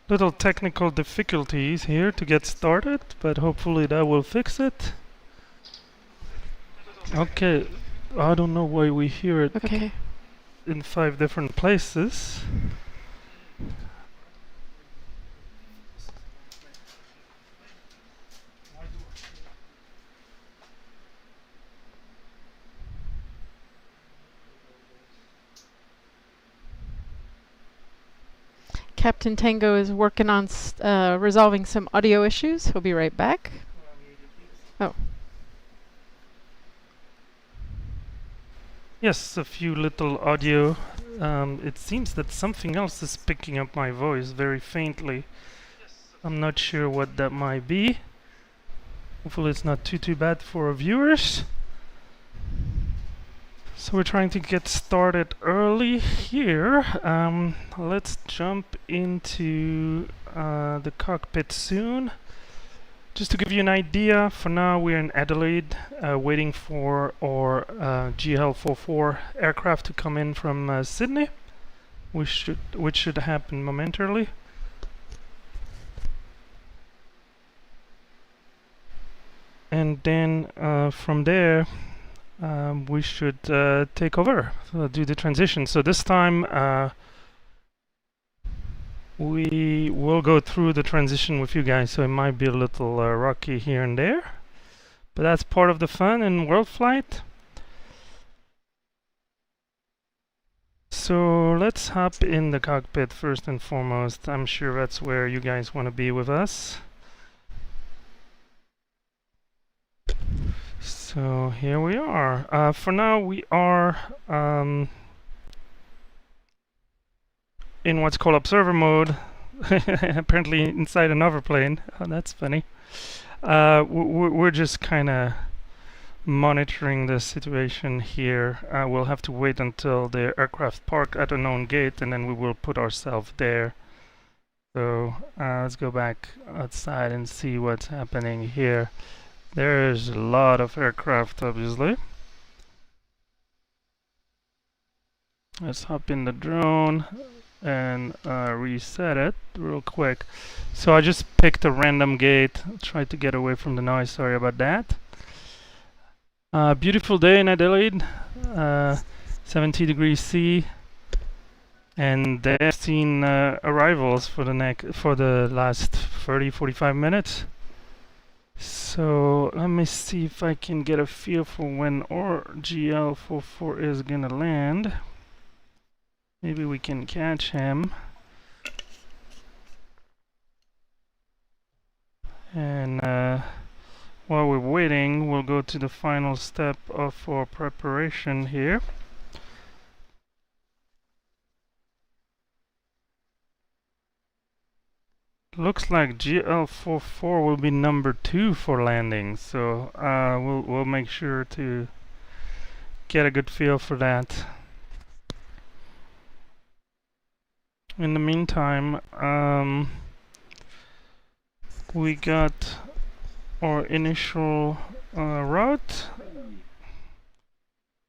Little technical difficulties here to get started, but hopefully that will fix it. Okay, I don't know why we hear it in 5 different places. Captain Tango is working on resolving some audio issues. He'll be right back. Oh. Yes, a few little audio. It seems that something else is picking up my voice very faintly. I'm not sure what that might be. Hopefully it's not too bad for our viewers. So we're trying to get started early here. Let's jump into the cockpit soon. Just to give you an idea, for now we're in Adelaide, waiting for our GL44 aircraft to come in from Sydney, which should happen momentarily. And then from there, we should take over, do the transition. So this time we will go through the transition with you guys, so it might be a little rocky here and there, but that's part of the fun in WorldFlight. So let's hop in the cockpit first and foremost. I'm sure that's where you guys want to be with us. So here we are. For now we are in what's called observer mode, apparently inside another plane. Oh, that's funny. We're just kind of monitoring the situation here. We'll have to wait until the aircraft park at a known gate, and then we will put ourselves there. So let's go back outside and see what's happening here. There's a lot of aircraft, obviously. Let's hop in the drone and reset it real quick. So I just picked a random gate. Tried to get away from the noise. Sorry about that. Beautiful day in Adelaide. 70 degrees C, and they've seen arrivals for the last 30-45 minutes. So let me see if I can get a feel for when our GL44 is gonna land. Maybe we can catch him. And while we're waiting, we'll go to the final step of our preparation here. Looks like GL44 will be number 2 for landing, so we'll make sure to get a good feel for that. In the meantime, we got our initial route.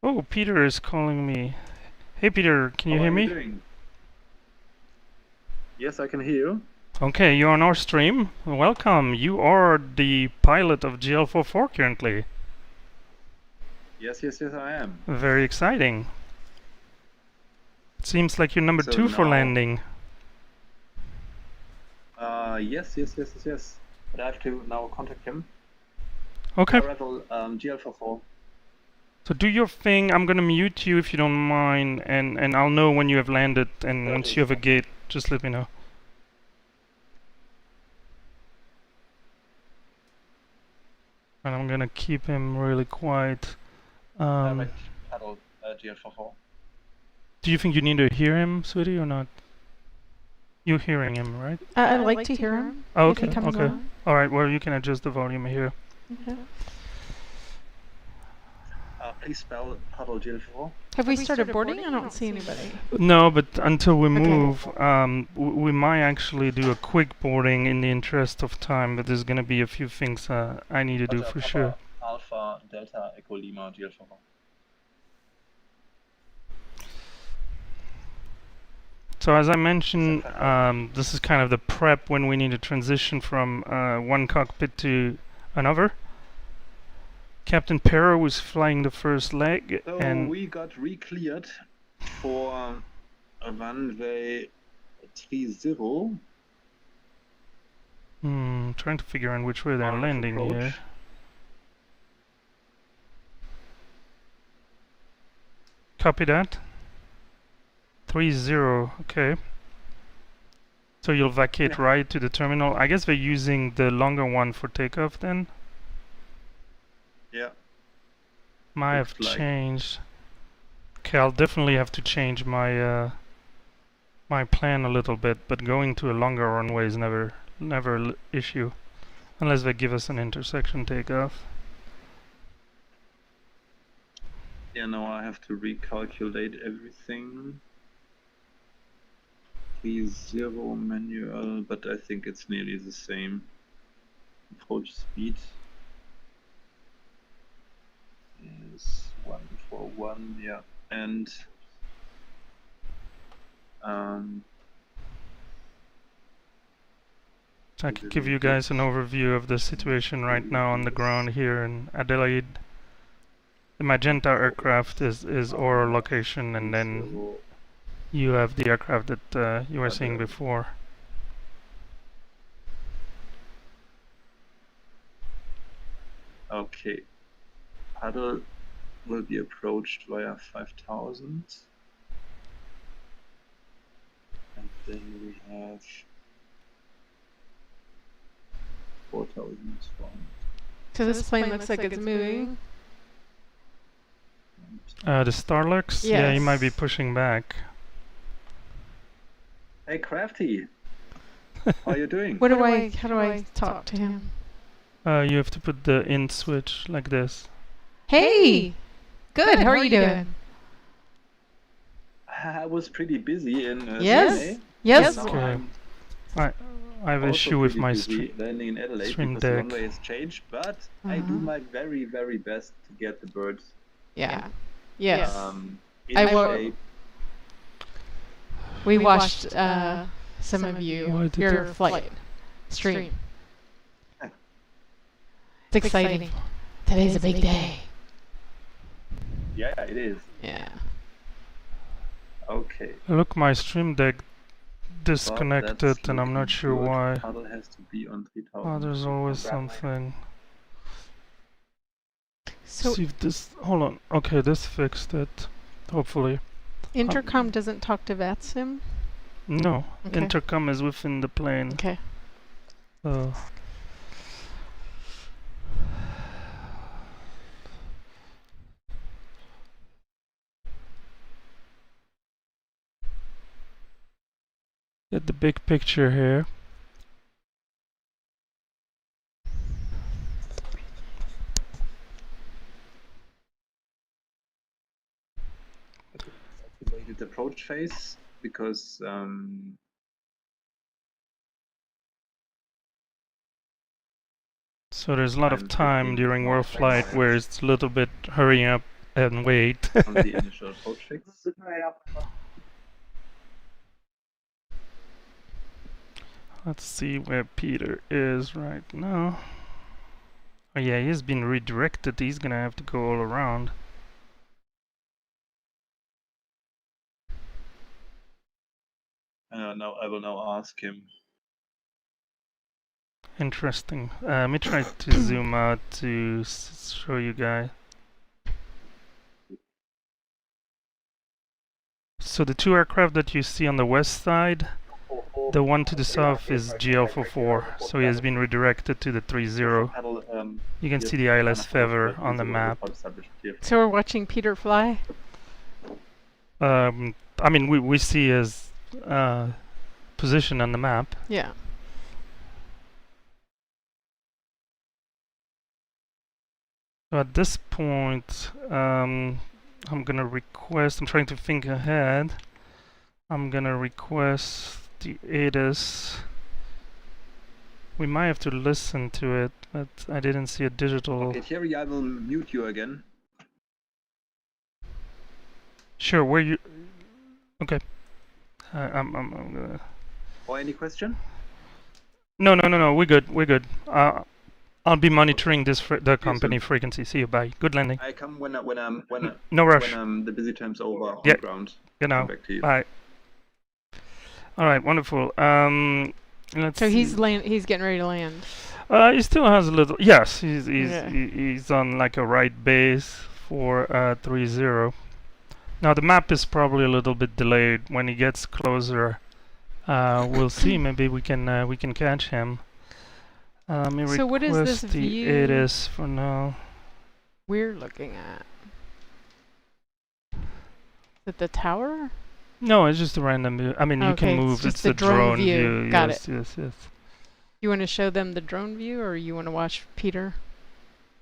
Oh, Peter is calling me. Hey Peter, can you hear me? Doing? Yes, I can hear you. Okay, you're on our stream. Welcome. You are the pilot of GL44 currently. Yes, I am. Very exciting. It seems like you're number 2 for landing. Yes. But I have to now contact him. Okay. Arrival, GL44. So do your thing. I'm gonna mute you if you don't mind, and I'll know when you have landed, and once you have a gate, just let me know. And I'm gonna keep him really quiet. Direct paddle, GL44. Do you think you need to hear him, sweetie, or not? You're hearing him, right? I'd like to hear him. Oh, okay, okay. Alright, well, you can adjust the volume here. Okay. Please spell paddle GL44. Have we started boarding? I don't see anybody. No, but until we move, we might actually do a quick boarding in the interest of time, but there's gonna be a few things I need to do for sure. Alpha, Delta, Echo Lima, GL44. So as I mentioned, this is kind of the prep when we need to transition from one cockpit to another. Captain Pero was flying the first leg, So and we got re-cleared for a runway 30. trying to figure out which way they're Arc landing approach. here. Copy that. 30, okay. So you'll vacate right to the terminal. I guess they're using the longer one for takeoff then? Yeah. Might have Looks like. changed. Okay, I'll definitely have to change my my plan a little bit, but going to a longer runway is never issue. Unless they give us an intersection takeoff. Yeah, now I have to recalculate everything. 30 manual, but I think it's nearly the same. Approach speed is 141, yeah, and I can give you guys an overview of the situation right now on the ground here in Adelaide. The magenta aircraft is our location, and then you have the aircraft that you were seeing before. Okay. Paddle will be approached via 5000. And then we have 4000 from. So this plane looks like it's moving. The Starlux? Yeah, he might be Yes. pushing back. Hey, Crafty! How are you doing? How do I talk to him? You have to put the in switch like this. Hey! Good, how are you doing? I was pretty busy in Yes. Sydney. Yes. Now Okay. I'm I have also issue with pretty my busy landing in Adelaide stream because the deck. runway has changed, but I do my very, very best to get the birds Yeah. Yes. in I wa- shape. We watched some of your flight stream. It's exciting. Today's a big day. Yeah, it is. Yeah. Okay. Look, my stream deck But disconnected, that's and I'm not looking sure good. why. Paddle has to be on 3000. Oh, there's always something. So See if this. Hold on. Okay, this fixed it. Hopefully. intercom doesn't talk to VATSIM? No. Okay. Intercom is within the plane. Okay. So. Get the big picture here. Activated approach phase because So there's a lot of I'm time thinking during more WorldFlight flexible. where it's a little bit hurry up and wait. on the initial approach fix. Let's see where Peter is right now. Oh yeah, he's been redirected. He's gonna have to go all around. Now I will now ask him. Interesting. Let me try to zoom out to show you guys. So the two aircraft that you see on the west side, the one to the south is GL44. So he has been redirected to the 30. Paddle, You can see the ILS feather on the map. So we're watching Peter fly? I mean, we see his position on the map. Yeah. So at this point, I'm gonna request. I'm trying to think ahead. I'm gonna request the ATIS. We might have to listen to it, but I didn't see a digital. Okay, Thierry, I will mute you again. Sure, where you? Okay. I'm gonna... Or any question? No, we're good, we're good. I'll be monitoring this the company frequency. See you, bye. Good landing. I come when no rush. when the busy time's over on Yeah, ground. Genau. Come back to you. Bye. All right, wonderful. Let's So see. he's getting ready to land. He still has a little. Yes, Yeah. he's on like a right base for 30. Now the map is probably a little bit delayed. When he gets closer, we'll see. Maybe we can catch him. So what is this view? It is for now. We're looking at. Is it the tower? No, it's just a random view. I mean, you Okay, can it's move. just It's the the drone view. view. Got Yes, it. yes. You want to show them the drone view, or you want to watch Peter?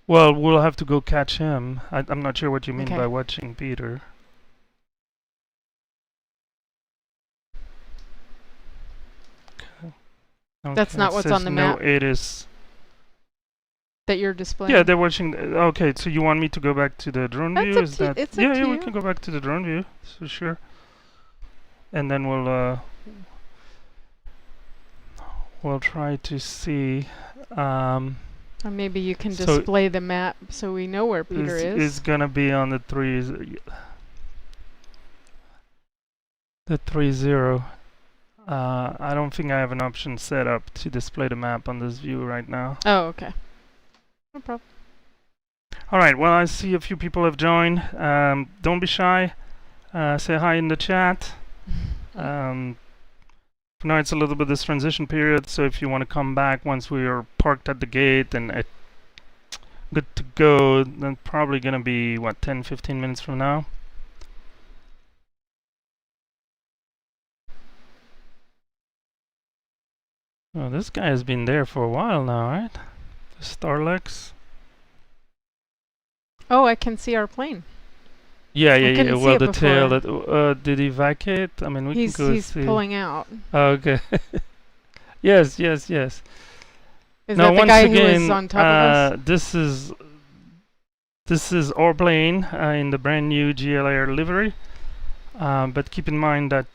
Well, we'll have to go catch him. I'm not sure what you mean Okay. by watching Peter. Okay. That's not it what's says on the map? No, it is. That you're displaying? Yeah, they're watching. Okay, so you want me to go back to the drone That's view? up Is to- that? it's up Yeah, to yeah, we you. can go back to the drone view. So sure. And then we'll try to see. Or maybe you can So display the map so we know where Peter is. Is gonna be on the the 30. I don't think I have an option set up to display the map on this view right now. Oh, okay. No problem. All right. Well, I see a few people have joined. Don't be shy. Say hi in the chat. For now, it's a little bit this transition period. So if you want to come back once we are parked at the gate and good to go, then probably gonna be what 10-15 minutes from now. Oh, this guy has been there for a while now, right? The Starlux. Oh, I can see our plane. Yeah. couldn't see Well, it the tail. before. That did he vacate? I mean, we He's can go see. pulling out. Okay. yes. Is Now, that the once guy again, who was on top of us? This is our plane in the brand new GL Air livery. But keep in mind that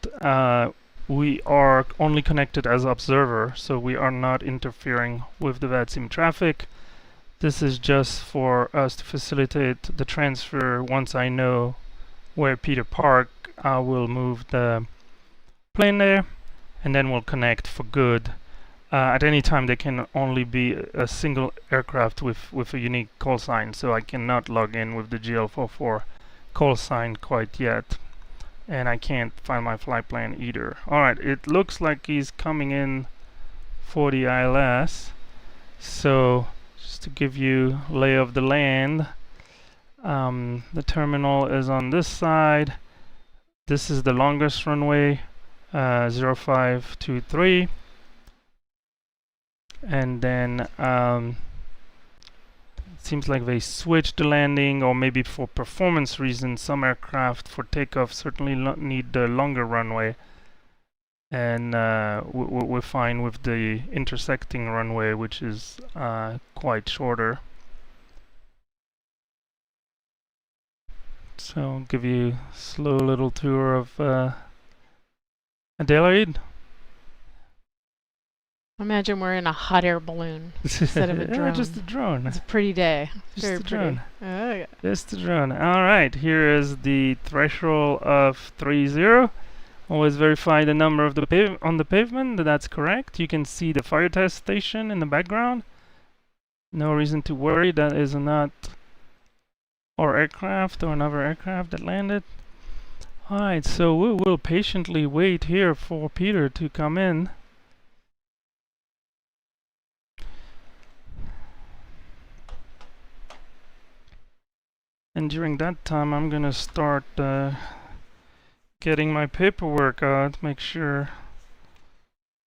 we are only connected as observer, so we are not interfering with the VATSIM traffic. This is just for us to facilitate the transfer. Once I know where Peter parked, I will move the plane there, and then we'll connect for good. At any time, there can only be a single aircraft with a unique call sign, so I cannot log in with the GL44 call sign quite yet. And I can't find my flight plan either. Alright, it looks like he's coming in for the ILS. So, just to give you lay of the land, the terminal is on this side. This is the longest runway, 0523. And then it seems like they switched the landing, or maybe for performance reasons, some aircraft for takeoff certainly need the longer runway. And we're fine with the intersecting runway, which is quite shorter. So I'll give you a slow little tour of Adelaide. Imagine we're in a hot air balloon instead of a drone. Yeah, just a drone. It's a pretty day. Just Very a pretty. drone. Oh, yeah. Just the drone. Alright, here is the threshold of 30. Always verify the number of the on the pavement, that's correct. You can see the fire test station in the background. No reason to worry, that is not our aircraft or another aircraft that landed. Alright, so we will patiently wait here for Peter to come in. And during that time, I'm gonna start getting my paperwork out, make sure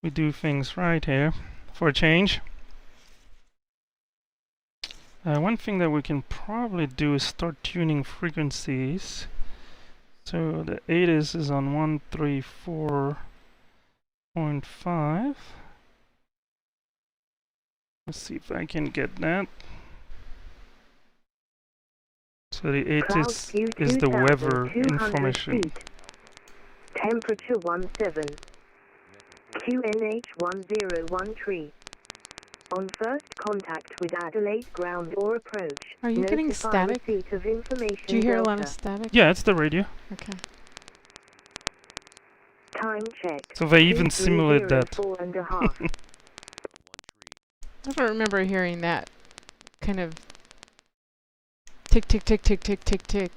we do things right here for a change. One thing that we can probably do is start tuning frequencies. So the ATIS is on 134.5. Let's see if I can get that. So the ATIS is the weather information. Temperature 17. QNH 1013. On first contact with Adelaide ground or approach. Are you getting notify static? receipt of information. Do you hear a lot of Delta. static? Yeah, it's the radio. Okay. Time check. So they even simulate that. 4.5. I don't remember hearing that kind of tick, tick, tick, tick, tick, tick, tick.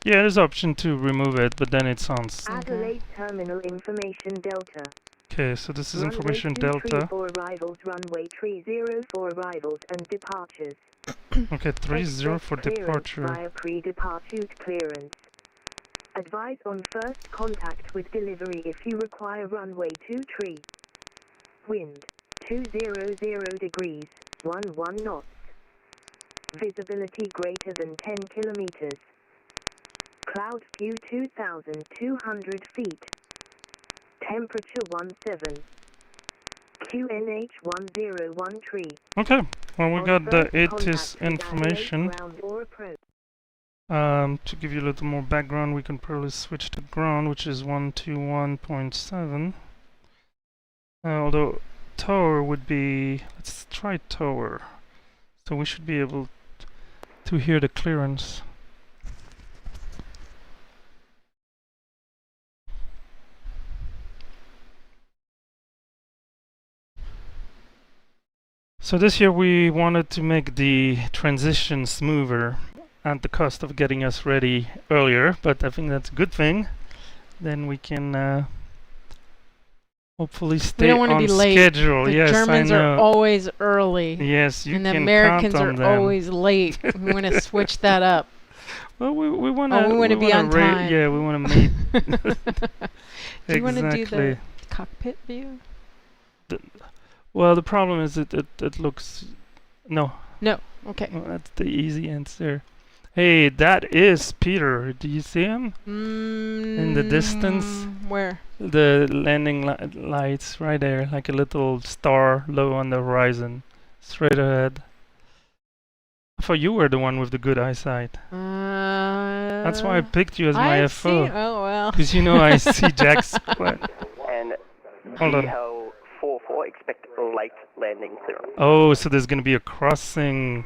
Yeah, there's option to remove it, but then it sounds... Adelaide terminal information Delta. Okay, so this is Runway information 23 Delta. for arrivals, runway 30 for arrivals and departures. Okay, 30 for Expect clearance departure. via pre-departure clearance. Advise on first contact with delivery if you require runway 23. Wind 200 degrees, 11 knots. Visibility greater than 10 kilometers. Cloud view 2,200 feet. Temperature 17. QNH 1013. Okay, well we On got the first ATIS contact with information. Adelaide ground or approach. To give you a little more background, we can probably switch to ground, which is 121.7. Although tower would be... let's try tower. So we should be able to hear the clearance. So this year we wanted to make the transition smoother at the cost of getting us ready earlier, but I think that's a good thing. Then we can hopefully stay don't wanna on be late. schedule. The Yes, Germans I know. are always early. Yes, you And the can Americans count are on them. always late. We want to switch that up. Well, we want to. Oh, we wanna be on time. Yeah, we want to meet. Do you want to do Exactly. the cockpit view? Well, the problem is it looks... No. No. Okay. Well, that's the easy answer. Hey, that is Peter. Do you see him? In the distance? Where? The landing lights right there, like a little star low on the horizon, straight ahead. I thought you were the one with the good eyesight. That's why I picked you as my I FO. see. Oh well. Because you know I see Jack's squad. And Hold on. VHO 44, expect late landing clearance. Oh, so there's gonna be a crossing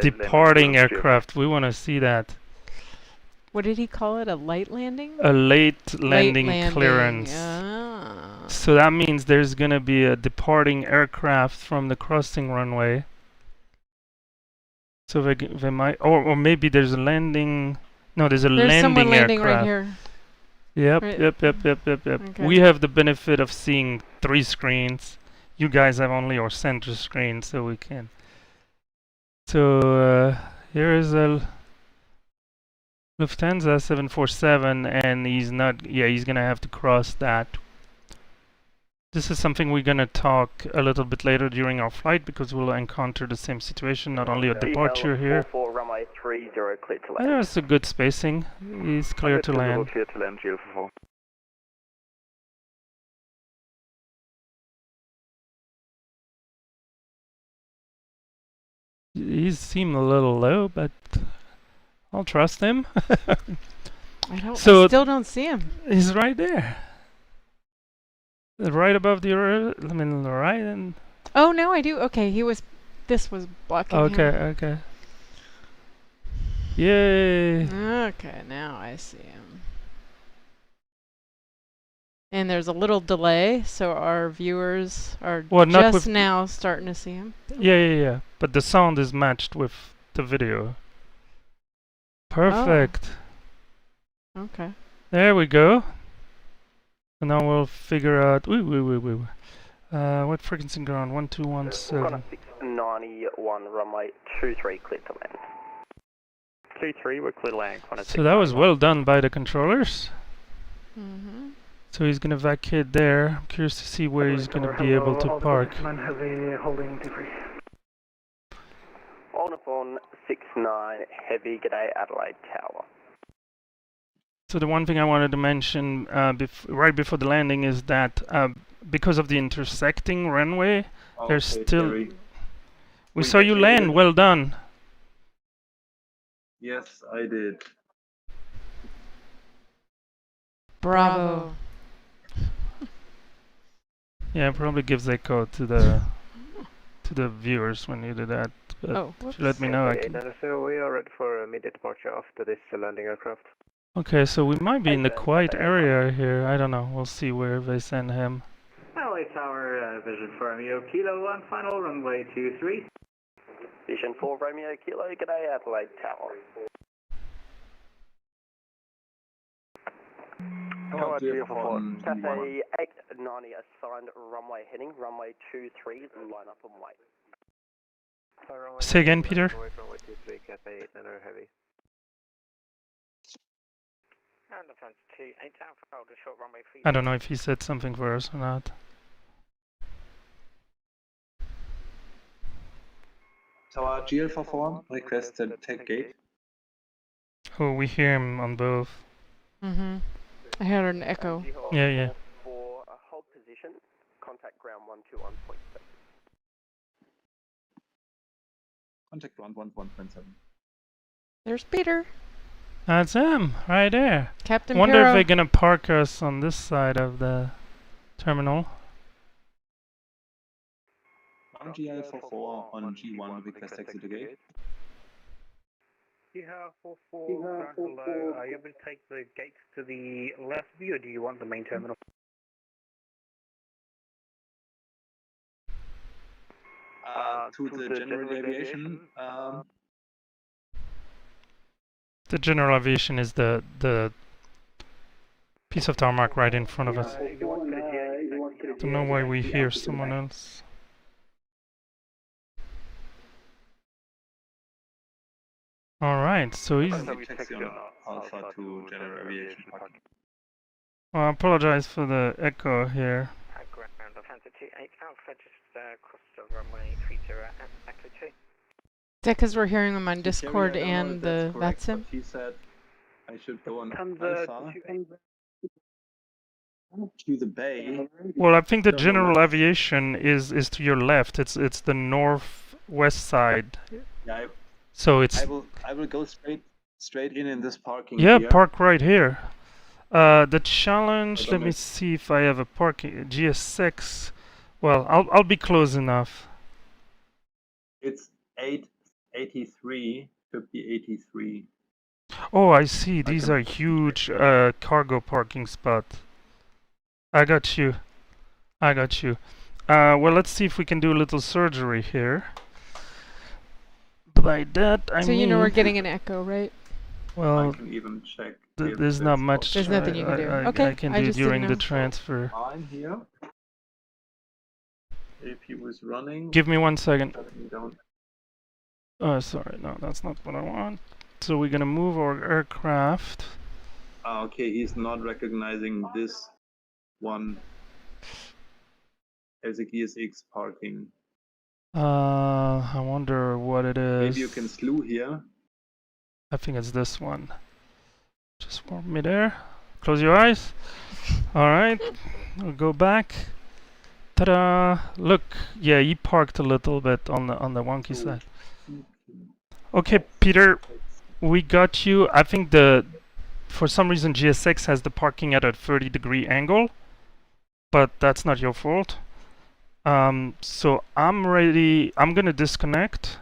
departing aircraft. We want to see that. What did he call it? A light landing? A late landing landing. clearance. Ah. So that means there's gonna be a departing aircraft from the crossing runway. So they might, or maybe there's a landing. No, there's a There's landing someone landing aircraft. right here. Yep, Right. yep. Okay. We have the benefit of seeing 3 screens. You guys have only your center screen, so we can. So here is a Lufthansa 747, and he's not. Yeah, he's gonna have to cross that. This is something we're gonna talk a little bit later during our flight, because we'll encounter the same situation, not only at departure here. 44, runway 30, clear to land. There's a good spacing. He's clear to land. Clear to land, GL44. He seemed a little low, but I'll trust him. I So- still don't see him. He's right there. Right above the right and... Oh no, I do. Okay, this was blocking Okay, him. okay. Yay! Okay, now I see him. And there's a little delay, so our viewers are Well, not just with- now starting to see him. Yeah. But the sound is matched with the video. Perfect. Okay. There we go. And now we'll figure out... what frequency ground? 1217. Connor 691, runway 23, clear to land. 23, we're clear to land. Connor So that was well done by the controllers. Mm-hmm. So he's gonna vacate there. I'm curious to see where he's gonna be able to park. On 69, heavy, g'day, Adelaide Tower. So the one thing I wanted to mention right before the landing is that because of the intersecting runway, there's still... Terry. We saw you land. Well done. Yes, I did. Bravo. Yeah, it probably gives echo to the viewers when you do that. But Oh, if you let me know, I can. So we are ready for immediate departure after this landing aircraft. Okay, so we might be in the quiet area here. I don't know. We'll see where they send him. Adelaide Tower, Vision for Romeo Kilo 1, final runway 23. Vision 4 Romeo Kilo, g'day Adelaide Tower. Tower Vier-Im-Pott, Cathay 890 assigned runway heading, runway 23, line up and wait. Say again, Peter. Runway 23, Cathay 890 heavy. I don't know if he said something for us or not. Tower GL44, requested take gate. Oh, we hear him on both. Mm-hmm. I heard an echo. Yeah, yeah. For a hold position, contact ground 121.6. Contact ground 1.7. There's Peter. That's him, right there. Captain Wonder Pero. if they're gonna park us on this side of the terminal. On GL44 on G1, request exit to gate. GL44, ground below, are you able to take the gates to the left of you, or do you want the main terminal? To the general aviation. The general aviation is the piece of tarmac right in front of us. Don't know why we hear someone else. Alright, so he's... Taxi on Alpha to general aviation parking. Well, I apologize for the echo here. Ground Alpha 28 Alpha, just cross the runway 30 Echo 2. Is that because we're hearing them on Jeremy, Discord I don't know and if the that's correct, VATSIM? but he said I should go on Lufthansa Alpha to the bay. Well, I think the Don't know general what- aviation is to your left. It's the northwest side. Yeah, So it's... I will go straight in this parking Yeah, here. park right here. The challenge, don't let know me if- see if I have a parking GS6. Well, I'll be close enough. It's 883, should be 83. Oh, I see. These can are huge cargo parking spot. I got you. I got you. Well, let's see if we can do a little surgery here. By that, I So mean... you know we're getting an echo, right? I Well, can even check. there's not much There's nothing you can do. Okay, I can I do just didn't during the know. transfer. Fine here. If he was running, Give me 1 second. shut me down. Oh, sorry. No, that's not what I want. So we're gonna move our aircraft. Okay, he's not recognizing this one as a GSX parking. I wonder what it is. Maybe you can slew here. I think it's this one. Just warm me there. Close your eyes. Alright. We'll go back. Ta-da! Look, yeah, he parked a little bit on the wonky side. Okay, Peter, we got you. I think for some reason GSX has the parking at a 30-degree angle, but that's not your fault. So I'm ready. I'm gonna disconnect.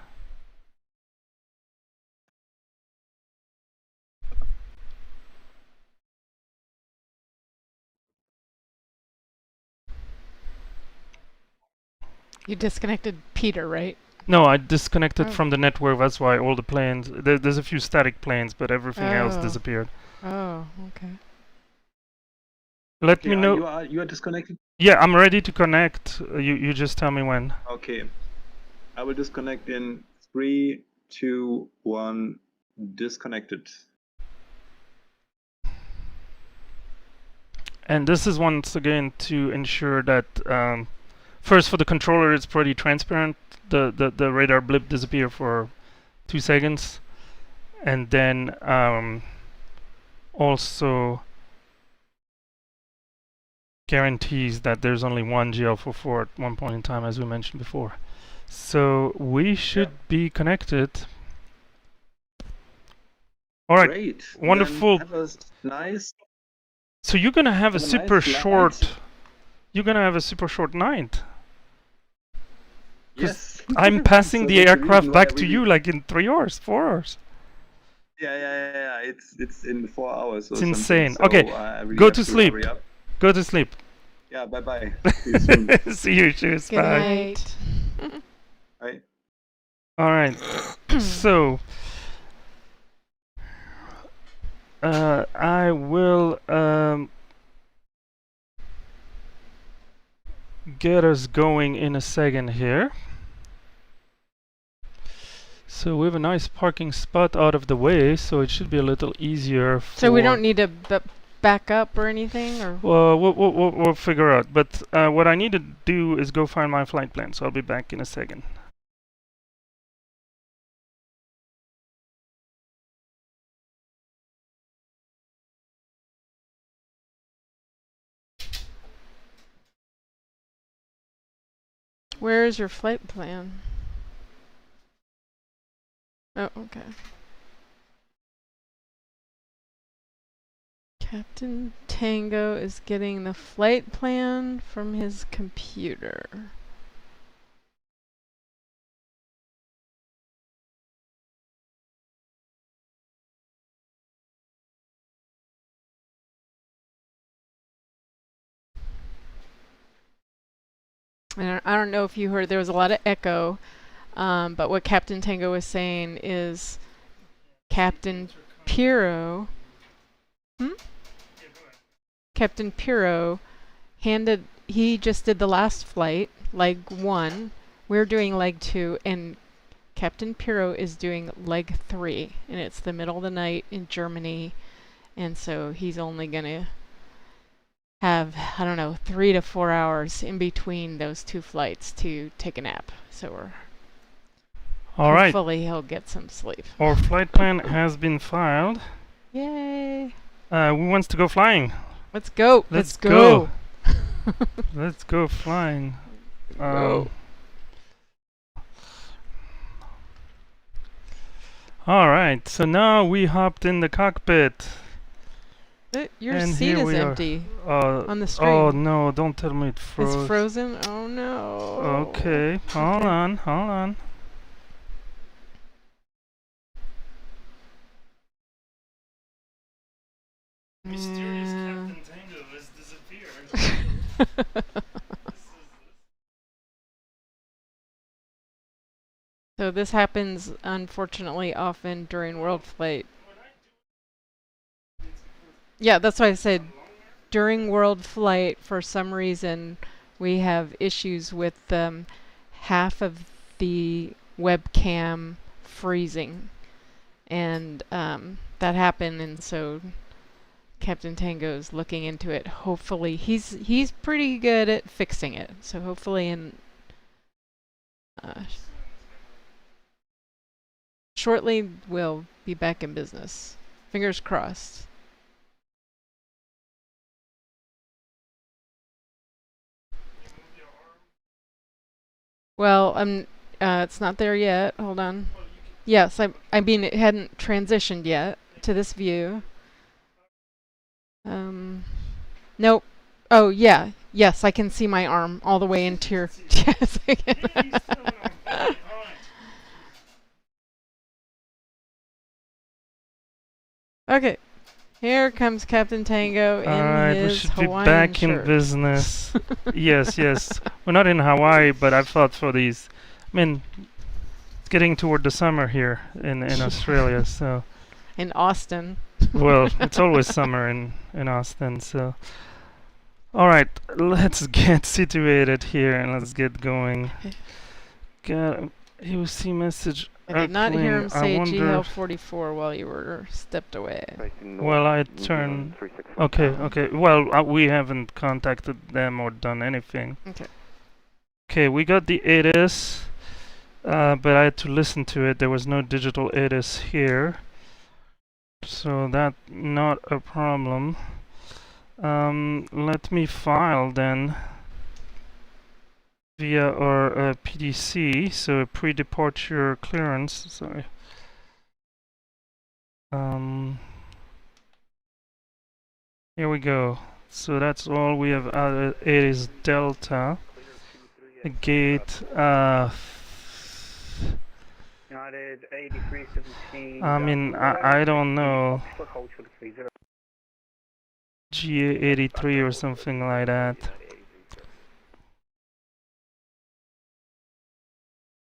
You disconnected Peter, right? No, I disconnected Oh. from the network. That's why all the planes. There's a few static planes, but everything else Oh. disappeared. Oh, okay. Let me know. You are disconnected. Yeah, I'm ready to connect. You just tell me when. Okay, I will disconnect in 3, 2, 1. Disconnected. And this is once again to ensure that first for the controller it's pretty transparent. The radar blip disappear for 2 seconds, and then also guarantees that there's only one GL44 at one point in time, as we mentioned before. So we should be connected. All right. Great. Wonderful. Then have a nice So you're gonna have a Have a super nice short. flight. You're gonna have a super short night. Yes. I'm passing So the that's the aircraft reason why I back to really- you like in 3 hours, 4 hours. Yeah. It's in 4 hours or It's something. insane. So Okay, I really go have to sleep. hurry up. Go to sleep. Yeah. Bye bye. See you soon. See you, cheers, Good bye. night. Bye. All right. So I will get us going in a second here. So we have a nice parking spot out of the way, so it should be a little easier for... So we don't need to back up or anything, or Well, we'll figure out. But what I need to do is go find my flight plan, so I'll be back in a second. where is your flight plan? Oh, okay. Captain Tango is getting the flight plan from his computer. And I don't know if you heard, there was a lot of echo, but what Captain Tango was saying is Captain Piro, Captain Piro he just did the last flight, leg 1. We're doing leg 2, and Captain Piro is doing leg 3, and it's the middle of the night in Germany, and so he's only gonna have, I don't know, 3 to 4 hours in between those 2 flights to take a nap. So we're All right. hopefully he'll get some sleep. Our flight plan has been filed. Yay! Who wants to go flying? Let's go. Let's Let's go. Let's go flying. Go. All right. So now we hopped in the cockpit. Your And seat here is we are. empty on the Oh stream. no! Don't tell me it froze. It's frozen? Oh no. Okay. Hold on. Hold on. Mysterious Captain Tango has disappeared. So this happens unfortunately often during WorldFlight. Yeah, that's why I said during WorldFlight, for some reason, we have issues with half of the webcam freezing, and that happened, and so Captain Tango's looking into it. Hopefully, he's pretty good at fixing it. So hopefully, in shortly, we'll be back in business. Fingers crossed. Well, it's not there yet. Hold on. Yes, I mean, it hadn't transitioned yet to this view. Nope. Oh, yeah. Yes, I can see my arm all the way into your... Yes, I can. Okay. Here comes Captain Tango in Alright, we his should Hawaiian be back shirt. in business. Yes. We're not in Hawaii, but I thought for these... I mean, it's getting toward the summer here in Australia, so... In Austin. Well, it's always summer in Austin, so... Alright, let's get situated here and let's get going. Got UC message. I did not hear him I say wonder- GL44 while you were stepped away. Well, I turned... Okay. Well, we haven't contacted them or done anything. Okay. Okay, we got the ATIS, but I had to listen to it. There was no digital ATIS here, so that not a problem. Let me file then via our PDC, so pre-departure clearance. Sorry. Here we go. So that's all we have. It is Delta. The gate. United 8317. I mean, I don't know. GA83 or something like that.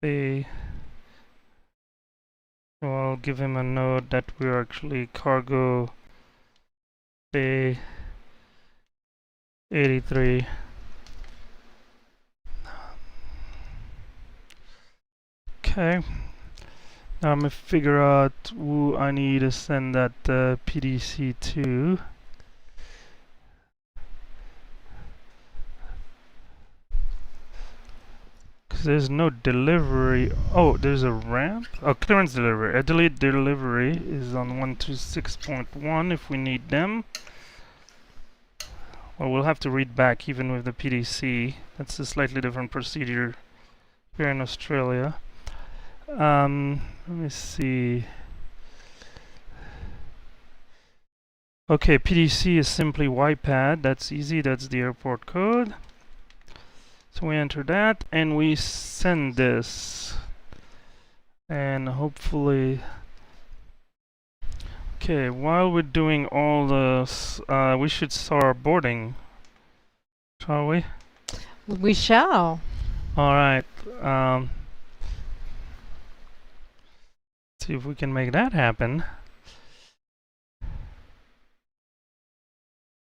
So I'll give him a note that we're actually cargo Bay 83. Okay. Now I'm gonna figure out who I need to send that PDC to. Because there's no delivery. Oh, there's a ramp? Oh, clearance delivery. Adelaide delivery is on 126.1 if we need them. Well, we'll have to read back even with the PDC. That's a slightly different procedure here in Australia. Let me see. Okay, PDC is simply YPAD. That's easy. That's the airport code. So we enter that and we send this. And hopefully... Okay, while we're doing all this, we should start our boarding. Shall we? We shall. Alright. See if we can make that happen.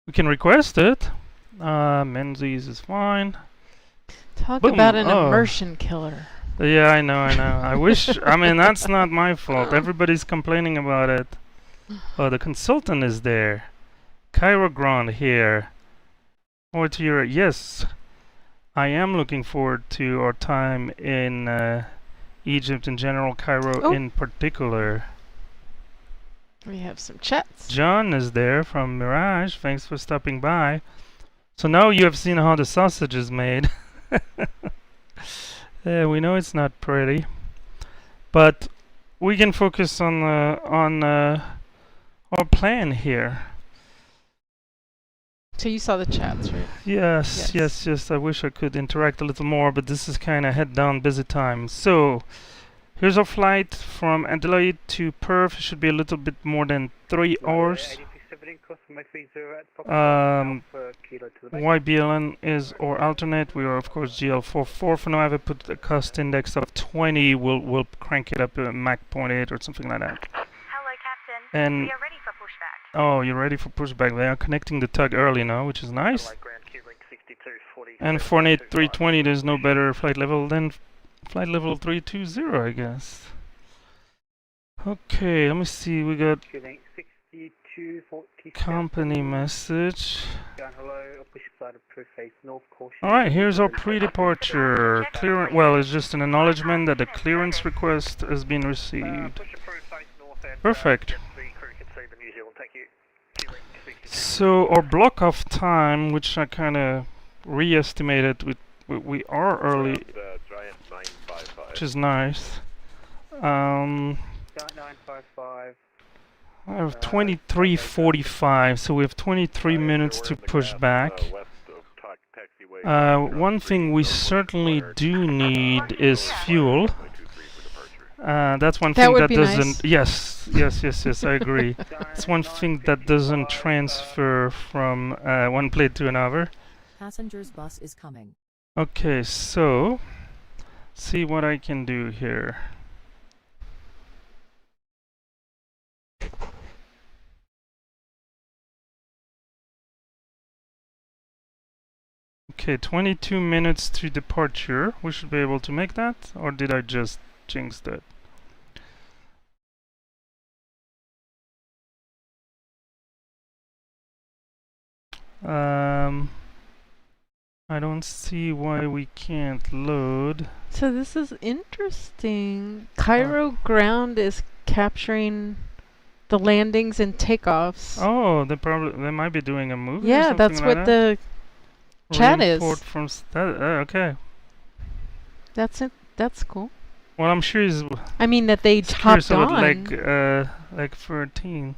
We can request it. Menzies is fine. Talk Boom. about an Oh. immersion killer. Yeah, I know. I wish. I mean, that's not my fault. Everybody's complaining about it. Oh, the consultant is there. Cairo Grand here. Forward to your. Yes, I am looking forward to our time in Egypt in general, Cairo in particular. We have some chats. John is there from Mirage. Thanks for stopping by. So now you have seen how the sausage is made. We know it's not pretty, but we can focus on our plan here. So you saw the chats, right? Yes. I wish I could interact a little more, but this is kind of head down busy time. So here's our flight from Adelaide to Perth. It should be a little bit more than 3 hours. YBLN is our alternate. We are of course GL44. For now, I've put a cost index of 20. We'll crank it up to Mach 0.8 or something like that. Hello, Captain. And We are ready for pushback. oh, you're ready for pushback. They are connecting the tug early now, which is nice. And for an A320, there's no better flight level than flight level 320, I guess. Okay, let me see. We got company message. Alright, here's our pre-departure. Well, it's just an acknowledgement that the clearance request has been received. Perfect. So our block of time, which I kind of re-estimated, we are early, which is nice. I have 23:45, so we have 23 minutes to push back. One thing we certainly do need is fuel. That's one thing that doesn't. Nice. Yes, I agree. It's one thing that doesn't transfer from one plane to another. Passenger's bus is coming. Okay, so see what I can do here. Okay, 22 minutes to departure. We should be able to make that, or did I just jinx that? I don't see why we can't load. So this is interesting. Cairo ground is capturing the landings and takeoffs. Oh, they might be doing a movie. Yeah, or that's like what that. the chat is. From okay. That's it. That's cool. Well, I'm sure he's. I mean that they hopped on. Like 13.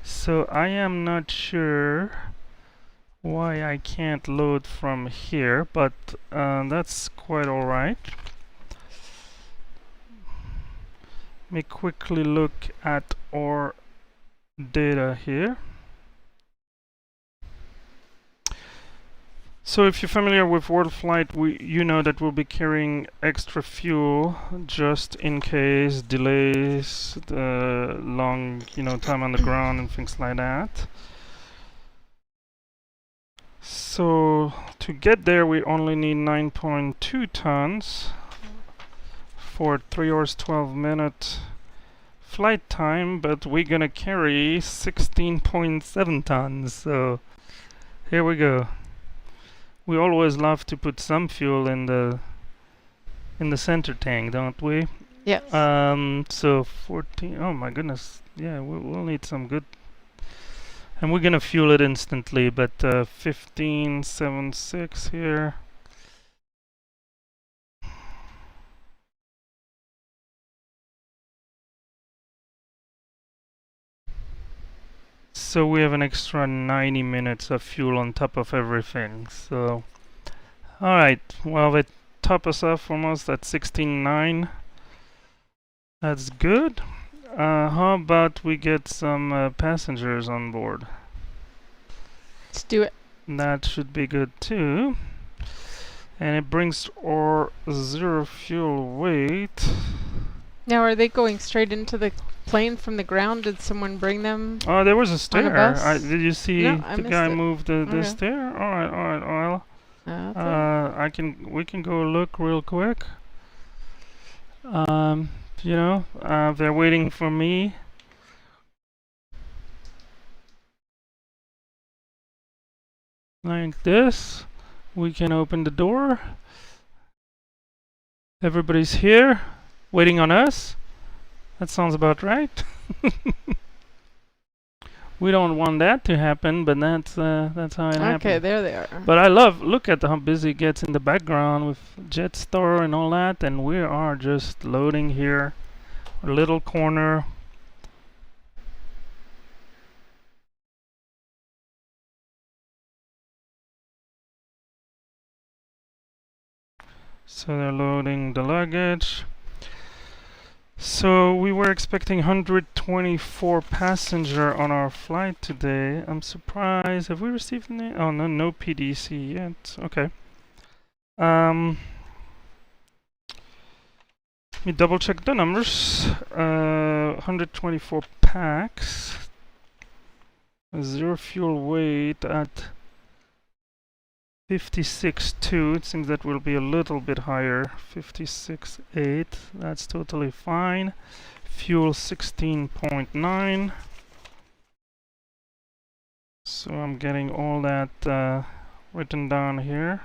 So I am not sure why I can't load from here, but that's quite alright. Let me quickly look at our data here. So if you're familiar with WorldFlight, you know that we'll be carrying extra fuel just in case delays, the long, time on the ground and things like that. So to get there, we only need 9.2 tons for 3 hours 12 minute flight time, but we're gonna carry 16.7 tons. So here we go. We always love to put some fuel in the center tank, don't we? Yes. So 14. Oh my goodness. Yeah, we'll need some good. And we're gonna fuel it instantly. But 15.76 here. So we have an extra 90 minutes of fuel on top of everything. So, alright, well, they top us off almost at 16.9. That's good. How about we get some passengers on board? Let's do it. That should be good too. And it brings our zero fuel weight. Now, are they going straight into the plane from the ground? Did someone bring them? Oh, there was a stair. bus? Did you see No, I the missed guy it. move the Okay. stair? Alright, well. We can go look real quick. They're waiting for me. Like this. We can open the door. Everybody's here, waiting on us. That sounds about right. We don't want that to happen, but that's how it happens. Okay, there they are. But look at how busy it gets in the background with Jetstar and all that, and we are just loading here, a little corner. So they're loading the luggage. So we were expecting 124 passenger on our flight today. I'm surprised. Have we received any? Oh no PDC yet. Okay. Let me double check the numbers. 124 packs. Zero fuel weight at 56.2. It seems that will be a little bit higher. 56.8. That's totally fine. Fuel 16.9. So I'm getting all that written down here.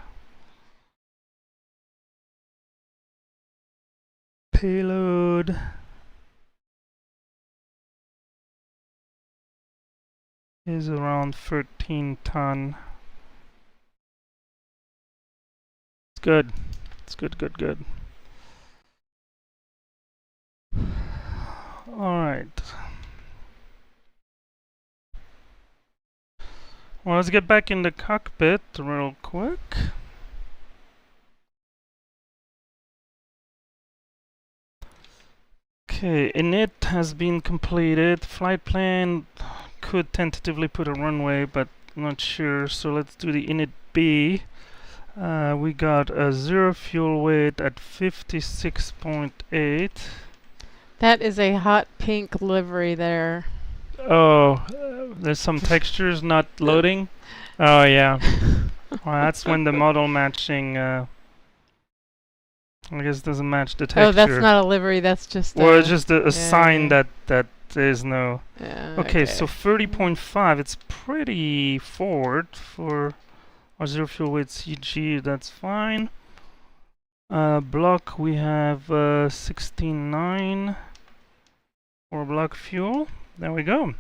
Payload. Is around 13 ton. Good. It's good. Alright. Well, let's get back in the cockpit real quick. Okay, init has been completed. Flight plan could tentatively put a runway, but not sure. So let's do the init B. We got a zero fuel weight at 56.8. That is a hot pink livery there. Oh, there's some textures not loading. Oh yeah. Well, that's when the model matching I guess doesn't match the texture. Oh, that's not a livery. That's just. Well, it's just a sign that there's no. Yeah, okay, so 30.5. It's pretty forward for our zero fuel weight CG. That's fine. Block we have 16.9 for block fuel. There we go.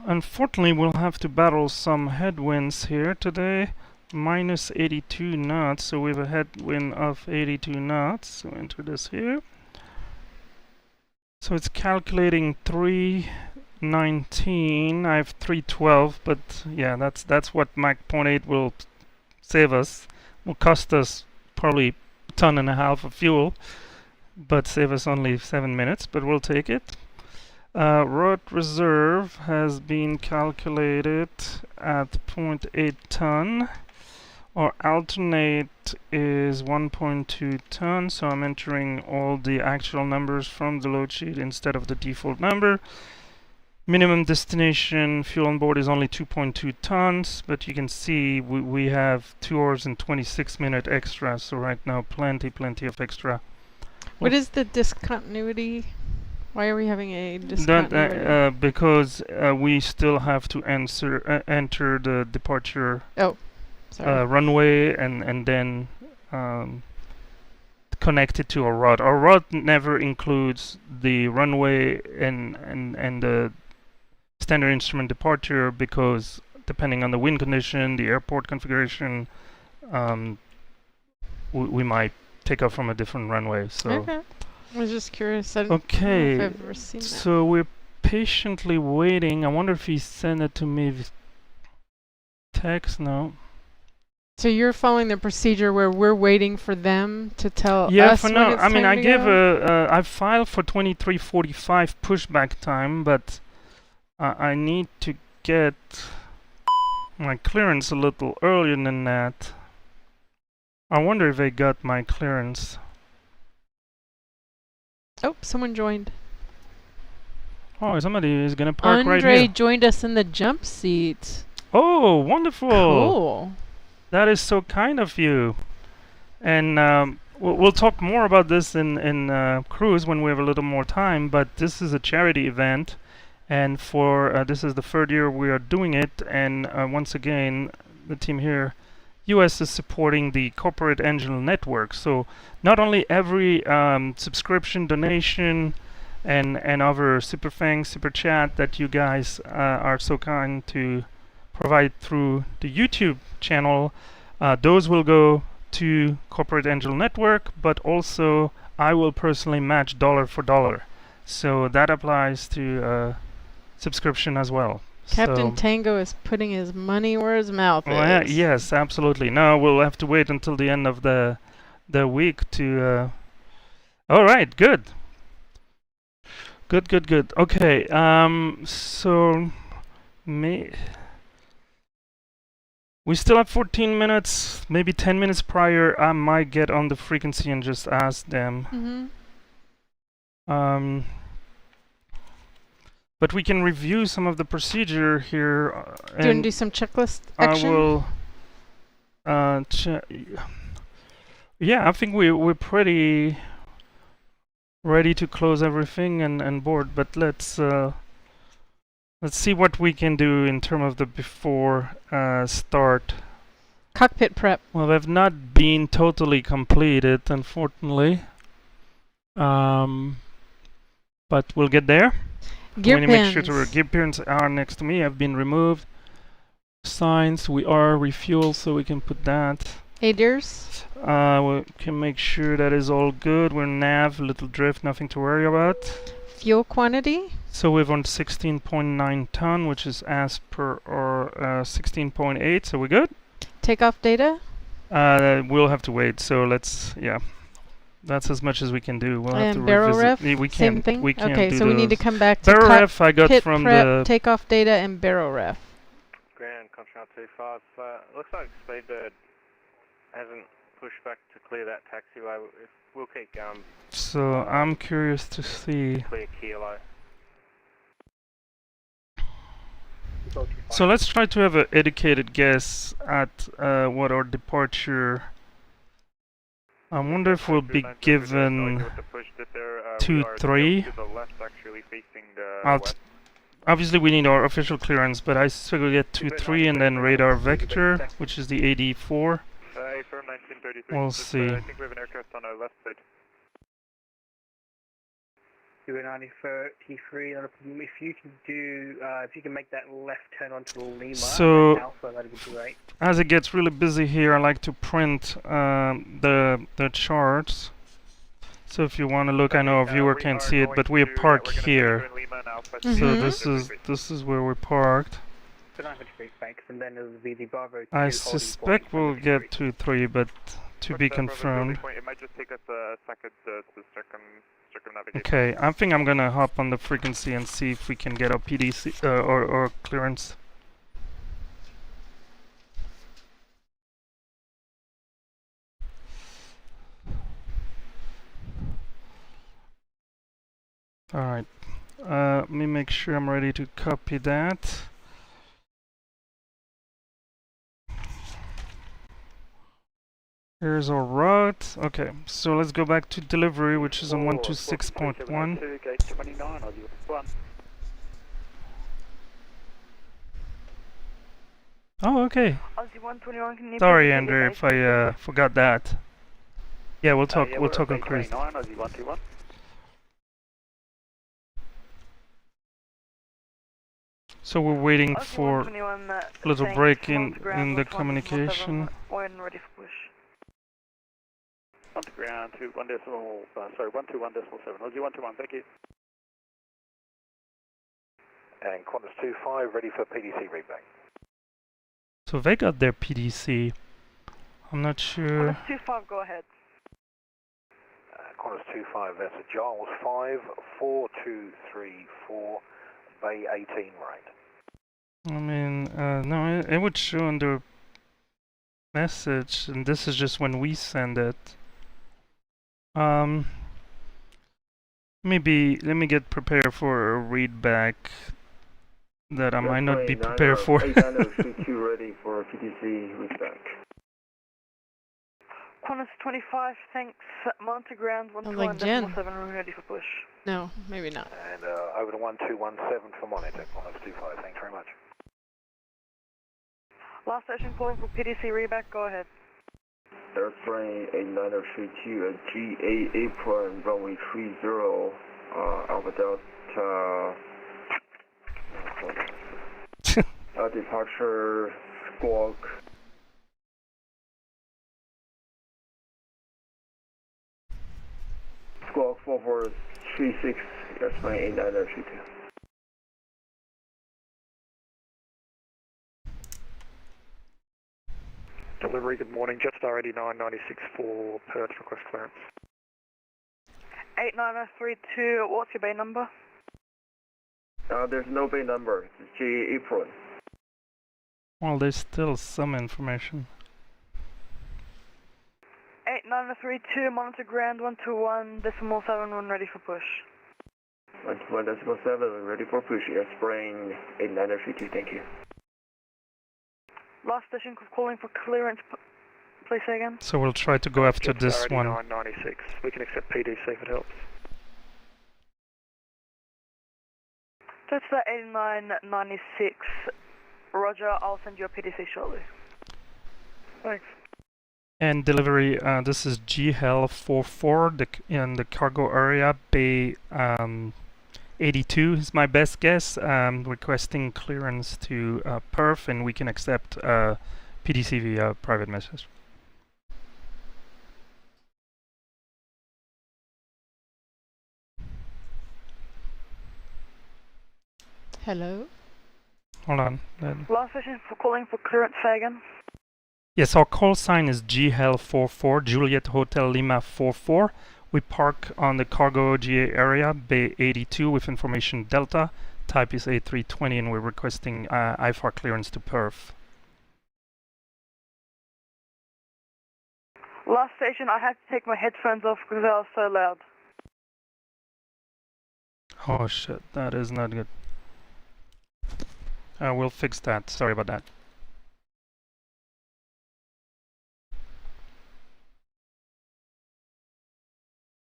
Unfortunately, we'll have to battle some headwinds here today. Minus 82 knots, so we have a headwind of 82 knots. So enter this here. So it's calculating 3 19. I have 312, but yeah, that's what Mach 0.8 will save us. Will cost us probably a ton and a half of fuel, but save us only 7 minutes. But we'll take it. Rod reserve has been calculated at 0.8 ton. Our alternate is 1.2 ton, so I'm entering all the actual numbers from the load sheet instead of the default number. Minimum destination fuel on board is only 2.2 tons, but you can see we have 2 hours and 26 minutes extra, so right now plenty of extra. What is the discontinuity? Why are we having a discontinuity? Because we still have to enter the departure runway and then connect it to our rod. Our rod never includes the runway and the standard instrument departure because depending on the wind condition, the airport configuration, we might take off from a different runway. So okay. I was just curious. I don't know if I've ever seen that. So we're patiently waiting. I wonder if he sent it to me with text. No. So you're following the procedure where we're waiting for them to tell us for when now. it's I mean, time I to give go? I filed for 23:45 pushback time, but I need to get my clearance a little earlier than that. I wonder if they got my clearance. Oh, someone joined. Oh, somebody is gonna park right Andre here. joined us in the jump seat. Oh, wonderful! Cool. That is so kind of you. And we'll talk more about this in cruise when we have a little more time. But this is a charity event, and for this is the third year we are doing it. And once again, the team here, US is supporting the Corporate Angel Network. So not only every subscription, donation, and other super thanks, super chat that you guys are so kind to provide through the YouTube channel, those will go to Corporate Angel Network, but also I will personally match dollar for dollar. So that applies to subscription as well. Captain Tango is putting his money where his mouth is. Yes, absolutely. No, we'll have to wait until the end of the week to. All right, good. Good. Okay. So we still have 14 minutes, maybe 10 minutes prior. I might get on the frequency and just ask them. But we can review some of the procedure here. Do you want to do some checklist action? I will. Yeah, I think we're pretty ready to close everything and board. But let's see what we can do in terms of the before start. Cockpit prep. Well, they've not been totally completed, unfortunately. But we'll get there. Gear pins. Make sure to gear pins are next to me. Have been removed. Signs. We are refueled, so we can put that. ADIRS. We can make sure that is all good. We're nav, little drift, nothing to worry about. Fuel quantity. So we've on 16.9 ton, which is as per our 16.8. So we're good. Takeoff data. We'll have to wait. So let's That's as much as we can do. We'll have to barrel revisit. ref, We same can't. thing. We can't okay, do so we need to come back to barrel ref. I got from prep, the takeoff data and barrel ref. Ground Contrail 25. Looks like Speedbird hasn't pushed back to clear that taxiway. We'll keep going. So I'm curious to see. Clear Kilo. So let's try to have an educated guess at what our departure. I wonder if we'll be given 2-3. Obviously we need our official clearance, but I suspect we'll get 2-3 and then radar vector, which is the AD4. We'll see. I think we have an aircraft on our left side. T3, if you can do, if you can make that left turn onto Lima, so Alpha, that'd be great. As it gets really busy here, I like to print the charts. So if you want to look, I know a viewer can't see it, but we park here. So this is where we're parked. And then it'll be the Bravo I 2 suspect we'll get to 3, but to be confirmed. It might just take us a second to circumnavigate. Okay, I think I'm gonna hop on the frequency and see if we can get a PDC or clearance. Alright, let me make sure I'm ready to copy that. Here's our route. Okay, so let's go back to delivery, which is on 126.1. Gate 29, I'll do 1. Oh, okay. Aussie 121, can you Sorry, please Andrew, get if I forgot that. Yeah, we'll talk. We'll talk on cruise. 29, Aussie 121. So we're waiting Aussie for 121, a little saying break small to ground in the 117, communication. when ready for push. On to ground to 1 decimal, sorry, 121.7. Aussie 121, thank you. And Qantas 25, ready for PDC readback. So they got their PDC. I'm not sure. Qantas 25, go ahead. Qantas 25, that's a Giles 5, 4234, Bay 18 right. I mean, no, it would show on the message, and this is just when we send it. Maybe let me get prepared for a readback that I might not be prepared for. ready for PTC readback. Qantas 25, thanks. Monitor ground like Jen. 121.7, ready for push. No, maybe not. And over to 1217 for monitor, Qantas 25, thanks very much. Last station calling for PDC readback, go ahead. Airplane 8932 at GA apron, runway 30, Alpha Delta, departure, squawk. Squawk 4436, airplane 8932. Delivery, good morning, Jetstar 8996 for Perth, request clearance. 89032, what's your bay number? There's no bay number, it's GA apron. Well, there's still some information. 89032, monitor ground 121.7, when ready for push. 121.7, ready for push, airplane 8932, thank you. Last station calling for clearance, please say again. So we'll try to go after this one. 8996, we can accept PDC if it helps. That's the 8996, roger, I'll send you a PDC shortly. Thanks. And delivery, this is GHL44 in the cargo area, Bay 82 is my best guess. Requesting clearance to Perth, and we can accept PDC via private message. Hello? Hold on. Last station for calling for clearance, say again. Yes, our call sign is GHL44, Juliet Hotel Lima 44. We park on the cargo GA area, Bay 82, with information Delta. Type is A320, and we're requesting IFR clearance to Perth. Last station, I had to take my headphones off because they are so loud. Oh shit, that is not good. We'll fix that. Sorry about that.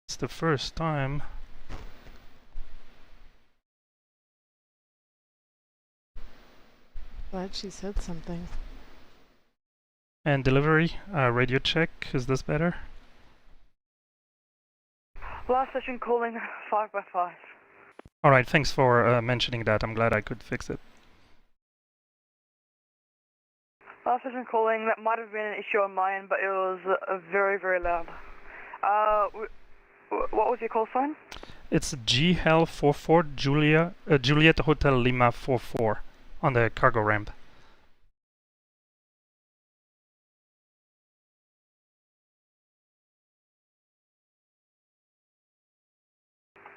It's the first time. Glad she said something. And delivery, radio check. Is this better? Last station calling 5x5. Alright, thanks for mentioning that. I'm glad I could fix it. Last station calling, that might have been an issue on my end, but it was very, very loud. What was your call sign? It's GHEL44 Juliet Hotel Lima 44 on the cargo ramp.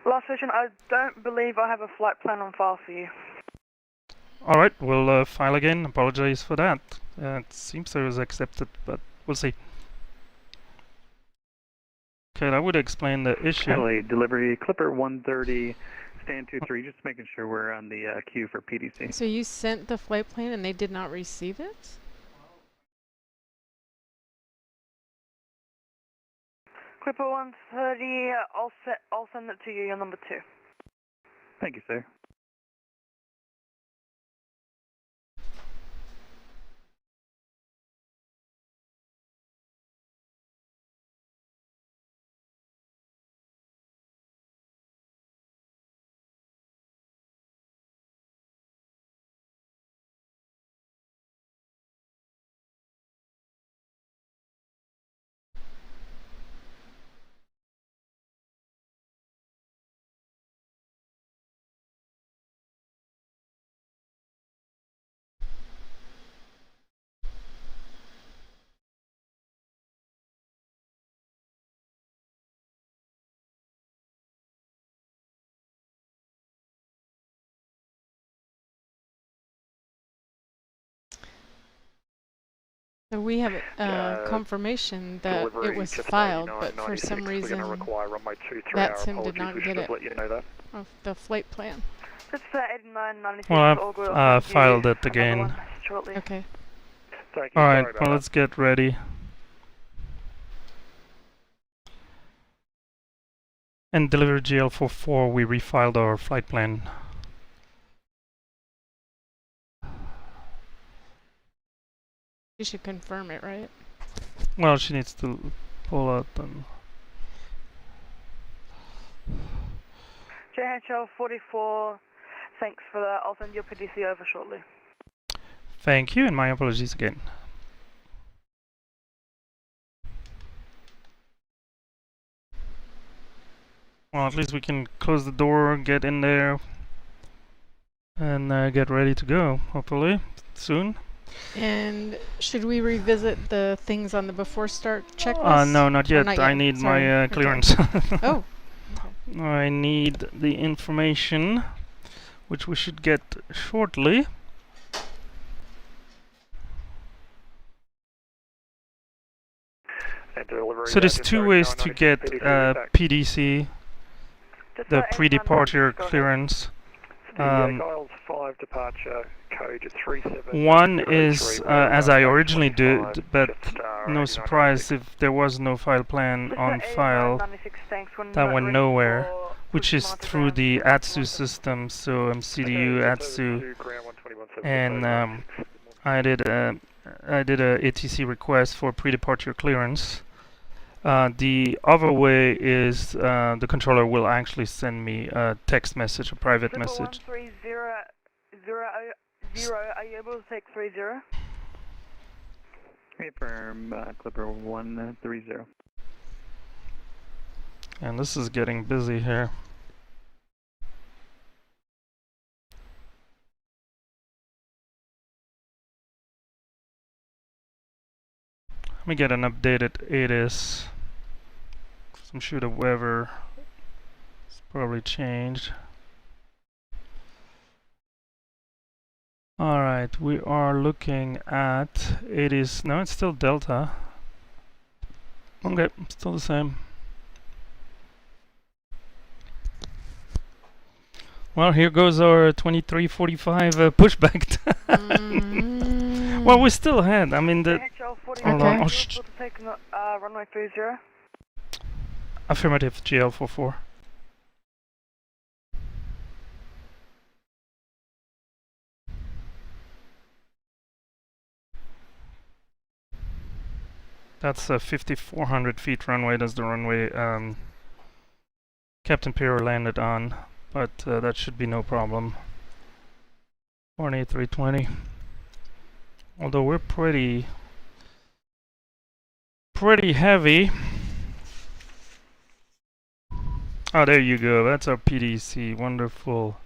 Last session, I don't believe I have a flight plan on file for you. Alright, we'll file again. Apologize for that. It seems it was accepted, but we'll see. Okay, that would explain the issue. Adelaide, delivery, Clipper 130, stand 23, just making sure we're on the queue for PDC. So you sent the flight plan and they did not receive it? Clipper 130, I'll send it to you, your number 2. Thank you, sir. So we have confirmation that it was filed, but for some reason VATSIM did not get it. Of the flight plan. It's 8996. Well, I've filed it again. Okay. Alright, well, let's get ready. And delivery GL44, we refiled our flight plan. You should confirm it, right? Well, she needs to pull out and... JHL 44, thanks for that. I'll send your PDC over shortly. Thank you, and my apologies again. Well, at least we can close the door, get in there, and get ready to go, hopefully, soon. And should we revisit the things on the before start checklist? No, not yet. Not I yet. need Sorry. my clearance. Oh. Okay. I need the information, which we should get shortly. So there's two ways to get PDC, the pre-departure clearance. Giles 5 departure code 37. One is as I originally did, but no surprise if there was no file plan on file, that went nowhere, which is through the ATSU system, so MCDU, ATSU, and I did a ATC request for pre-departure clearance. The other way is the controller will actually send me a text message, a private message. 1300, are you able to take 30? Confirm, Clipper 130. And this is getting busy here. Let me get an updated ATIS. I'm sure the weather has probably changed. Alright, we are looking at ATIS. No, it's still Delta. Okay, still the same. Well, here goes our 2345 pushback. Well, we still ahead. I mean, the... Hold on. Oh, Runway 30. Affirmative, GL44. That's a 5,400 feet runway. That's the runway Captain Piero landed on, but that should be no problem. For an A320. Although we're pretty heavy. Oh, there you go. That's our PDC. Wonderful.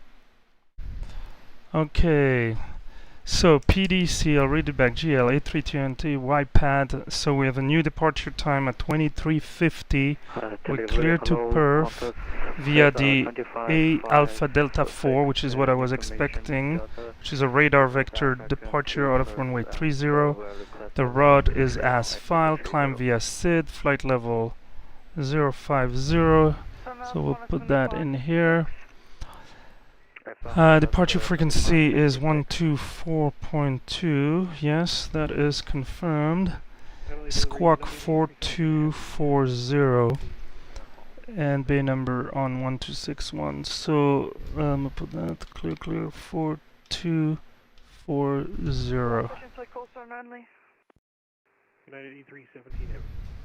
Okay. So PDC, I'll read it back. GL A320 YPAD. So we have a new departure time at 23:50. We're clear to Perth via the A Alpha Delta 4, which is what I was expecting, which is a radar vector departure out of runway 30. The rod is as filed. Climb via SID, flight level 050. So we'll put that in here. Departure frequency is 124.2. Yes, that is confirmed. Squawk 4240 and bay number on 1261. So I'll put that clear 4240.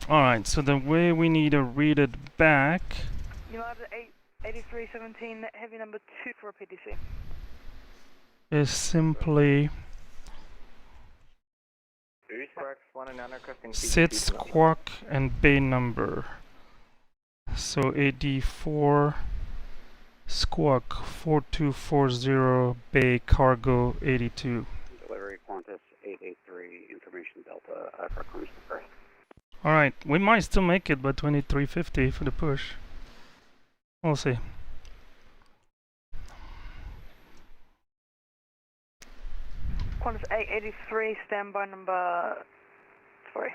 Alright, so the way we need to read it back. United 8317, heavy number 2 for a PDC. Is simply sit, squawk, and bay number. So AD4 squawk 4240 bay cargo 82. Delivery Qantas 883 information Delta for cruise to Perth. Alright, we might still make it by 23:50 for the push. We'll see. Qantas 883, standby number 3.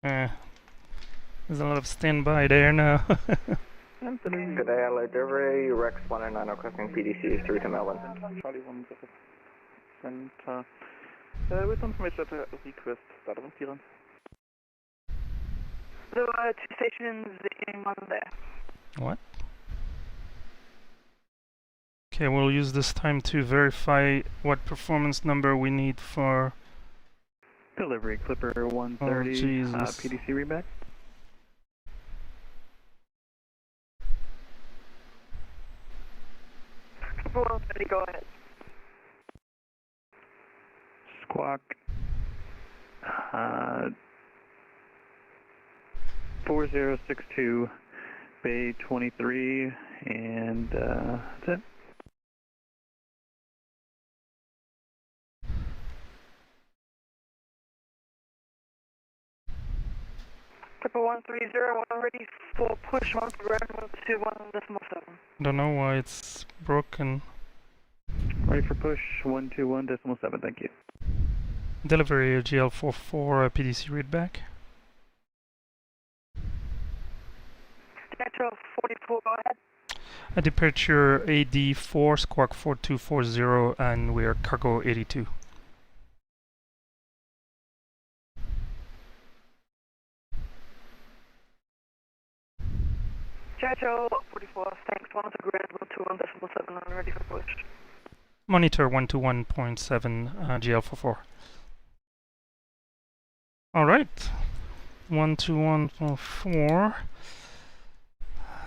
There's a lot of standby there now. Good day, Adelaide delivery, Rex 109 requesting PDC through to Melbourne. Charlie 1 Center. With information that request start of clearance. There were 2 stations in one there. What? Okay, we'll use this time to verify what performance number we need for Delivery Clipper 130, PDC readback. Clipper 130, go ahead. Squawk 4062, Bay 23, and that's it. Clipper 1301 ready for push 1 to ground 121.7. Don't know why it's broken. Ready for push 121.7, thank you. Delivery GL44 PDC readback. Departure 44, go ahead. A departure AD4 squawk 4240 and we're cargo 82. Churchill 44, thanks. 1 to ground 121.7 and ready for push. Monitor 121.7 GL44. Alright. 121.4.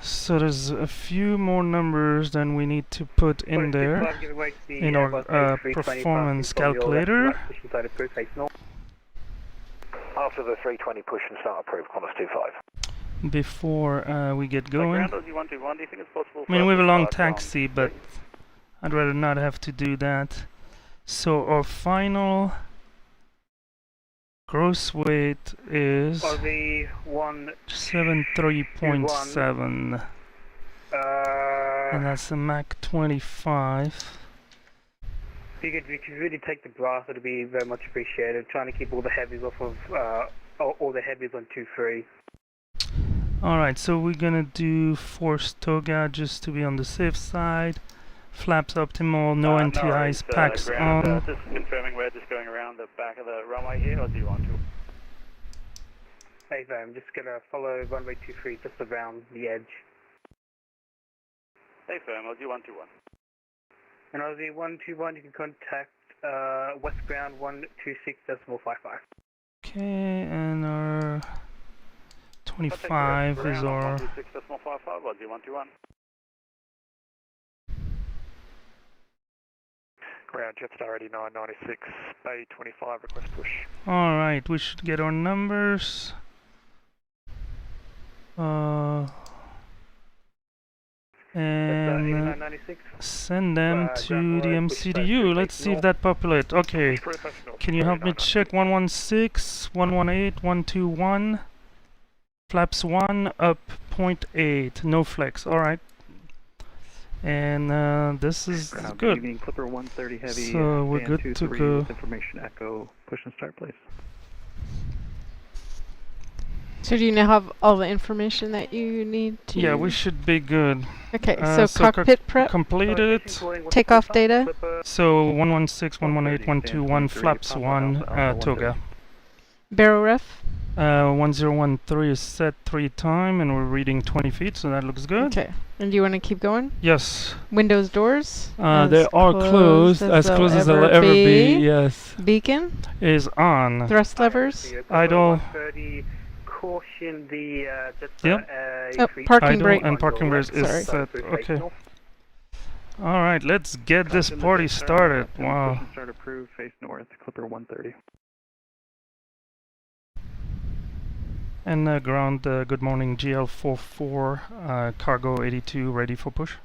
So there's a few more numbers than we need to put in there in our performance calculator. After the 320 push and start approved, Qantas 25. Before we get going. Do you think it's possible? I mean, we have a long taxi, but I'd rather not have to do that. So our final gross weight is 73.7, and that's a Mach 25. If you could really take the brass, it would be very much appreciated. Trying to keep all the heavies off of all the heavies on 2-3. Alright, so we're gonna do forced toga just to be on the safe side. Flaps optimal, no anti-ice, packs on. Just confirming we're just going around the back of the runway here, or do you want to? Hey, I'm just gonna follow runway 23 just around the edge. Hey, firm, Aussie 121. And Aussie 121, you can contact westbound 126.55. Okay, and our 25 is our 126.55, Aussie 121. Ground Jetstar 8996, Bay 25, request push. Alright, we should get our numbers. and 8996. send them to ground the road, push back MCDU. to Let's face see if north. that populates. Okay, can you help me check 116, 118, 121, flaps 1 up 0.8, no flex. All right. And this is Ground, good. evening, Clipper 130 heavy. So we're band good 2 to 3 go. with information echo. Push and start, please. So do you now have all the information that you need to? Yeah, we should be good. Okay, so cockpit prep, completed. takeoff data, So 116, 118, 121, flaps 1, toga. barrel ref. 1013 is set 3 times, and we're reading 20 feet, so that looks good. Okay, and do you want to keep going? Yes. Windows, doors? They are closed, as close as they'll ever be, yes. Beacon? Is on. Thrust levers? Idle. 130, caution the Yep. Parking Idle brake. and parking brake is set. Okay. Alright, let's get this party started. Wow. Push and start approved, face north, Clipper 130. And ground, good morning, GL44, cargo 82, ready for push.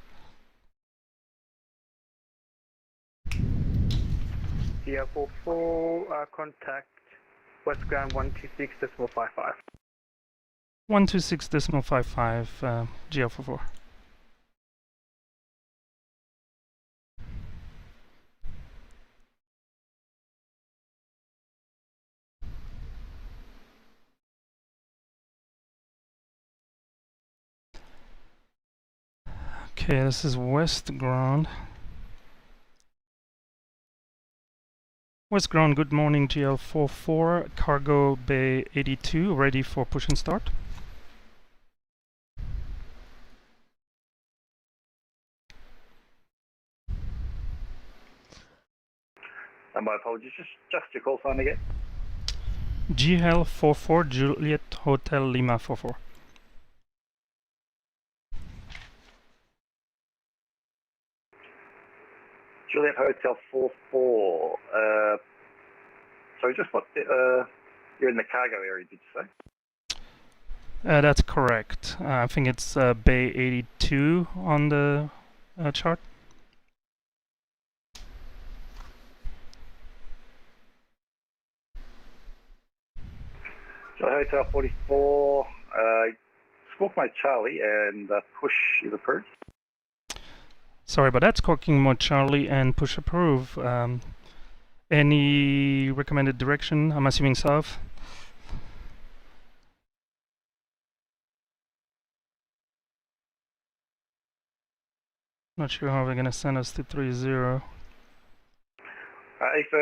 GL44, contact west ground 126.55. 126.55, GL44. Okay, this is west ground. West ground, good morning, GL44, cargo bay 82, ready for push and start. And my apologies, just your call sign again. GL44, Juliet Hotel Lima 44. Juliet Hotel 44. So just what? You're in the cargo area, did you say? That's correct. I think it's bay 82 on the chart. Juliet Hotel 44. Squawk my Charlie and push is approved. Sorry, but that's Squawking Mode Charlie and push approve. Any recommended direction? I'm assuming south. Not sure how they're gonna send us to 30. If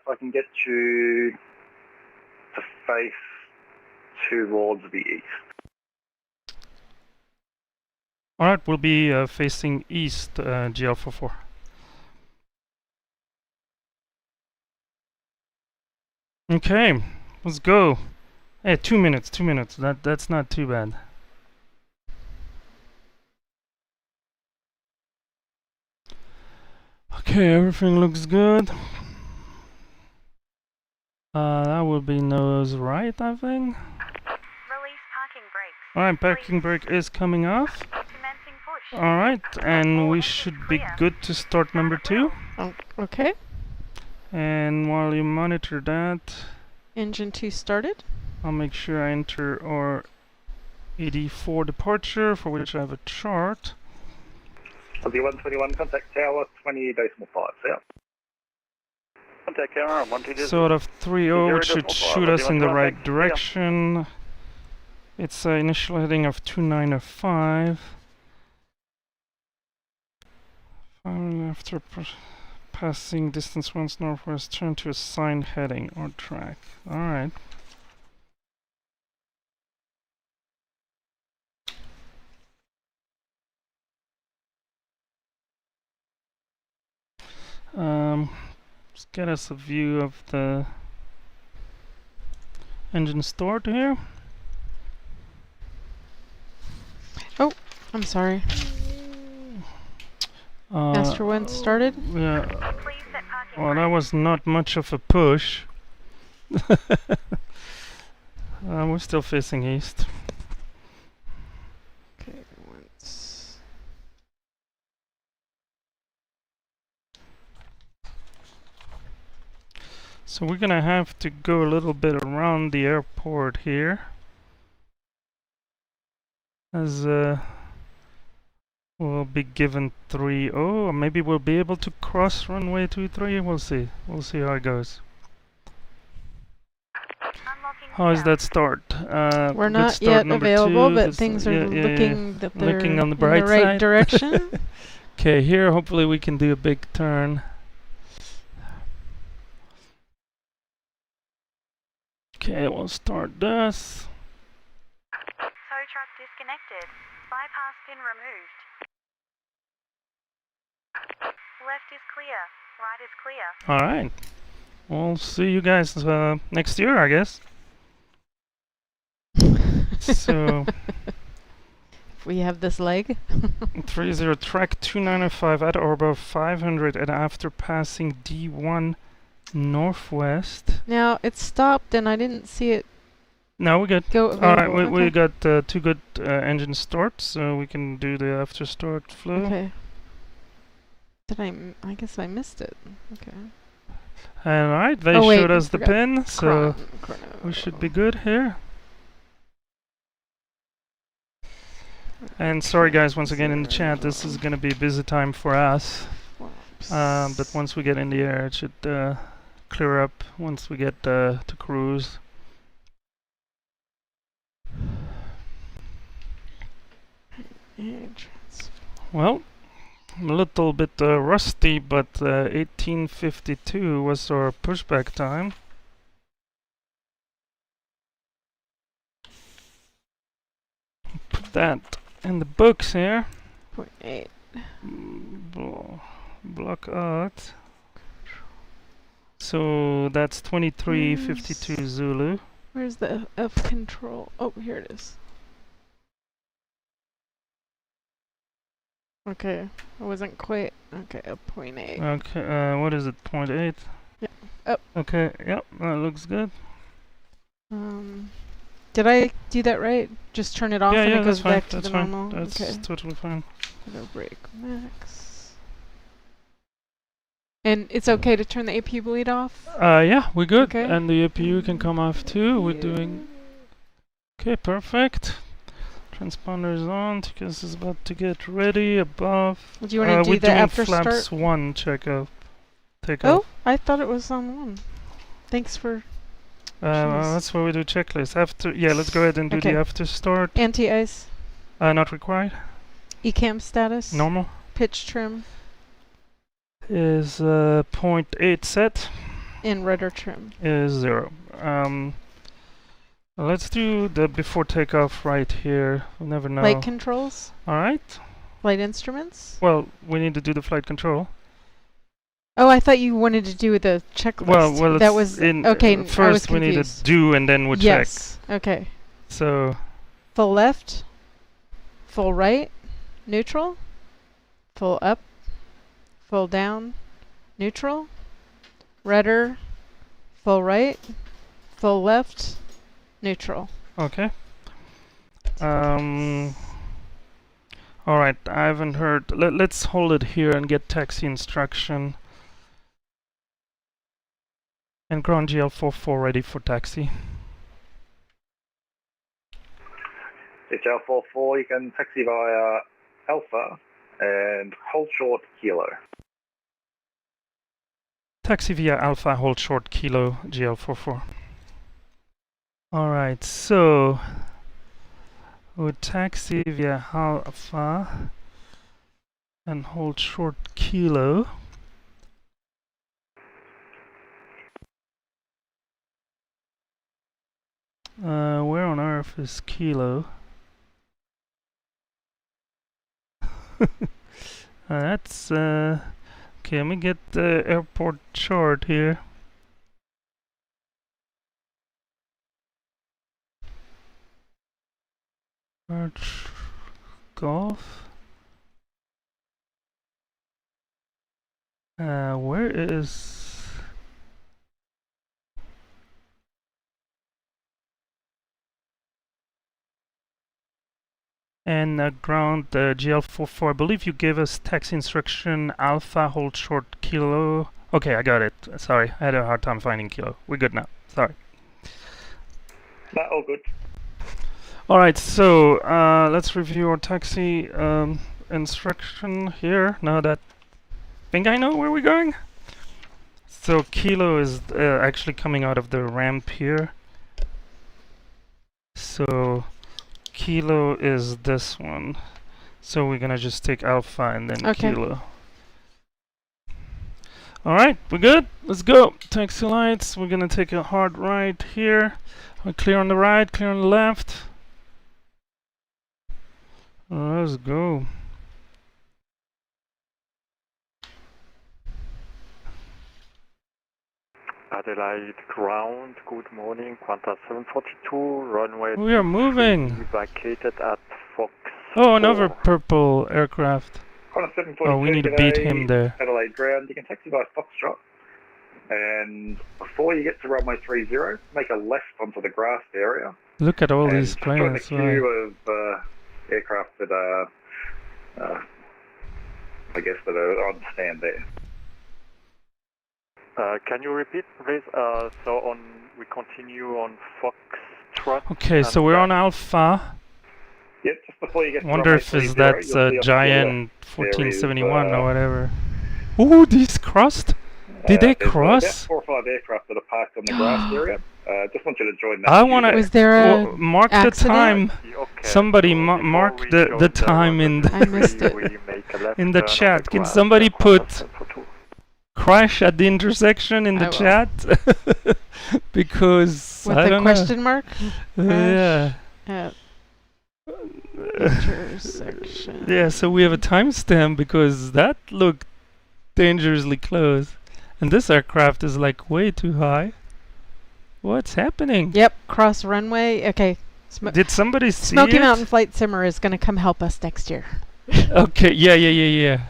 I can get you to face towards the east. Alright, we'll be facing east, GL44. Okay, let's go. Hey, 2 minutes, 2 minutes. That's not too bad. Okay, everything looks good. That will be nose right, I think. Release parking brakes. Alright, parking brake is coming off. Commencing push. Alright, and we should be good to start number 2. Okay. And while you monitor that, Engine 2 started. I'll make sure I enter our 84 departure, for which I have a chart. 121, contact tower 20.5, yeah. Contact tower on 120. Sort of 30, which should shoot us in the right direction. It's initial heading of 2905. Finally, after passing distance once northwest, turn to assigned heading or track. Alright. Let's get us a view of the engine stored here. Oh, I'm sorry. Master 1 started? Yeah. Well, that was not much of a push. We're still facing east. Okay, once. So we're gonna have to go a little bit around the airport here, as we'll be given 3. Oh, maybe we'll be able to cross runway 23. We'll see. We'll see how it goes. How is that start? We're good not start yet number available, 2. but This- things yeah, are yeah, looking that they're looking on the in bright the right side. direction. Okay, here hopefully we can do a big turn. Okay, we'll start this. Tow truck disconnected. Bypass pin removed. Left is clear. Right is clear. All right. We'll see you guys next year, I guess. So We have this leg. 30 track 2905 at or above 500 and after passing D1 northwest. Now it stopped and I didn't see it No, we're good. go All right, available. we Okay. got 2 good engine starts, so we can do the after start flow. Okay. Did I guess I missed it. Okay. All right, they Oh, wait, showed I us the forgot pin, so chrono. we should be good here. And sorry guys, once again in the chat, this is gonna be a busy time for us. But once we get in the air, it should clear up once we get to cruise. Well, a little bit rusty, but 1852 was our pushback time. Put that in the books here. 0.8. Block out. So that's 2352 Zulu. Where's the F control? Oh, here it is. Okay, I wasn't quite. Okay, a 0.8. Okay, what is it? 0.8? Yeah. Oh. Okay, yep, that looks good. Did I do that right? Just turn it off and it goes that's back fine. to the That's normal? fine. That's Okay. totally fine. No brake max. And it's okay to turn the APU bleed off? Yeah, we're good. Okay. And the APU can come off too. We're doing... Okay, perfect. Transponders on. TCAS is about to get ready. Above. Do you want to do the after we're doing flaps start? 1 checkup. Takeoff. Oh, I thought it was on 1. Thanks for... That's where we do checklist. After, yeah, let's go ahead and do Okay. the after start. Anti-ice. Not required. ECAM status. Normal. Pitch trim. Is 0.8 set. And rudder trim. Is 0. Let's do the before takeoff right here. We'll never know. Flight controls. Alright. Flight instruments. Well, we need to do the flight control. Oh, I thought you wanted to do the checklist. Well, that it's was in okay. first we need to do and then we yes. Okay. So full left, full right, neutral, full up, full down, neutral, rudder, full right, full left, neutral. okay. All right. I haven't heard. Let's hold it here and get taxi instruction. And ground GL44 ready for taxi. HL44, you can taxi via Alpha and hold short Kilo. Taxi via Alpha, hold short Kilo GL44. Alright, so we'll taxi via Alpha and hold short Kilo. Where on earth is Kilo? That's okay, let me get the airport chart here. Arch Golf. Where is and ground GL44. I believe you gave us taxi instruction Alpha hold short Kilo. Okay, I got it. Sorry, I had a hard time finding kilo. We're good now. Sorry. No, all good. All right, so let's review our taxi instruction here. Now that I think I know where we're going. So kilo is actually coming out of the ramp here. So kilo is this one. So we're gonna just take alpha and then kilo. Alright, we're good. Let's go. Taxi lights. We're gonna take a hard right here. We're clear on the right, clear on the left. Let's go. Adelaide ground, good morning, Qantas 742, runway. We are moving. Evacuated at Fox. Oh, another purple aircraft. Qantas 742, oh, we need to beat him there. Adelaide ground, you can taxi by Foxtrot. And before you get to runway 30, make a left onto the grassed area. Look at all these Join the planes. queue of aircraft that are, I guess, that are on stand there. Can you repeat, please? So we continue on Foxtrot. Okay, so we're on Alpha. Yep, just before you get to wonder if that's a giant 1471 or whatever. Ooh, these crossed? Did they cross? About 4 or 5 aircraft that are parked on the grass area. Just want you to join that. I want to. Was there a mark accident? the time. Somebody mark the time in the I missed it. in the chat. Can somebody put crash at the intersection in the chat? Because with I the don't question know. mark. Yeah. At intersection. Yeah. So we have a timestamp because that looked dangerously close, and this aircraft is like way too high. What's happening? Yep, cross runway. Okay. Did somebody see Smoky it? Mountain Flight Simmer is going to come help us next year. Okay. Yeah.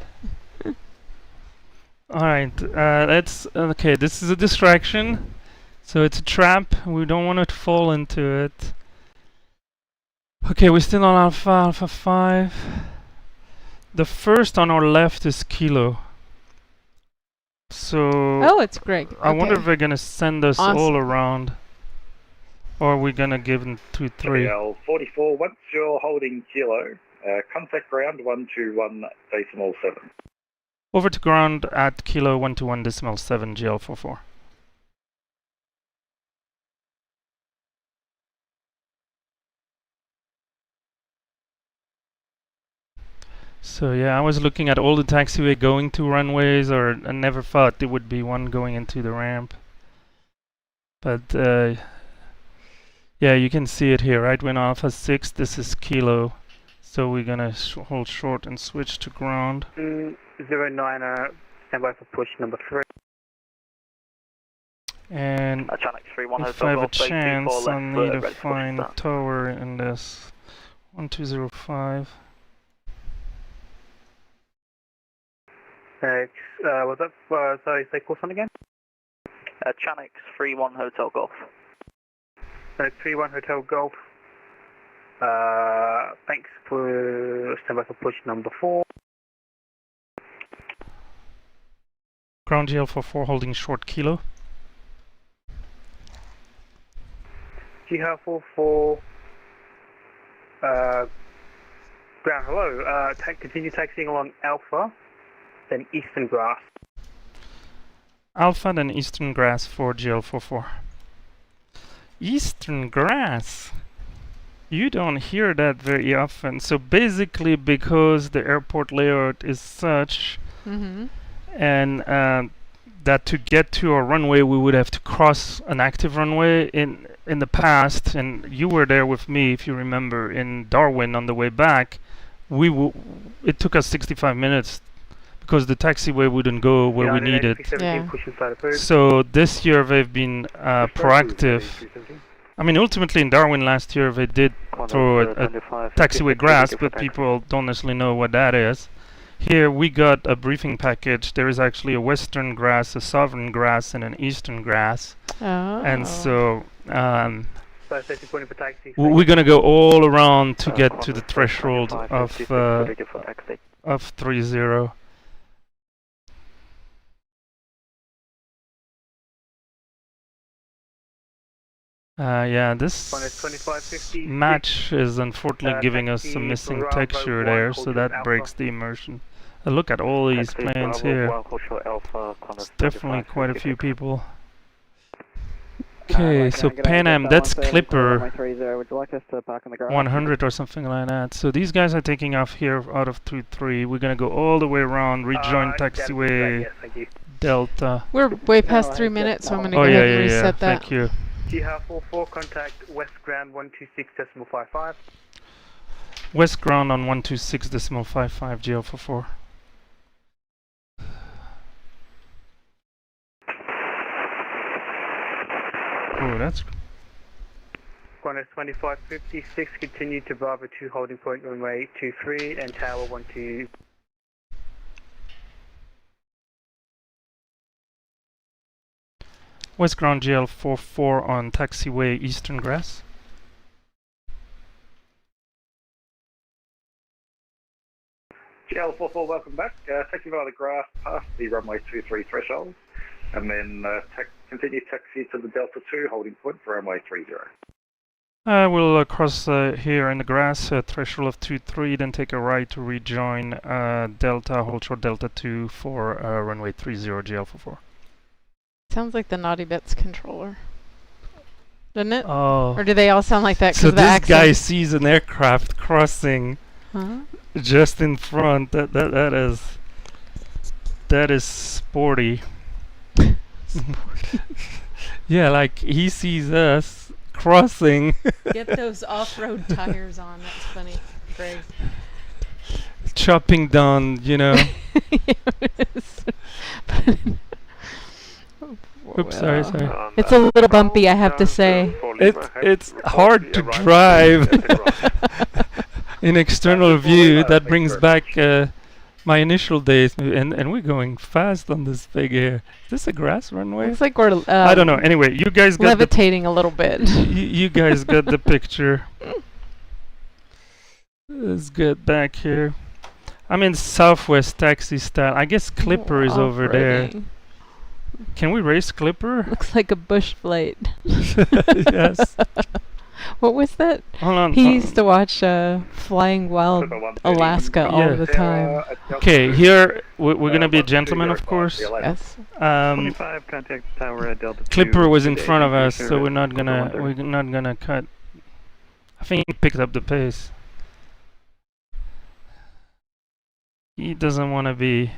All right. Let's. Okay. This is a distraction, so it's a trap. We don't want to fall into it. Okay, we're still on Alpha 5. The first on our left is Kilo. So oh, it's Greg. I wonder if they're gonna send us all around, or are we gonna give them 2-3? 44. Once you're holding Kilo, contact ground 121.7. Over to ground at Kilo 121.7 GL44. So yeah, I was looking at all the taxiway going to runways, or I never thought there would be one going into the ramp. But yeah, you can see it here, right? When Alpha 6, this is Kilo. So we're gonna hold short and switch to ground. 09, stand by for push number 3. And if I have a chance, I need to find a tower in this 1205. What's up? Sorry, say course on again? Chanix 31 Hotel Golf. 31 Hotel Golf. Thanks for stand by for push number 4. Ground GL44 holding short Kilo. GL44. Ground hello. Continue taxiing along Alpha. Then Eastern Grass. Alpha, then Eastern Grass for GL44. Eastern Grass? You don't hear that very often. So basically, because the airport layout is such, and that to get to our runway, we would have to cross an active runway in the past, and you were there with me, if you remember, in Darwin on the way back. It took us 65 minutes. Because the taxiway wouldn't go where we needed. Yeah. So this year they've been proactive. I mean, ultimately in Darwin last year they did throw a taxiway grass, but people don't necessarily know what that is. Here we got a briefing package. There is actually a western grass, a southern grass, and an eastern grass. Oh. And so we're gonna go all around to get to the threshold of 30. Yeah, this 2550, match is unfortunately giving us some missing Bravo texture 1, there, so hold that short breaks Alpha. the immersion. Look at all these Taxi planes Bravo here. 1, hold short Alpha, It's definitely quite a few 2556. people. Okay, so Pan Am, that's Clipper Would you like us to park in the garage? 100 or something like that. So these guys are taking off here out of 23. We're gonna go all the way around, rejoin taxiway Yes, thank you. Delta. We're way past 3 minutes, so I'm gonna Oh go yeah, ahead and yeah, yeah. reset that. Thank you. GR44, contact West Ground 126.55. West ground on 126.55 GL44. Oh, that's Qantas 2556, continue to Bravo 2, holding point runway 23 and tower 12. West ground GL44 on taxiway Eastern Grass. GL44, welcome back. Taxi via the grass past the runway 23 threshold, and then continue taxi to the Delta 2 holding point for runway 30. We'll cross here in the grass, threshold of 23, then take a right to rejoin Delta, hold short Delta 2 for runway 30 GL44. Sounds like the Naughty Bits controller. Doesn't it? Oh. Or do they all sound like that? So of the this accent? guy sees an aircraft crossing just in front. That is sporty. Yeah, like he sees us crossing. Get those off-road tires on. That's funny. Great. Chopping down, you know. Oops, sorry. It's a little bumpy, I have to say. It's hard to drive in external view. That brings back my initial days, and we're going fast on this thing here. Is this a grass runway? Looks like we're I don't know. Anyway, you guys got levitating a little bit. you guys got the picture. Let's get back here. I'm in Southwest taxi style. I guess Clipper is over there. Can we race Clipper? Looks like a bush flight. Yes. What was that? Hold on. He used to watch Flying Wild Alaska all the time. Okay, here we're gonna be gentlemen, of course. Yes. 25, contact tower at Delta 2. Clipper was in front of us, so we're not gonna cut. I think he picked up the pace. He doesn't want to be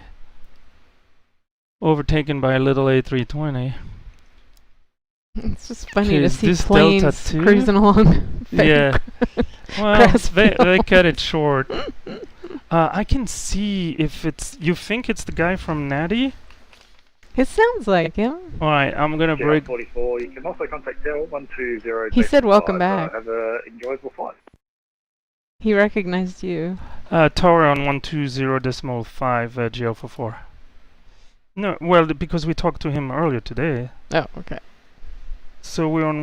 overtaken by a little A320. It's just funny to see this planes Delta 2? cruising along. Yeah. Well, they cut it short. I can see if it's... You think it's the guy from Natty? It sounds like him. Alright, I'm gonna break... 44, you can also contact Dell 120. He said welcome back. Have an enjoyable flight. He recognized you. Tower on 120.5 GL44. No, well, because we talked to him earlier today. Oh, okay. So we're on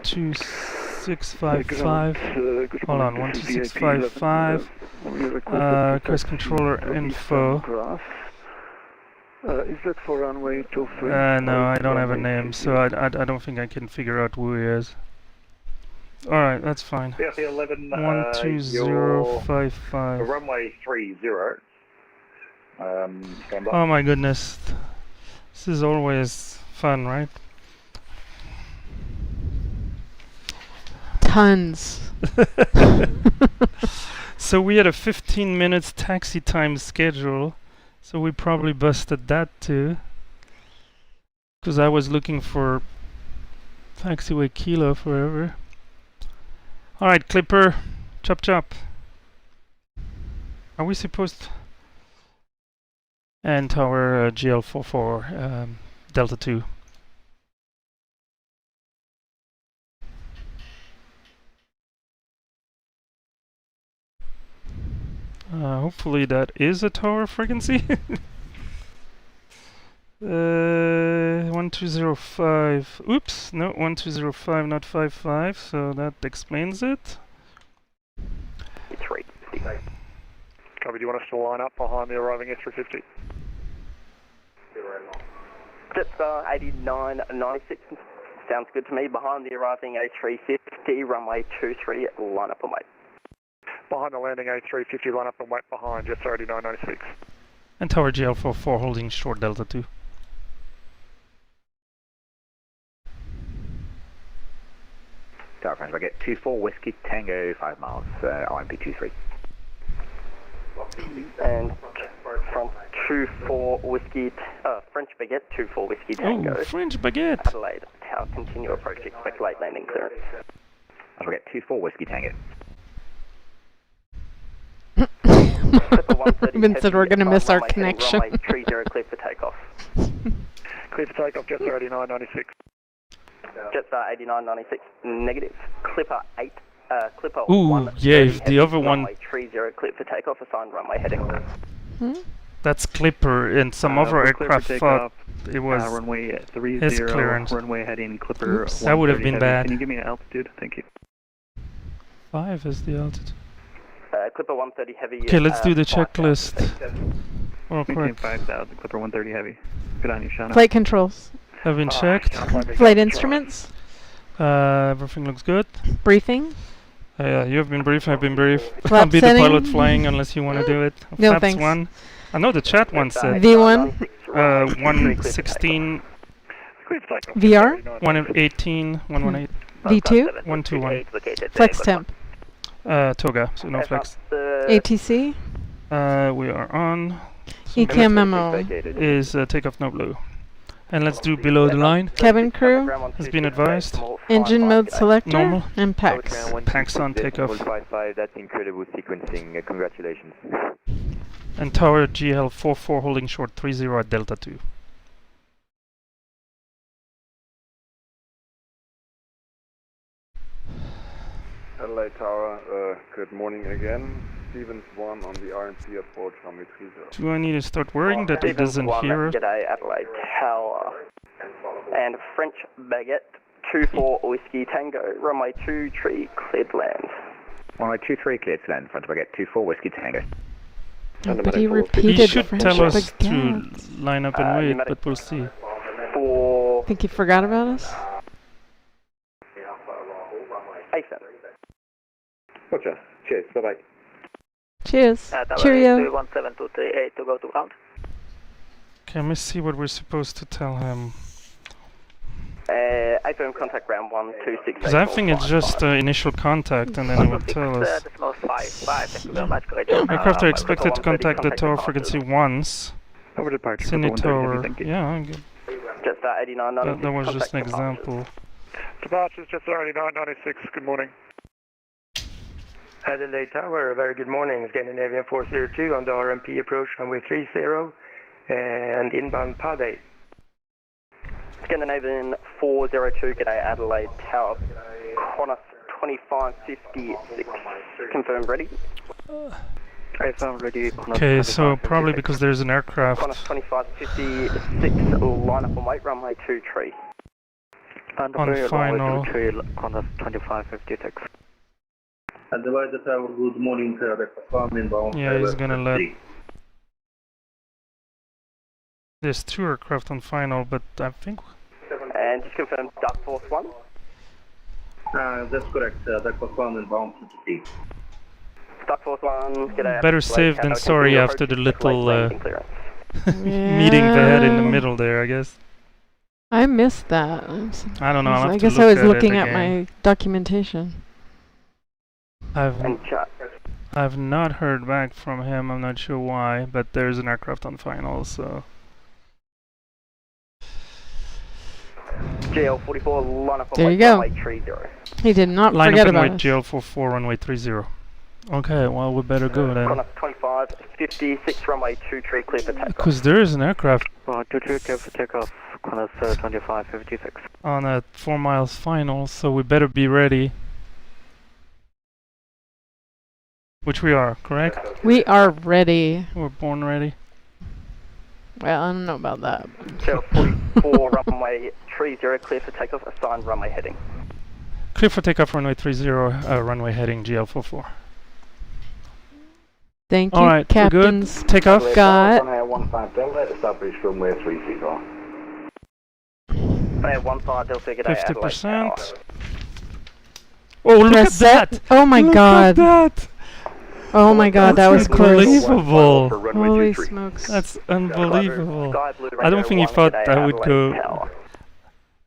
12655. Hold on, 12655. Request controller info. Is that for runway 23? No, I don't have a name, so I don't think I can figure out who he is. Alright, that's fine. 11, 12055. Runway 30. Stand by. Oh my goodness. This is always fun, right? Tons. So we had a 15 minutes taxi time schedule, so we probably busted that too. Because I was looking for taxiway Kilo forever. Alright, Clipper, chop chop. Are we supposed to... And tower GL44, Delta 2. Hopefully that is a tower frequency. 1205. Oops, no, 1205, not 55, so that explains it. 3. Copy, do you want us to line up behind the arriving S350? Jetstar 8996, Sounds good to me. Behind the arriving A350, runway 23, line up and wait. Behind the landing A350, line up and wait behind, just 8996. And tower GL44 holding short Delta 2. Tower French, I get 24 Whiskey Tango 5 miles, IMP23. And from 24 Whiskey, French Baguette, 24 Whiskey Tango. Oh, French Baguette! Adelaide, tower, continue approach, expect late landing clearance. I get 24 Whiskey Tango. Vince said we're going to miss our connection. Runway 30, clear for takeoff. Clear for takeoff, Jetstar 8996. Jetstar 8996, negative. Clipper 8, Clipper Ooh, 1. yeah, if the other one... Runway 30, clear for takeoff, assigned runway heading. That's Clipper, and some other aircraft thought it was runway 30, his clearance. runway heading Clipper. Oops, that would have been heavy. bad. Can you give me an altitude? Thank you. 5 is the altitude. Clipper 130 heavy. Okay, let's do the checklist. Real Maintain quick. 5000, Clipper 130 heavy. Good on you, Shauna. Flight controls. Have been checked. Flight instruments. Everything looks good. Briefing. Yeah, you have been brief, I've been brief. I'll Flap be the setting. pilot flying unless you want to do it. No, Flaps thanks. 1. I know the chat one said. V1. 116. VR. 118. 118. V2. 121. Flex temp. Toga, so no flex. ATC. We are on. ECAM memo. Is takeoff no blue. And let's do below the line. Cabin crew. Has been advised. Engine mode selector. Normal. And PAX. PAX on takeoff. 55, that's incredible sequencing. Congratulations. And tower GL44 holding short 30 at Delta 2. Adelaide Tower, good morning again. Stevens 1 on the RMC approach runway 30. Do I need to start worrying that it doesn't hear us? G'day, Adelaide Tower. And French Baguette, 24 Whiskey Tango, runway 23, cleared land. Runway 23 cleared to land, front of Baguette 24 Whiskey Tango. But he repeated He should French tell us baguette. to line up and wait, but we'll see. Think he forgot about us? ASAP. Gotcha. Cheers. Bye-bye. Cheers. Cheerio. 21723 to go to ground. Okay, let me see what we're supposed to tell him. AFM contact ground 126. Because I think it's just initial contact and then it will tell us. Aircraft are expected to contact the tower frequency once. Over departure. Sydney Tower. Thank you. Yeah, I'm good. Jetstar 8996. That was just an example. Departures, Jetstar 8996, good morning. Adelaide Tower, very good morning. Scandinavian 402 on the RMP approach runway 30 and inbound PAD 8. Scandinavian 402, g'day Adelaide Tower. Qantas 2556, confirmed ready. I found ready. Okay, so probably because there's an aircraft. Qantas 2556, line up and wait, runway 23. On final. Qantas 2556. Adelaide Tower, good morning. Yeah, he's gonna let. There's 2 aircraft on final, but I think. And just confirm Duck Force 1. That's correct. Duck Force 1 inbound to the Duck Force 1, g'day. Better safe than sorry after the little meeting they had in the middle there, I guess. I missed that. I don't know. I'll have I to guess look I was at looking it at again. my documentation. I've not heard back from him. I'm not sure why, but there's an aircraft on final, so. GL44, line up There on you go. runway 30. He did not Line forget up and about wait us. GL44 runway 30. Okay, well we better go then. Qantas 2556, runway 23, clear for takeoff. Because there is an aircraft 23 clear for takeoff, Qantas 2556. on a 4 miles final, so we better be ready. Which we are, correct? We are ready. We're born ready. Well, I don't know about that. GL44, runway 30, clear for takeoff, assigned runway heading. Clear for takeoff runway 30, runway heading GL44. Thank you, Alright, we're Captains. good. Take off. Got. Runway 15 Delta, establish runway 30. One side, they'll figure out Adelaide Tower. 50%. Oh, look at that! Oh my god. Look at that! Oh my god, that was close. Unbelievable! Holy smokes. That's unbelievable. I don't think he thought I would go.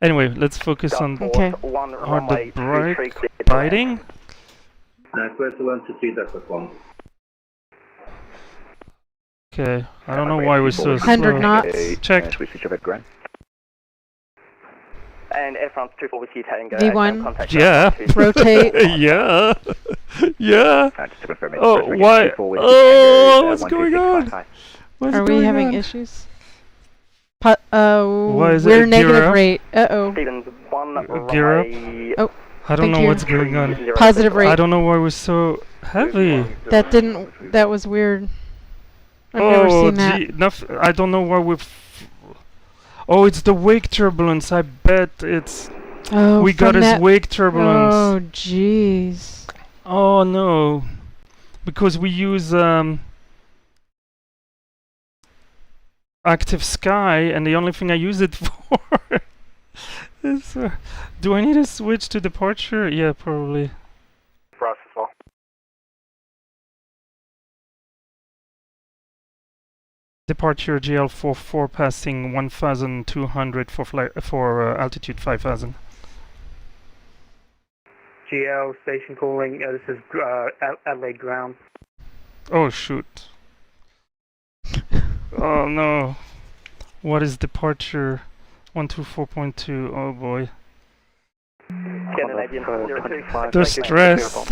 Anyway, let's focus on are the brakes biting? Okay, I don't know why we're so 100 knots. Check. And Air France 24 Whiskey Tango. V1. Yeah. Rotate. Yeah. Yeah. Oh, why? Oh, what's going on? What's Are we going having on? issues? Why is we're it negative rate. Uh-oh. Gear up. Oh. I don't know what's going on. Positive rate. I don't know why we're so heavy. That was weird. I've never seen that. I don't know why we've... Oh, it's the wake turbulence. I bet it's... Oh, we got his wake turbulence. Oh, jeez. Oh, no. Because we use active sky, and the only thing I use it for is... do I need to switch to departure? Yeah, probably. Process well. Departure GL44 passing 1,200 for altitude 5,000. GL station calling. This is Adelaide ground. Oh shoot. Oh no. What is departure? 124.2. Oh boy. The stress.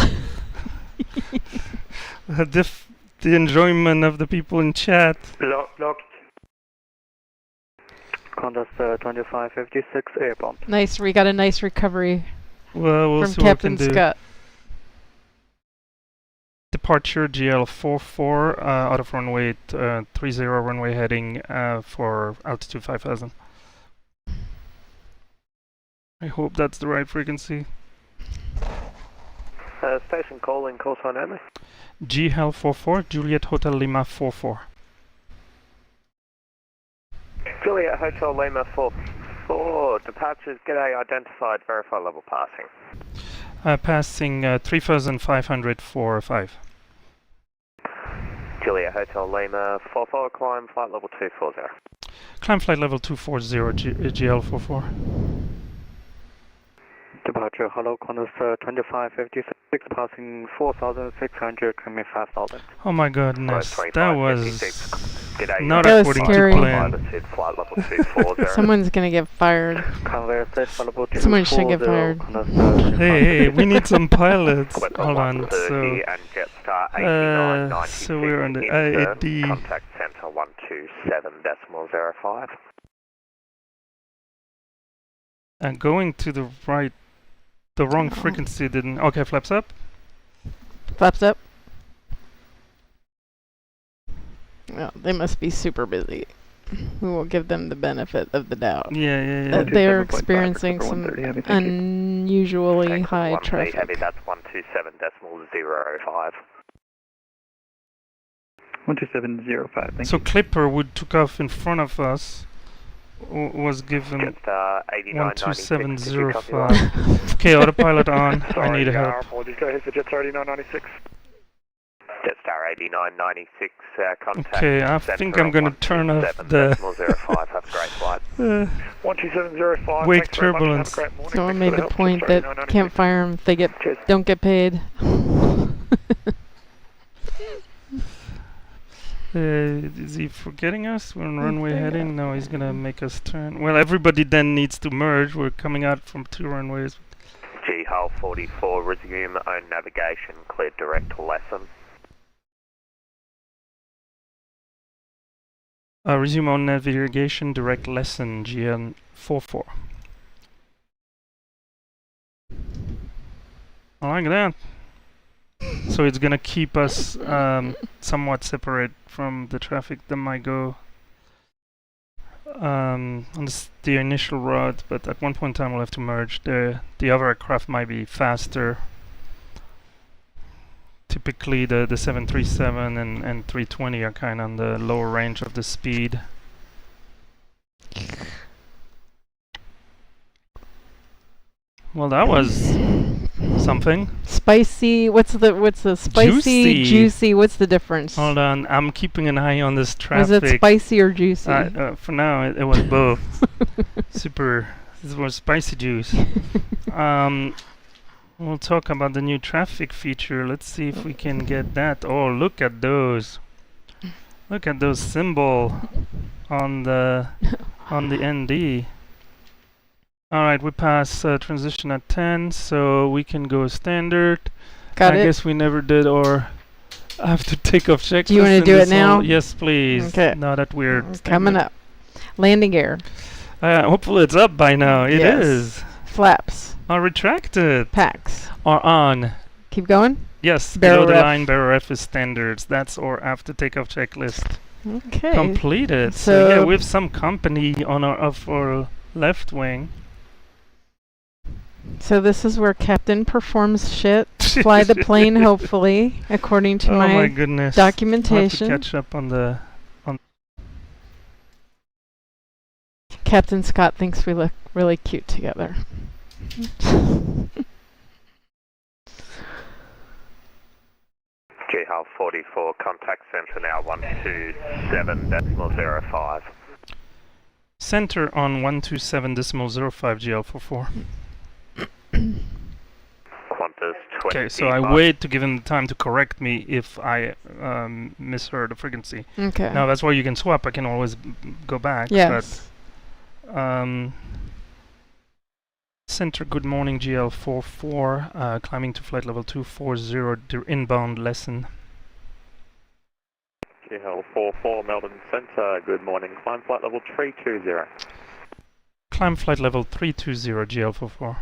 The enjoyment of the people in chat. Locked. Qantas 2556 airborne. Nice, we got a nice recovery. Well, we'll from see what we Captain can do. Scott. Departure GL44 out of runway 30 runway heading for altitude 5,000. I hope that's the right frequency. Station calling, call sign only. GL44, Juliet Hotel Lima 44. Juliet Hotel Lima 44, departures, g'day, identified, verify level passing. Passing 3,500 for 5. Juliet Hotel Lima 44, climb flight level 240. Climb flight level 240, GL44. Departure, hello, Qantas 2556, passing 4,600, coming 5,000. Oh my goodness, that was not that according was to plan. Someone's gonna get fired. Someone should get fired. Hey, we need some pilots. Hold on, so we're on the IAD. Contact center 127.05. And going to the right, the wrong frequency didn't... Okay, flaps up. Flaps up. Well, they must be super busy. We will give them the benefit of the doubt. Yeah. That they're experiencing some unusually high traffic. Heavy, that's 127.05. 127.05, thank so you. Clipper, who took off in front of us, was given 127.05. Okay, autopilot on. I need help. Apologies, go ahead for Jetstar 8996. Jetstar 8996, contact. Okay, I think I'm going to turn off the 05. Have a great flight. 127.05. wake turbulence. Someone made the point that can't fire them if they don't get paid. Is he forgetting us? We're on runway heading? No, he's gonna make us turn. Well, everybody then needs to merge. We're coming out from 2 runways. G Hull 44, resume own navigation, cleared direct lesson. Resume on navigation, direct lesson, GN 44. I like that. So it's gonna keep us somewhat separate from the traffic that might go on the initial route, but at one point in time we'll have to merge. The other aircraft might be faster. Typically the 737 and 320 are kind of on the lower range of the speed. Well, that was something. Spicy. What's the spicy, juicy? What's the difference? Hold on, I'm keeping an eye on this traffic. Was it spicy or juicy? For now, it was both. Super. This was spicy juice. We'll talk about the new traffic feature. Let's see if we can get that. Oh, look at those. Look at those symbol on the ND. All right, we pass transition at 10, so we can go standard. Got it. I guess we never did our after takeoff checklist. Do you want to do it now? Yes, please. Okay. Now that we're coming up. Landing gear. Hopefully it's up by now. It is. Flaps. Are retracted. Packs. Are on. Keep going? Yes, Barrel below the ref. line, barrel ref is standards. That's our after takeoff checklist. Okay. Completed. So yeah, we have some company on our left wing. So this is where Captain performs shit. Fly the plane, hopefully, according to my goodness. documentation. I'll have to catch up on the. Captain Scott thinks we look really cute together. G-Hull 44, contact center now 127.05. Center on 127.05 GL44. Qantas 20. Okay, so I wait to give him the time to correct me if I misheard the frequency. Okay. Now that's why you can swap. I can always go back. Yes. But, center, good morning, GL44, climbing to flight level 240, inbound lesson. GL 44, Melbourne Centre, good morning, climb flight level 320. Climb flight level 320, GL44.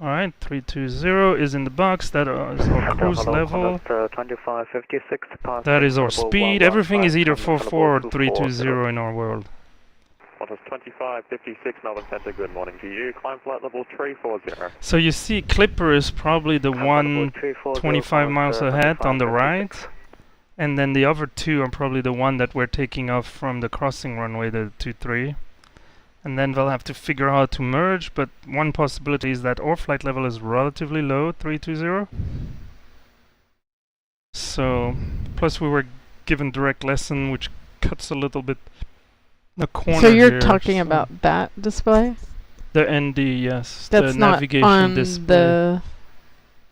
Alright, 320 is in the box, that is our cruise level. 2556, that is our speed, everything is either 44 or 320 in our world. Qantas 2556, Melbourne Centre, good morning to you. Climb flight level 340. So you see Clipper is probably the one 25 miles ahead on the right. And then the other two are probably the one that we're taking off from the crossing runway, the 23. And then they'll have to figure out how to merge, but one possibility is that our flight level is relatively low, 320. So, plus we were given direct lesson, which cuts a little bit the corner. So you're here, talking about that display? The ND, yes. That's the not navigation on display. the...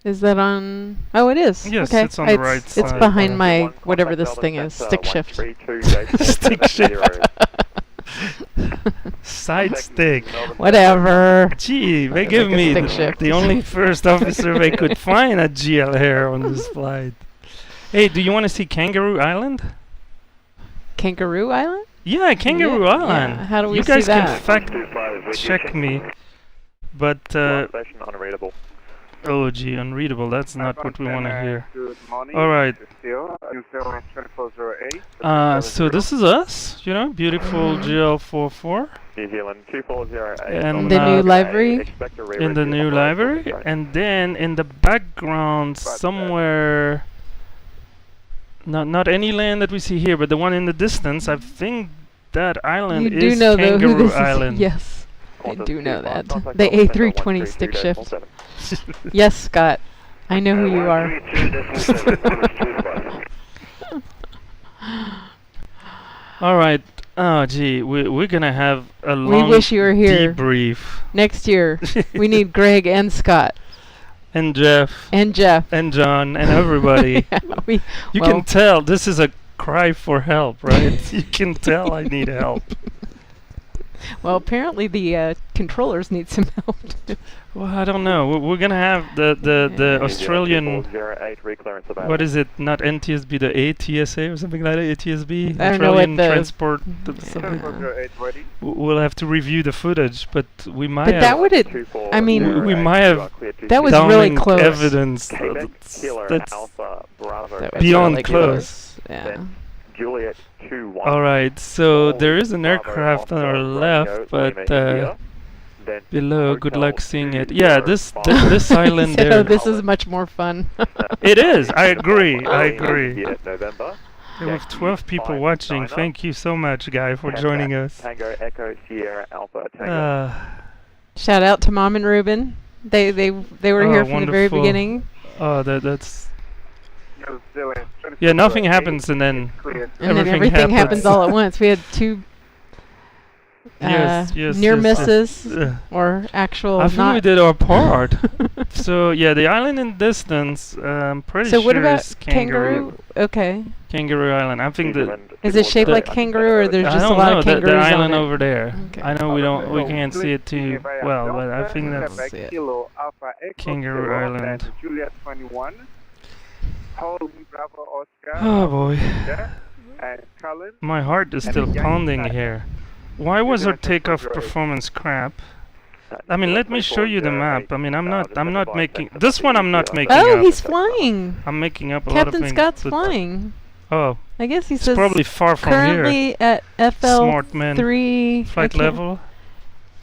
Is that on... Oh, it is. Yes, okay. it's on the right side. It's behind my, whatever this thing is, stick shift. Stick shift. Side stick. Whatever. Gee, they give me the only first officer they could find at GL here on this flight. Hey, do you want to see Kangaroo Island? Kangaroo Island? Yeah, Kangaroo Island. Yeah. How do we you see guys that? can fact check me. But unreadable. Oh gee, unreadable. That's not what we want to hear. Good morning. All right. So this is us, you know, beautiful GL44. New Zealand 2408. And the new library. In the new library, and then in the background somewhere. Not any land that we see here, but the one in the distance. I think that island is Kangaroo Island. Yes, I do know that. The A320 stick shift. Yes, Scott. I know who you are. All right. Oh, gee, we're gonna have a long We wish you were here. Debrief Next year. We need Greg and Scott. And Jeff. And Jeff. And John and everybody. Yeah, you can tell this is a cry for help, right? You can tell I need help. Well, apparently the controllers need some help. Well, I don't know. We're gonna have the Australian. What is it? Not NTSB, the ATSA or something like that. ATSB. I don't know what Australian the Transport. We'll have to review the footage, but we might. But that would I mean, we might have. That was really close. Evidence that's beyond really close. Yeah. Juliet 2-1. All right, so there is an aircraft on our left, but below, good luck seeing it. Yeah, this island So there. this is much more fun. It is. I agree. I agree. November. We have 12 people watching. Thank you so much, Guy, for joining us. Tango Echo Sierra Alpha Tango. Shout out to Mom and Ruben. They were here from the very wonderful. beginning. Oh, that's. Yeah, nothing happens and then everything happens all at once. We had two near misses or actual. I think we did our part. So yeah, the island in distance. Pretty so sure what about is Kangaroo? Okay. Kangaroo Island. I think that. Is it shaped like kangaroo, or there's just a lot of kangaroos the on island it? over there. Okay. I know we can't see it too well, but I think that's Kangaroo Island. Juliet 21. Bravo Oscar. Oh boy. And Cullen. My heart is still pounding here. Why was our takeoff performance crap? I mean, let me show you the map. I mean, I'm not making this one. I'm not making up. Oh, he's flying. I'm making up a lot of Captain things. Scott's flying. Oh. I guess he it's says probably far from currently here. at FL Smart man. 3 flight level.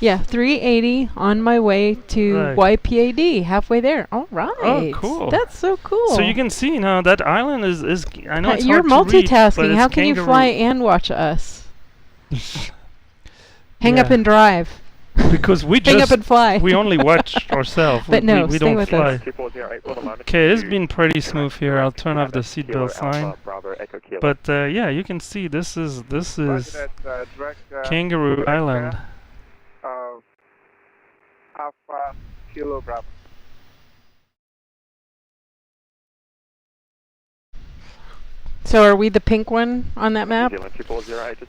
Yeah, 380 on my way to YPAD, halfway there. All right. Oh, cool. That's so cool. So you can see now that island is I know it's you're hard to reach, multitasking. but How it's can you Kangaroo. fly and watch us? Hang up and drive. Because we hang up and fly. We only watch ourselves. But no, we stay don't with fly. us. Okay, it's been pretty smooth here. I'll turn off the seatbelt sign. But yeah, you can see this is Kangaroo Island. Alpha Kilo Bravo. So are we the pink one on that map?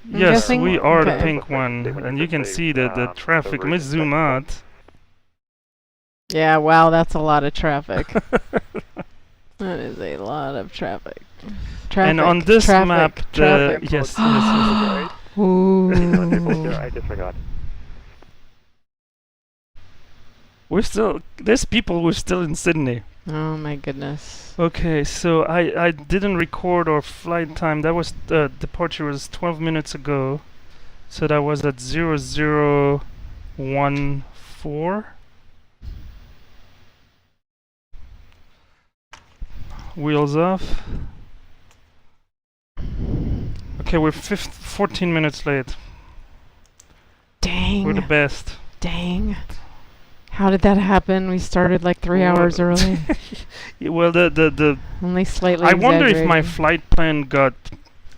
Yes, we are the pink one, and you can see the traffic. Let me zoom out. Yeah, wow, that's a lot of traffic. That is a lot of traffic. And on this map, yes. Ooh. I disregard. We're still, there's people who are still in Sydney. Oh my goodness. Okay, so I didn't record our flight time. That was, departure was 12 minutes ago. So that was at 0014. Wheels off. Okay, we're 14 minutes late. Dang. We're the best. Dang. How did that happen? We started like 3 hours early. Yeah, well, the only slightly. I wonder if my flight plan got,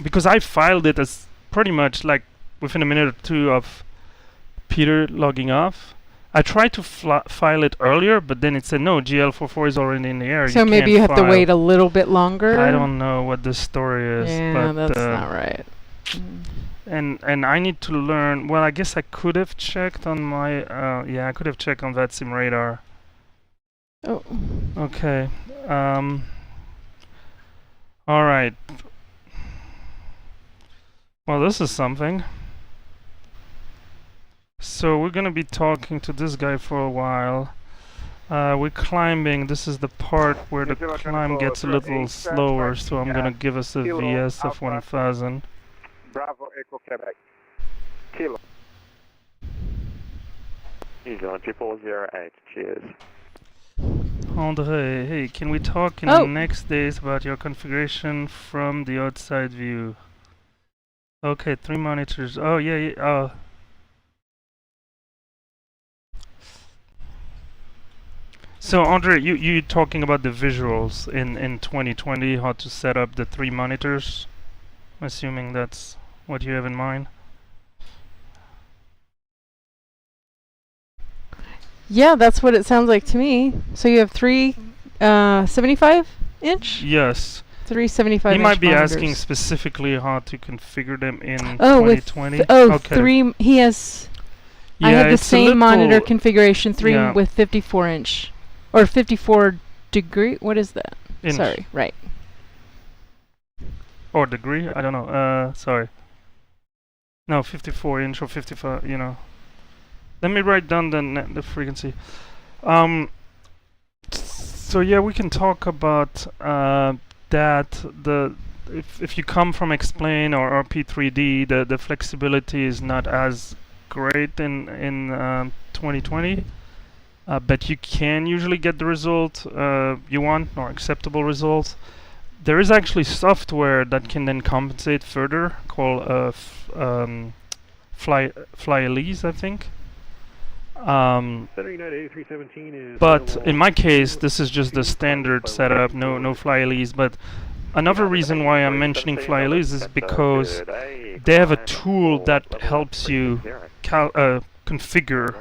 because I filed it as pretty much like within a minute or two of Peter logging off. I tried to file it earlier, but then it said no, GL44 is already in the air. So maybe you have to wait a little bit longer. I don't know what the story is. Yeah, but that's not right. And I need to learn. Well, I guess I could have checked on my. Yeah, I could have checked on VATSIM radar. Oh. Okay. All right. Well, this is something. So we're gonna be talking to this guy for a while. We're climbing. This is the part where the climb gets a little slower. So I'm gonna give us a VS of 1000. Bravo Echo Quebec. Kilo. New Zealand 2408. Cheers. Andre, hey, can we talk in the next days about your configuration from the outside view? Okay, 3 monitors. Oh, yeah. So, Andre, you talking about the visuals in 2020, how to set up the 3 monitors? I'm assuming that's what you have in mind. Yeah, that's what it sounds like to me. So you have 3 75-inch? Yes. 3 75-inch He might be monitors. asking specifically how to configure them in 2020. With okay. 3. He has. Yeah, I have the it's same monitor configuration, 3 with 54-inch or 54 degree. What is that? Inch. Sorry, right. Or degree? I don't know. Sorry. No, 54 inch or 55. You know. Let me write down the frequency. So yeah, we can talk about that. If you come from Explain or P3D, the flexibility is not as great in 2020. But you can usually get the result you want, or acceptable results. There is actually software that can then compensate further, called Flylease, I think. But in my case, this is just the standard setup, no fly-lease. But another reason why I'm mentioning fly-lease is because they have a tool that helps you configure.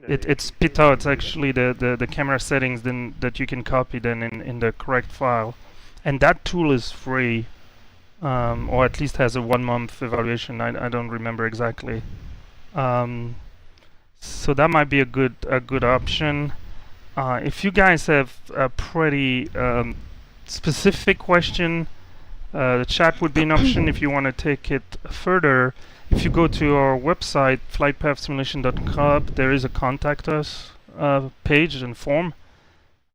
It spits out actually the camera settings then that you can copy then in the correct file, and that tool is free, or at least has a 1-month evaluation. I don't remember exactly. So that might be a good option. If you guys have a pretty specific question, the chat would be an option if you want to take it further. If you go to our website, flightpathsimulation.com, there is a contact us page and form.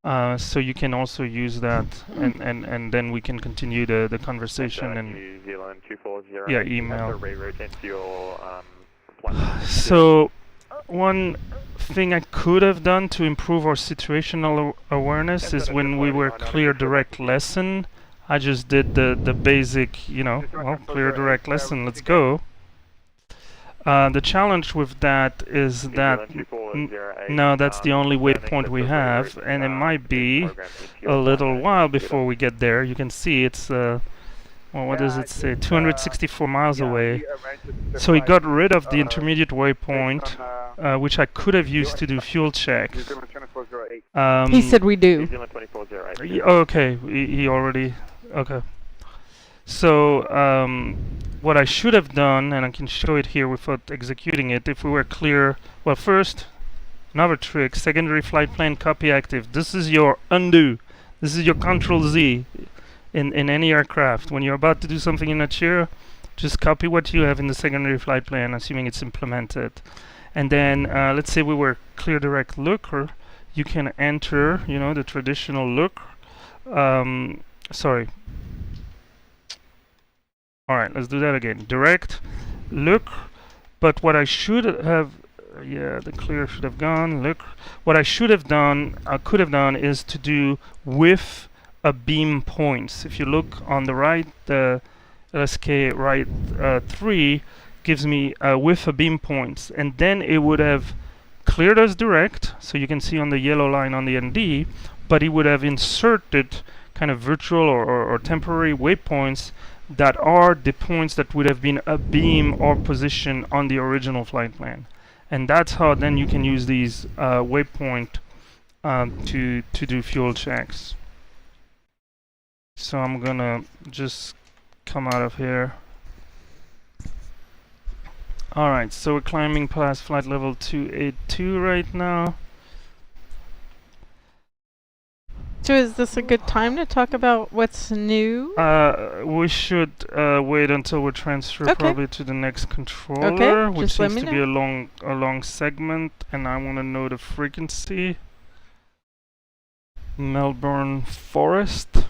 So you can also use that, and then we can continue the conversation and New Zealand 240. yeah, email. Reroute into your So one thing I could have done to improve our situational awareness is when we were clear direct lesson, I just did the basic, well, clear direct lesson, let's go. The challenge with that is that no, that's the only waypoint we have, and it might be a little while before we get there. You can see it's well, what does it say? 264 miles away. So he got rid of the intermediate waypoint, which I could have used to do fuel checks. He said we do. Okay, he already. Okay. So what I should have done, and I can show it here without executing it, if we were clear. Well, first, another trick: secondary flight plan copy active. This is your undo. This is your Control Z in any aircraft. When you're about to do something in a chair, just copy what you have in the secondary flight plan, assuming it's implemented. And then let's say we were clear direct looker. You can enter, the traditional look. Sorry. Alright, let's do that again. Direct, look, but what I should have, the clear should have gone, look. What I should have done, could have done, is to do with a beam points. If you look on the right, the LSK right 3 gives me with a beam points, and then it would have cleared us direct, so you can see on the yellow line on the ND, but it would have inserted kind of virtual or temporary waypoints that are the points that would have been a beam or position on the original flight plan. And that's how then you can use these waypoint to do fuel checks. So I'm gonna just come out of here. Alright, so we're climbing past flight level 282 right now. So is this a good time to talk about what's new? We should wait until we transfer probably to the next controller, which seems to be a long segment, and I want to know the frequency. Melbourne Forest.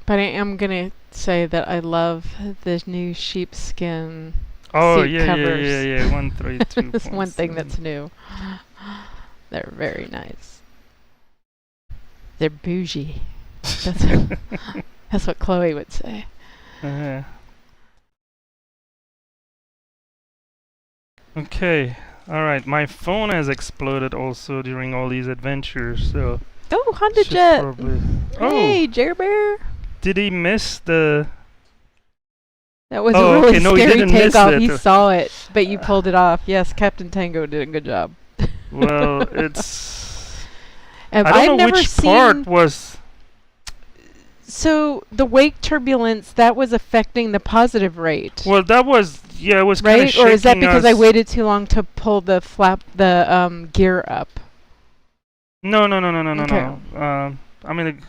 But I am gonna say that I love the new sheepskin seat covers. Yeah. 132. That's one thing that's new. They're very nice. They're bougie. That's what Chloe would say. Okay. Alright, my phone has exploded also during all these adventures, so... Oh, Honda Jet! Hey, Jer Bear! Did he miss the... That was a really scary takeoff. He saw it, but you pulled it off. Yes, Captain Tango did a good job. Well, it's... I don't know which part was... So, the wake turbulence, that was affecting the positive rate. Well, that was... Yeah, it was kind of shaking us. Or is that because I waited too long to pull the gear up? No. I mean...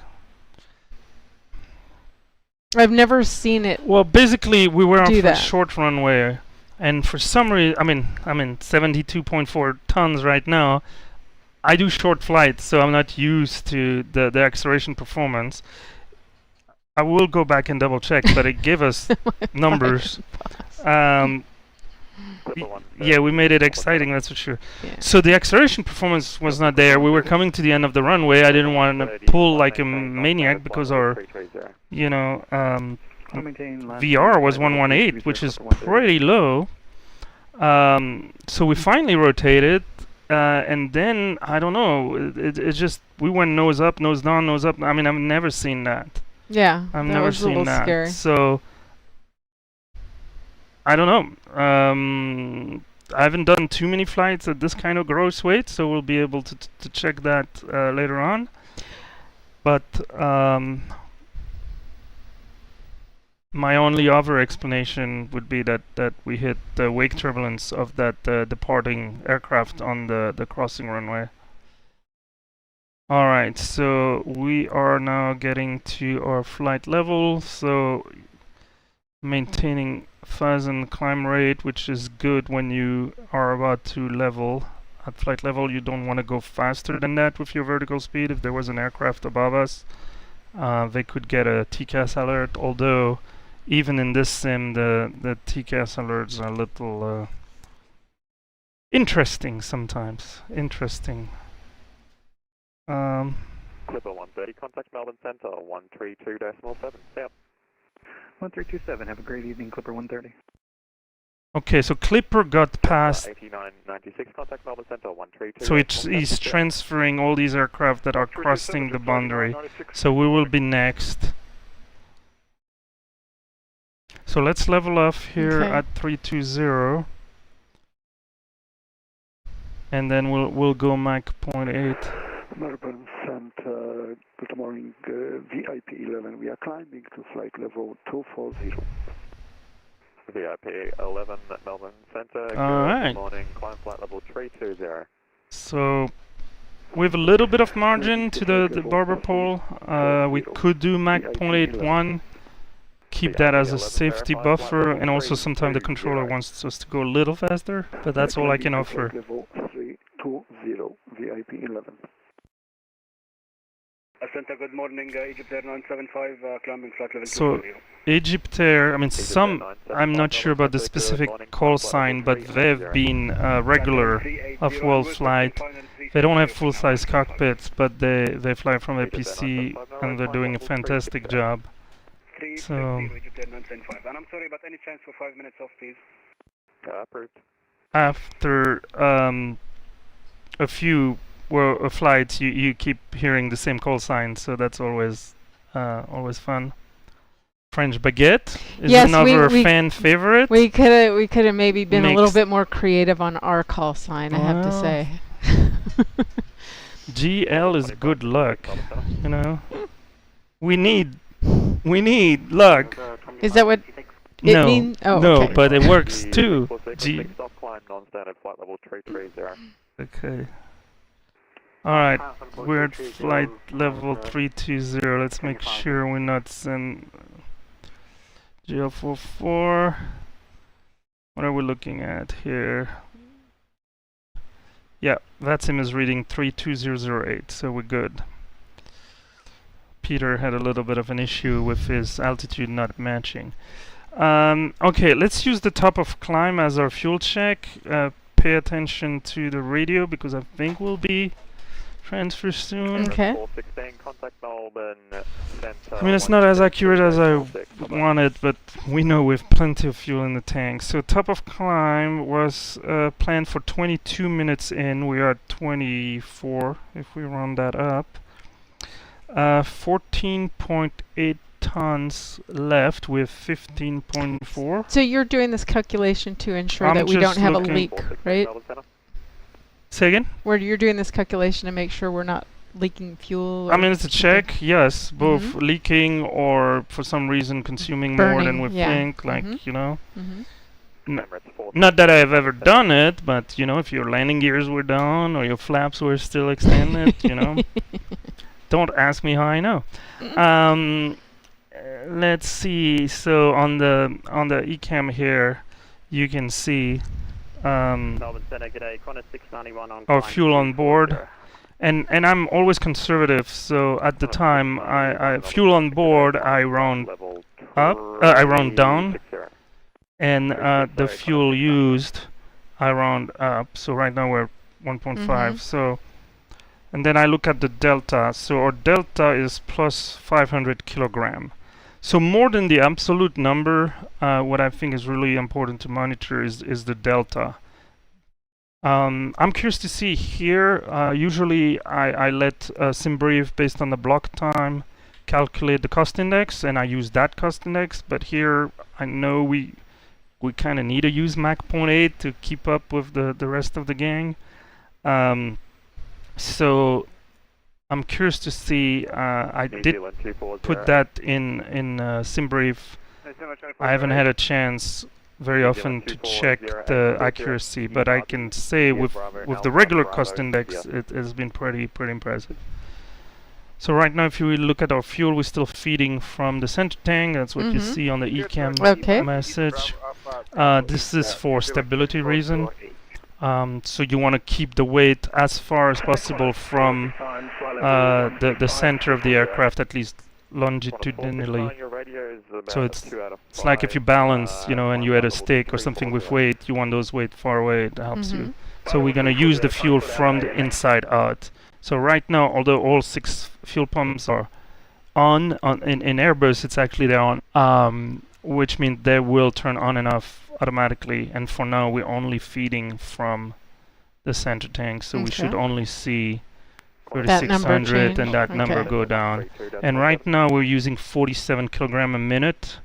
I've never seen it. Well, basically, we were on a short runway, and for some reason, I'm in 72.4 tons right now. I do short flights, so I'm not used to the acceleration performance. I will go back and double check, but it gave us numbers. Yeah, we made it exciting, that's for sure. Yeah. So the acceleration performance was not there. We were coming to the end of the runway. I didn't want to pull like a maniac because our, VR was 118, which is pretty low. So we finally rotated, and then I don't know. It just we went nose up, nose down, nose up. I mean, I've never seen that. Yeah, I've that never was a seen little that. scary. So I don't know. I haven't done too many flights at this kind of gross weight, so we'll be able to check that later on. But my only other explanation would be that we hit the wake turbulence of that departing aircraft on the crossing runway. Alright, so we are now getting to our flight level, so maintaining phase and climb rate, which is good when you are about to level. At flight level, you don't want to go faster than that with your vertical speed. If there was an aircraft above us, they could get a TCAS alert, although even in this sim, the TCAS alerts are a little interesting sometimes. Interesting. Clipper 130, contact Melbourne Centre, 132.7. South. 1327, have a great evening, Clipper 130. Okay, so Clipper got past. 8996, contact Melbourne Centre, 132. So he's transferring all these aircraft that are crossing the boundary. So we will be next. So let's level off here at 320. And then we'll go Mach 0.8. Melbourne Centre, good morning, VIP 11. We are climbing to flight level 240. VIP 11 at Melbourne Centre, Alright. good morning, climb flight level 320. So with a little bit of margin to the barber pole, we could do Mach 0.81. Keep that as a safety buffer, and also sometimes the controller wants us to go a little faster, but that's all I can offer. Level 320, VIP 11. Center, good morning, Egypt Air 975, climbing flight level So 240. Egypt Air, I mean I'm not sure about the specific call sign, but they've been regular of WorldFlight. They don't have full-size cockpits, but they fly from APC, and they're doing a fantastic job. So Egypt Air 975. And I'm sorry, but any chance for 5 minutes off, please? Approved. after a few flights, you keep hearing the same call sign, so that's always fun. French baguette is another fan favorite. We could have maybe been a little bit more creative on our call sign, I have to say. GL is good luck, you know. We need luck. Is that what it means? Oh, no, okay. but it works too. Okay. Alright, we're at flight level 320. Let's make sure we're not send GL44. What are we looking at here? Yeah, VATSIM is reading 32008, so we're good. Peter had a little bit of an issue with his altitude not matching. Okay, let's use the top of climb as our fuel check. Pay attention to the radio because I think we'll be transfer soon. Okay. I mean, it's not as accurate as I wanted, but we know we have plenty of fuel in the tank. So top of climb was planned for 22 minutes in. We are at 24 if we round that up. 14.8 tons left with 15.4. So you're doing this calculation to ensure that we don't have a leak, right? Say again? Where you're doing this calculation to make sure we're not leaking fuel? I mean, it's a check, yes, both leaking or for some reason consuming more than we think, like, you know. Not that I've ever done it, but, you know, if your landing gears were down or your flaps were still extended, you know. Don't ask me how I know. Let's see. So on the eCam here, you can see our fuel on board, and I'm always conservative. So at the time, I fuel on board, I round up, I round down, and the fuel used, I round up. So right now we're 1.5. So. And then I look at the delta. So our delta is plus 500 kilogram. So more than the absolute number, what I think is really important to monitor is the delta. I'm curious to see here. Usually I let SimBrief, based on the block time, calculate the cost index, and I use that cost index. But here I know we kind of need to use Mach 0.8 to keep up with the rest of the gang. So I'm curious to see. I did put that in SimBrief. I haven't had a chance very often to check the accuracy, but I can say with the regular cost index, it has been pretty impressive. So right now, if you look at our fuel, we're still feeding from the center tank. That's what you see on the ECAM message. This is for stability reason. So you want to keep the weight as far as possible from the center of the aircraft, at least longitudinally. So it's like if you balance, and you add a stick or something with weight, you want those weight far away. It helps you. So we're going to use the fuel from the inside out. So right now, although all 6 fuel pumps are on in Airbus, it's actually they're on, which means they will turn on and off automatically. And for now, we're only feeding from the center tank, so we should only see 3600 and that number go down. And right now we're using 47 kilogram a minute,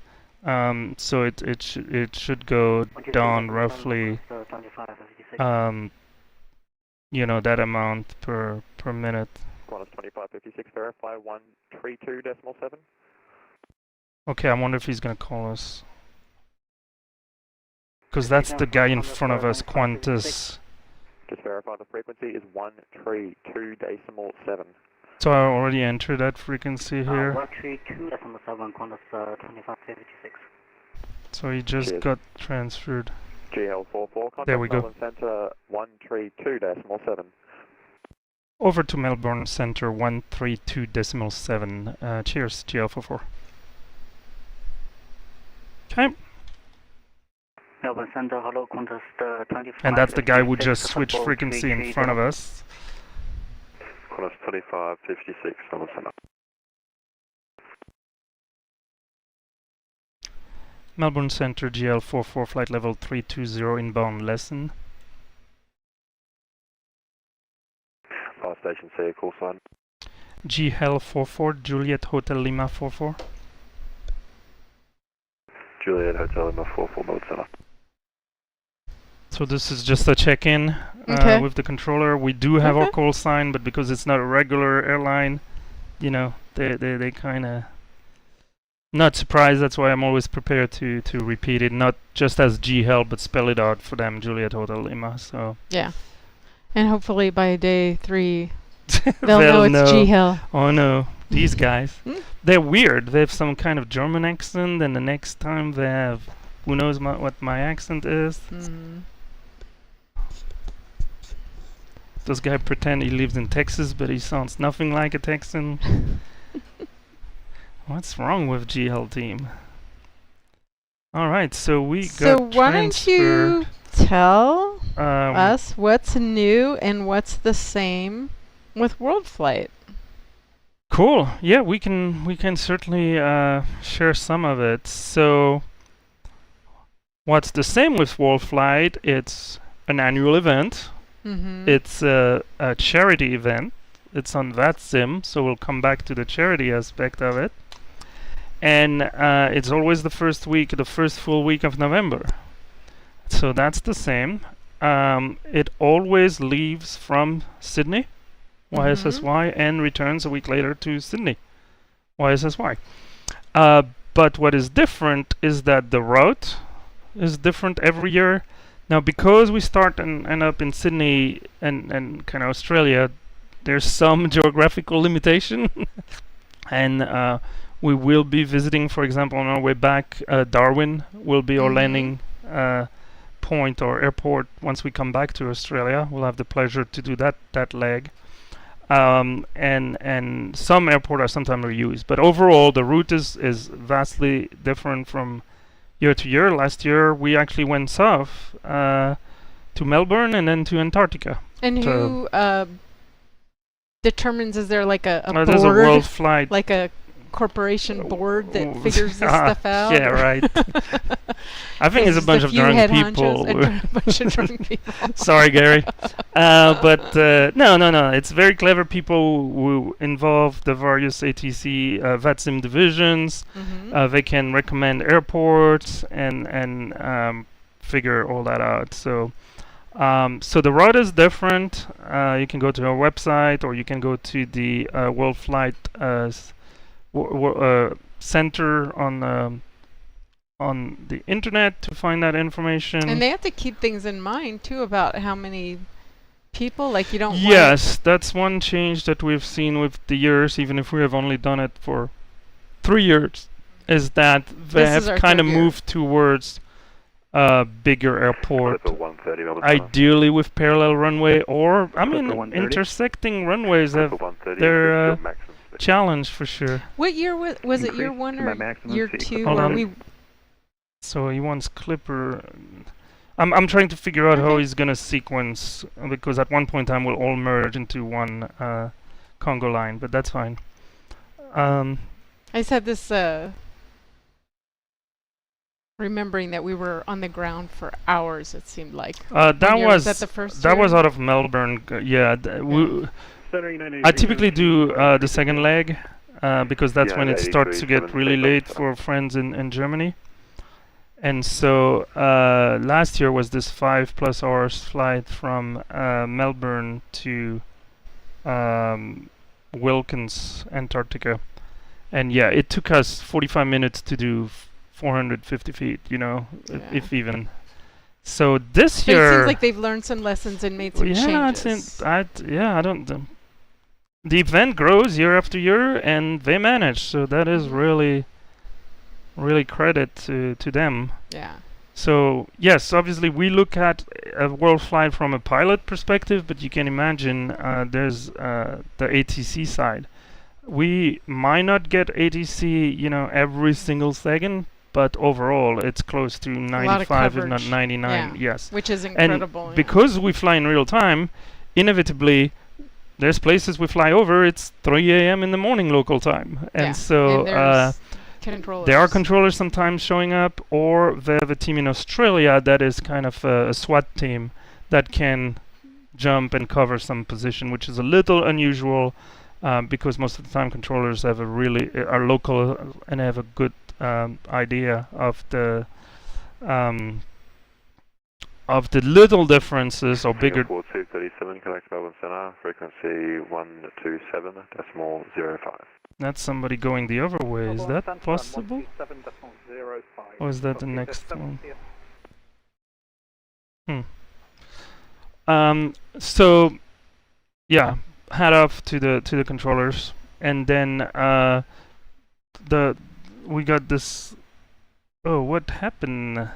so it should go down roughly, that amount per minute. 2556, verify 132.7. Okay, I wonder if he's gonna call us, because that's the guy in front of us, Qantas. Just verify the frequency is 132.7. So I already entered that frequency here. 132.7, Qantas 2556. So he just got transferred. GL44, there we go. Melbourne Centre 132.7. Over to Melbourne Centre 132.7. Cheers, GL44. Okay. Melbourne Centre, hello, Qantas 25. And that's the guy who just switched frequency in front of us. Qantas 2556, Melbourne Centre. Melbourne Centre, GL44, flight level 320, inbound lesson. Fire station, say a call sign. GL44, Juliet Hotel Lima 44. Juliet Hotel Lima 44, Melbourne Centre. So this is just a check-in with the controller. We do have our call sign, but because it's not a regular airline, they kind of not surprised. That's why I'm always prepared to repeat it, not just as GHEL, but spell it out for them, Juliet Hotel Lima. So yeah, and hopefully by day 3, they'll know it's GHEL. Oh no, these guys, they're weird. They have some kind of German accent, and the next time they have, who knows what my accent is. This guy pretend he lives in Texas, but he sounds nothing like a Texan. What's wrong with GL team? All right, so we got why don't you tell us what's new and what's the same with WorldFlight? Cool. Yeah, we can certainly share some of it. So, what's the same with WorldFlight? It's an annual event. It's a charity event. It's on VATSIM, so we'll come back to the charity aspect of it. And it's always the first full week of November. So that's the same. It always leaves from Sydney, YSSY, and returns a week later to Sydney, YSSY. But what is different is that the route is different every year. Now, because we start and end up in Sydney and kind of Australia, there's some geographical limitation. And we will be visiting, for example, on our way back, Darwin will be our landing point or airport once we come back to Australia. We'll have the pleasure to do that leg. And some airports are sometimes reused. But overall, the route is vastly different from year to year. Last year, we actually went south to Melbourne and then to Antarctica. And who determines, is there like a there's a board, WorldFlight like a corporation board that figures this stuff out. Yeah, right. I think it's a bunch of drunk people. A bunch of drunk people. Sorry, Gary. But no. It's very clever people who involve the various ATC VATSIM divisions. They can recommend airports and figure all that out. So the route is different. You can go to our website, or you can go to the WorldFlight center on the internet to find that information. And they have to keep things in mind too about how many people, like you don't. Yes, that's one change that we've seen with the years, even if we have only done it for 3 years, is that they have kind of moved towards bigger airport, ideally with parallel runway, or I mean intersecting runways have their challenge for sure. What year was it? Year 1 or year 2? Hold on. So he wants Clipper. I'm trying to figure out how he's gonna sequence, because at one point in time we'll all merge into one Congo line, but that's fine. I just had this remembering that we were on the ground for hours. It seemed like that was the first that year? was out of Melbourne. I typically do the second leg because that's when it starts to get really late for friends in Germany. And so last year was this 5+ hours flight from Melbourne to Wilkins, Antarctica. And yeah, it took us 45 minutes to do 450 feet, if even. So this year... It seems like they've learned some lessons and made some changes. I don't... The event grows year after year, and they manage. So that is really credit to them. Yeah. So yes, obviously we look at WorldFlight from a pilot perspective, but you can imagine there's the ATC side. We might not get ATC, every single second, but overall it's close to 95, if not 99. Yes. Which is incredible. And because we fly in real time, inevitably there's places we fly over, it's 3 a.m. in the morning local time. And so there are controllers sometimes showing up, or they have a team in Australia that is kind of a SWAT team that can jump and cover some position, which is a little unusual because most of the time controllers have are local and have a good idea of the little differences or bigger. Airport 237, connect Melbourne Centre, frequency 127.05. That's somebody going the other way. Is that possible? Or is that the next one? So yeah, hat off to the controllers, and then we got this. Oh, what happened?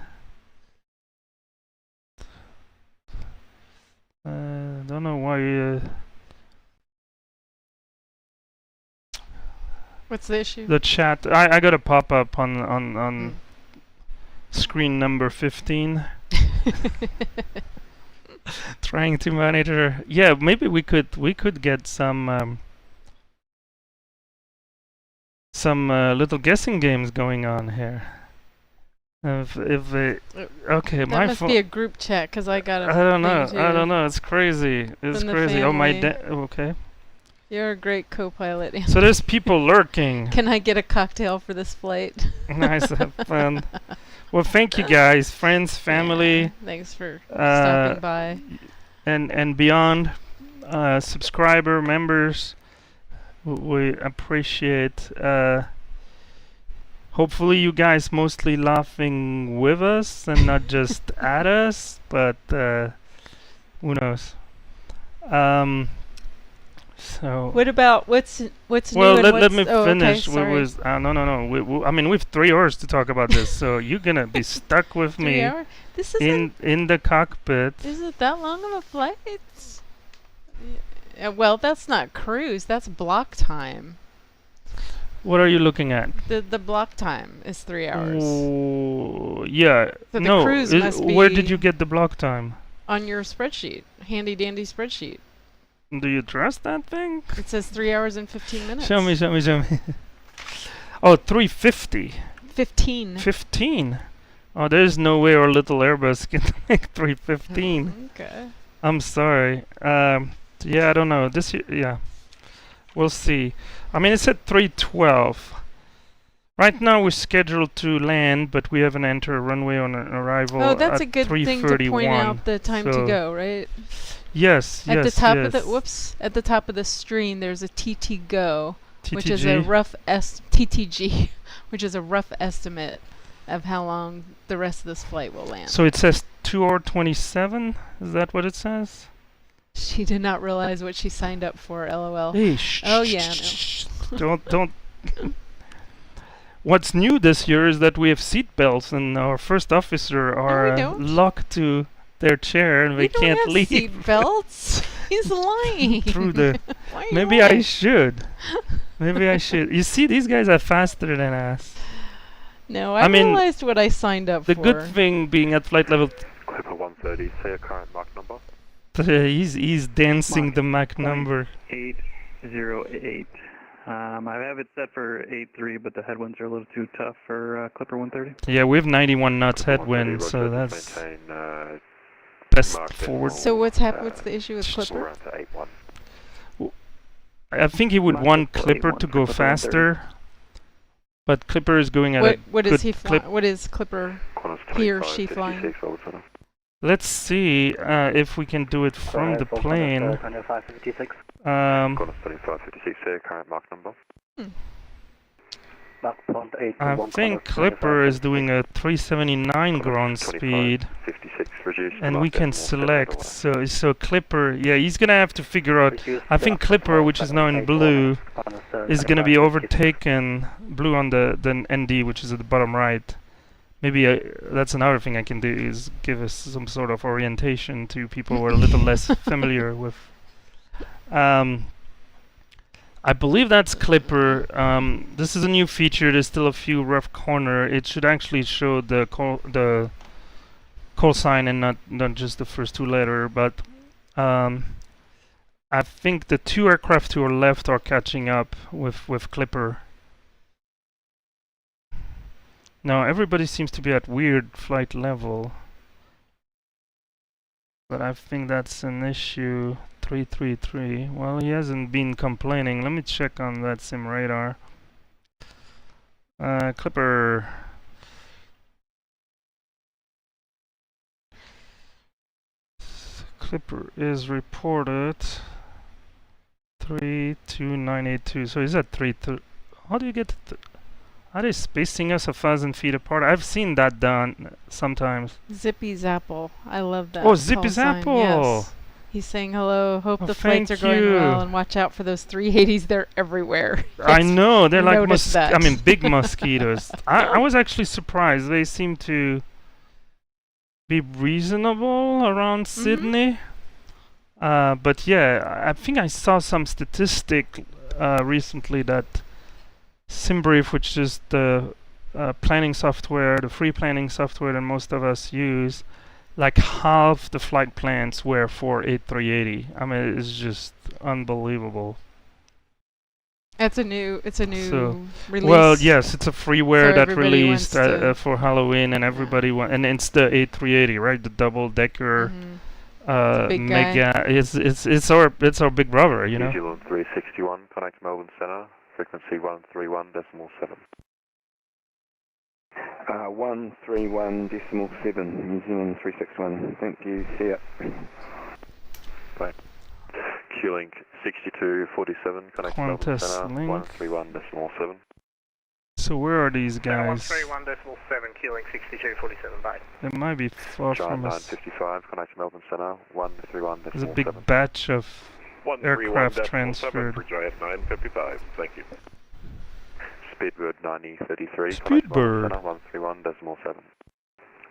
Don't know why. What's the issue? The chat. I got a pop-up on screen number 15. Trying to monitor. Yeah, maybe we could get some little guessing games going on here. Okay, that my must be a group chat, because I got a. I don't know. It's crazy. It's crazy. Oh my. Okay. You're a great co-pilot. So there's people lurking. Can I get a cocktail for this flight? Nice, have fun. Well, thank you guys, friends, family. Yeah, thanks for stopping by. And beyond, subscriber, members, we appreciate. Hopefully you guys mostly laughing with us and not just at us, but who knows. So what about what's new? Well, and let me finish. Okay, No. I mean, we've 3 hours to talk about this, so you're gonna be stuck with me this in the cockpit. Is it that long of a flight? Well, that's not cruise. That's block time. What are you looking at? The block time is 3 hours. Oh, yeah. So the cruise must be. Where did you get the block time? On your spreadsheet, handy dandy spreadsheet. Do you trust that thing? It says 3 hours and 15 minutes. Show me. Oh, 350. 15. 15. Oh, there's no way our little Airbus can make 315. Okay. I'm sorry. Yeah, I don't know. This year, yeah. We'll see. I mean, it's at 312. Right now we're scheduled to land, but we haven't entered runway on arrival. Oh, that's at a good thing to point out the time to go, right? Yes, at the top of the at the top of the screen, there's a TT go, which is a rough TTG, which is a rough estimate of how long the rest of this flight will land. So it says 2 hour 27. Is that what it says? She did not realize what she signed up for. LOL. Hey, oh yeah. No. don't. What's new this year is that we have seat belts, and our first officer are locked to their chair, and they can't leave. Seat belts. He's lying. Through the. Maybe I should. Maybe I should. You see, these guys are faster than us. No, I realized what I signed up for. The for. good thing being at flight level. Clipper 130. Say your current Mach number. He's dancing the Mach number. 808. I have it set for 83, but the headwinds are a little too tough for Clipper 130. Yeah, we have 91 knots headwind, so that's best forward. So what's the issue with Clipper? I think he would want Clipper to go faster, but Clipper is going at a what good is he clip. What is Clipper? He or she flying? Let's see if we can do it from the plane. Current Mach number. I think Clipper is doing a 379 ground speed, and we can select. So Clipper, yeah, he's gonna have to figure out. I think Clipper, which is now in blue, is gonna be overtaken. Blue on the ND, which is at the bottom right. Maybe that's another thing I can do, is give us some sort of orientation to people who are a little less familiar with. I believe that's Clipper. This is a new feature. There's still a few rough corner. It should actually show the call sign and not just the first two letters. But I think the two aircraft to our left are catching up with Clipper. Now everybody seems to be at weird flight level, but I think that's an issue. 333. Well, he hasn't been complaining. Let me check on that sim radar. Clipper. Clipper is reported 32982. So he's at 3. How do you get? Are they spacing us 1,000 feet apart? I've seen that done sometimes. Zippy Zapple. I love that. Oh, Zippy Zapple. Yes. He's saying hello. Hope the flights are going well, and watch out for those 380s. They're everywhere. I know. They're like big mosquitoes. I was actually surprised. They seem to be reasonable around Sydney. But yeah, I think I saw some statistic recently that SimBrief, which is the planning software, the free planning software that most of us use, like half the flight plans were for A380. I mean, it's just unbelievable. It's a new release. Well, yes, it's a freeware that released for Halloween, and everybody and it's the A380, right? The double decker. Mega. It's our big brother, you know. New Zealand 361, connect Melbourne Centre. Frequency 131.7. 131.7, New Zealand 361. Thank you, see ya. Bye. Q-Link 6247, connect Melbourne Centre, 131.7. So where are these guys? 131.7, Q-Link 6247, bye. It might be far from us. 955, connect Melbourne Centre, 131.7. There's a big batch of aircraft transferred. For JF955, thank you. Speedbird 9033, Speedbird 131.7.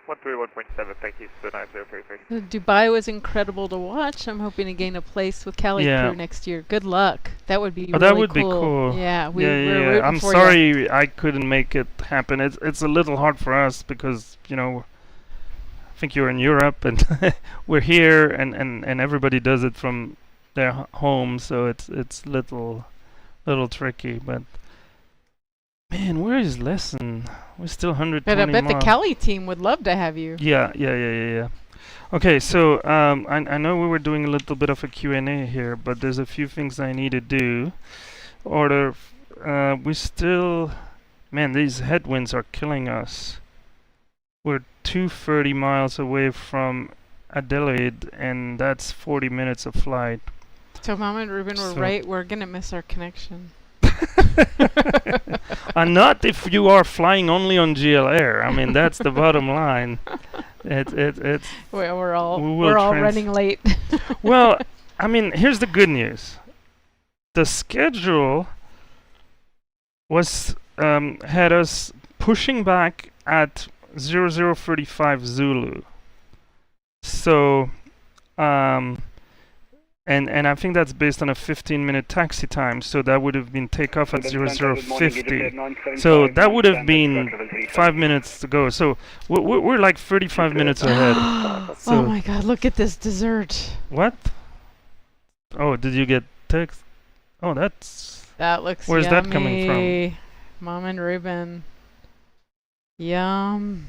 131.7, thank you, so 9033. Dubai was incredible to watch. I'm hoping to gain a place with Cali Crew next year. Good luck. That would be really cool. That would be cool. Yeah, we're rooting I'm for sorry you. I couldn't make it happen. It's a little hard for us because, you know, I think you're in Europe and we're here and everybody does it from their home, so it's little tricky, but Man, where is lesson? We're still 120 But I bet the miles. Cali team would love to have you. Yeah. Okay, so I know we were doing a little bit of a Q&A here, but there's a few things I need to do. We still, man, these headwinds are killing us. We're 230 miles away from Adelaide, and that's 40 minutes of flight. So Mama and Ruben were right. We're gonna miss our connection. And not if you are flying only on GL Air. I mean, that's the bottom line. It's we're all running late. Well, I mean, here's the good news. The schedule was had us pushing back at 0035 Zulu. So, and I think that's based on a 15-minute taxi time. So that would have been takeoff at 0050. So that would have been 5 minutes to go. So we're like 35 minutes ahead. Oh my God! Look at this dessert. What? Oh, did you get text? Oh, that looks Where's yummy. that coming from? Mom and Ruben. Yum.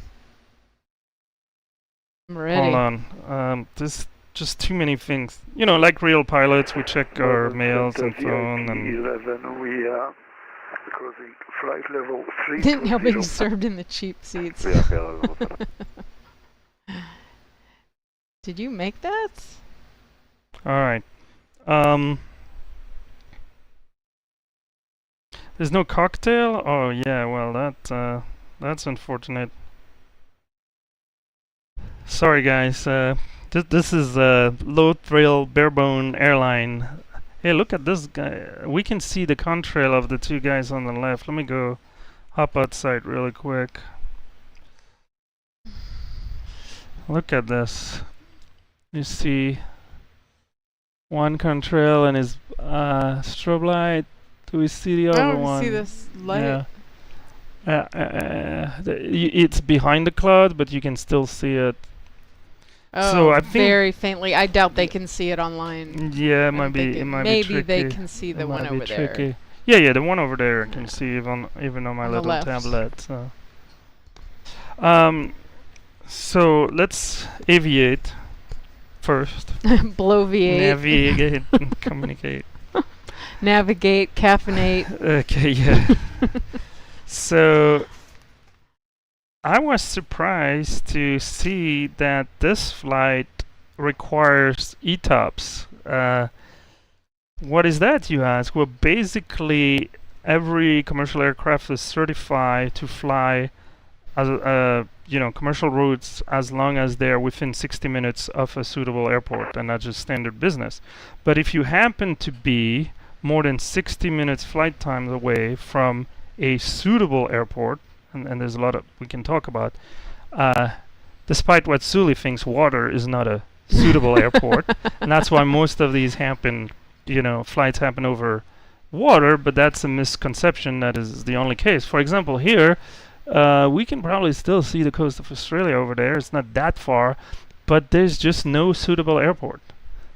I'm ready. Hold on. There's just too many things. You know, like real pilots, we check our mails and phone and. 11, we are crossing flight level 3. Didn't know being served in the cheap seats. Did you make that? All right. There's no cocktail? Oh yeah, well that's unfortunate. Sorry guys, this is a low thrill barebone airline. Hey, look at this guy. We can see the contrail of the two guys on the left. Let me go hop outside really quick. Look at this. You see one contrail and his strobe light. Do we see the other one? Oh, we see this light. Yeah. It's behind the cloud, but you can still see it. Oh, so I think very faintly. I doubt they can see it online. Yeah, it might be tricky. Maybe they can see the one over there. Yeah, the one over there I can see even on my little tablet. So let's aviate first. Bloviate. Navigate and communicate. Navigate, caffeinate. Okay, yeah. So I was surprised to see that this flight requires ETOPS. What is that, you ask? Well, basically, every commercial aircraft is certified to fly as commercial routes as long as they're within 60 minutes of a suitable airport, and that's just standard business. But if you happen to be more than 60 minutes flight time away from a suitable airport, and there's a lot of we can talk about, despite what Sully thinks water is not a suitable airport, and that's why most of these flights happen over water, but that's a misconception. That is the only case. For example, here, we can probably still see the coast of Australia over there. It's not that far, but there's just no suitable airport.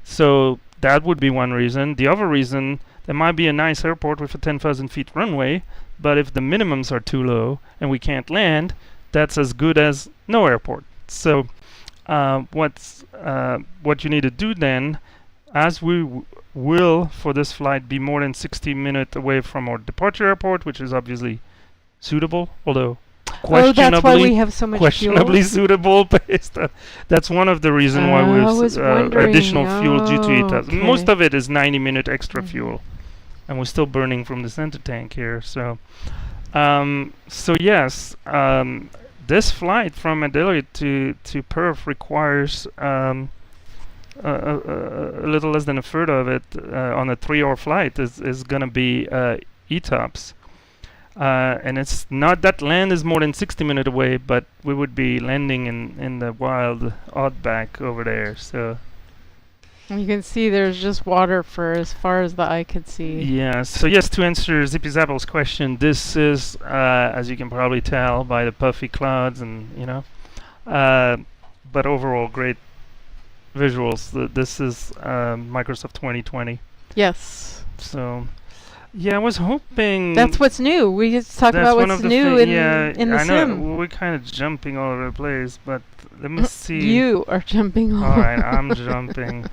So that would be one reason. The other reason, there might be a nice airport with a 10,000 feet runway, but if the minimums are too low and we can't land, that's as good as no airport. So what you need to do then, as we will for this flight be more than 60 minutes away from our departure airport, which is obviously suitable, although questionably, that's why we have so much questionably fuel? Suitable based on, that's one of the reasons why we're additional fuel due to ETOPS. Okay. Most of it is 90-minute extra fuel, and we're still burning from the center tank here. So yes, this flight from Adelaide to Perth requires a little less than a third of it on a 3-hour flight is going to be ETOPS. And it's not that land is more than 60 minutes away, but we would be landing in the wild outback over there. So you can see there's just water for as far as the eye could see. Yeah. So yes, to answer Zippy Zapple's question, this is as you can probably tell by the puffy clouds and but overall great visuals. This is Microsoft 2020. Yes. So. Yeah, I was hoping. That's what's new. We just talk about one what's of the new thi- in the I know sim. we're kind of jumping all over the place, but let me see. You are jumping all All right, over. I'm jumping.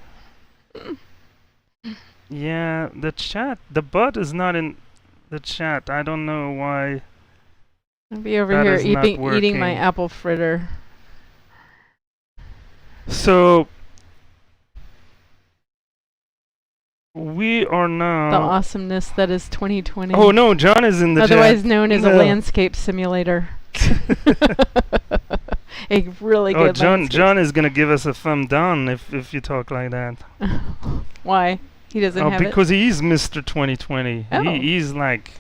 Yeah, the chat, the bot is not in the chat. I don't know why. I'll be over that here is not eating my working. apple fritter. So we are now. The awesomeness that is 2020. Oh no, John is in the Otherwise chat. known as a No. landscape simulator. A really Oh, good landscape. John is gonna give us a thumb down if you talk like that. Why? He doesn't have because he's Mr. 2020. Oh. He's like,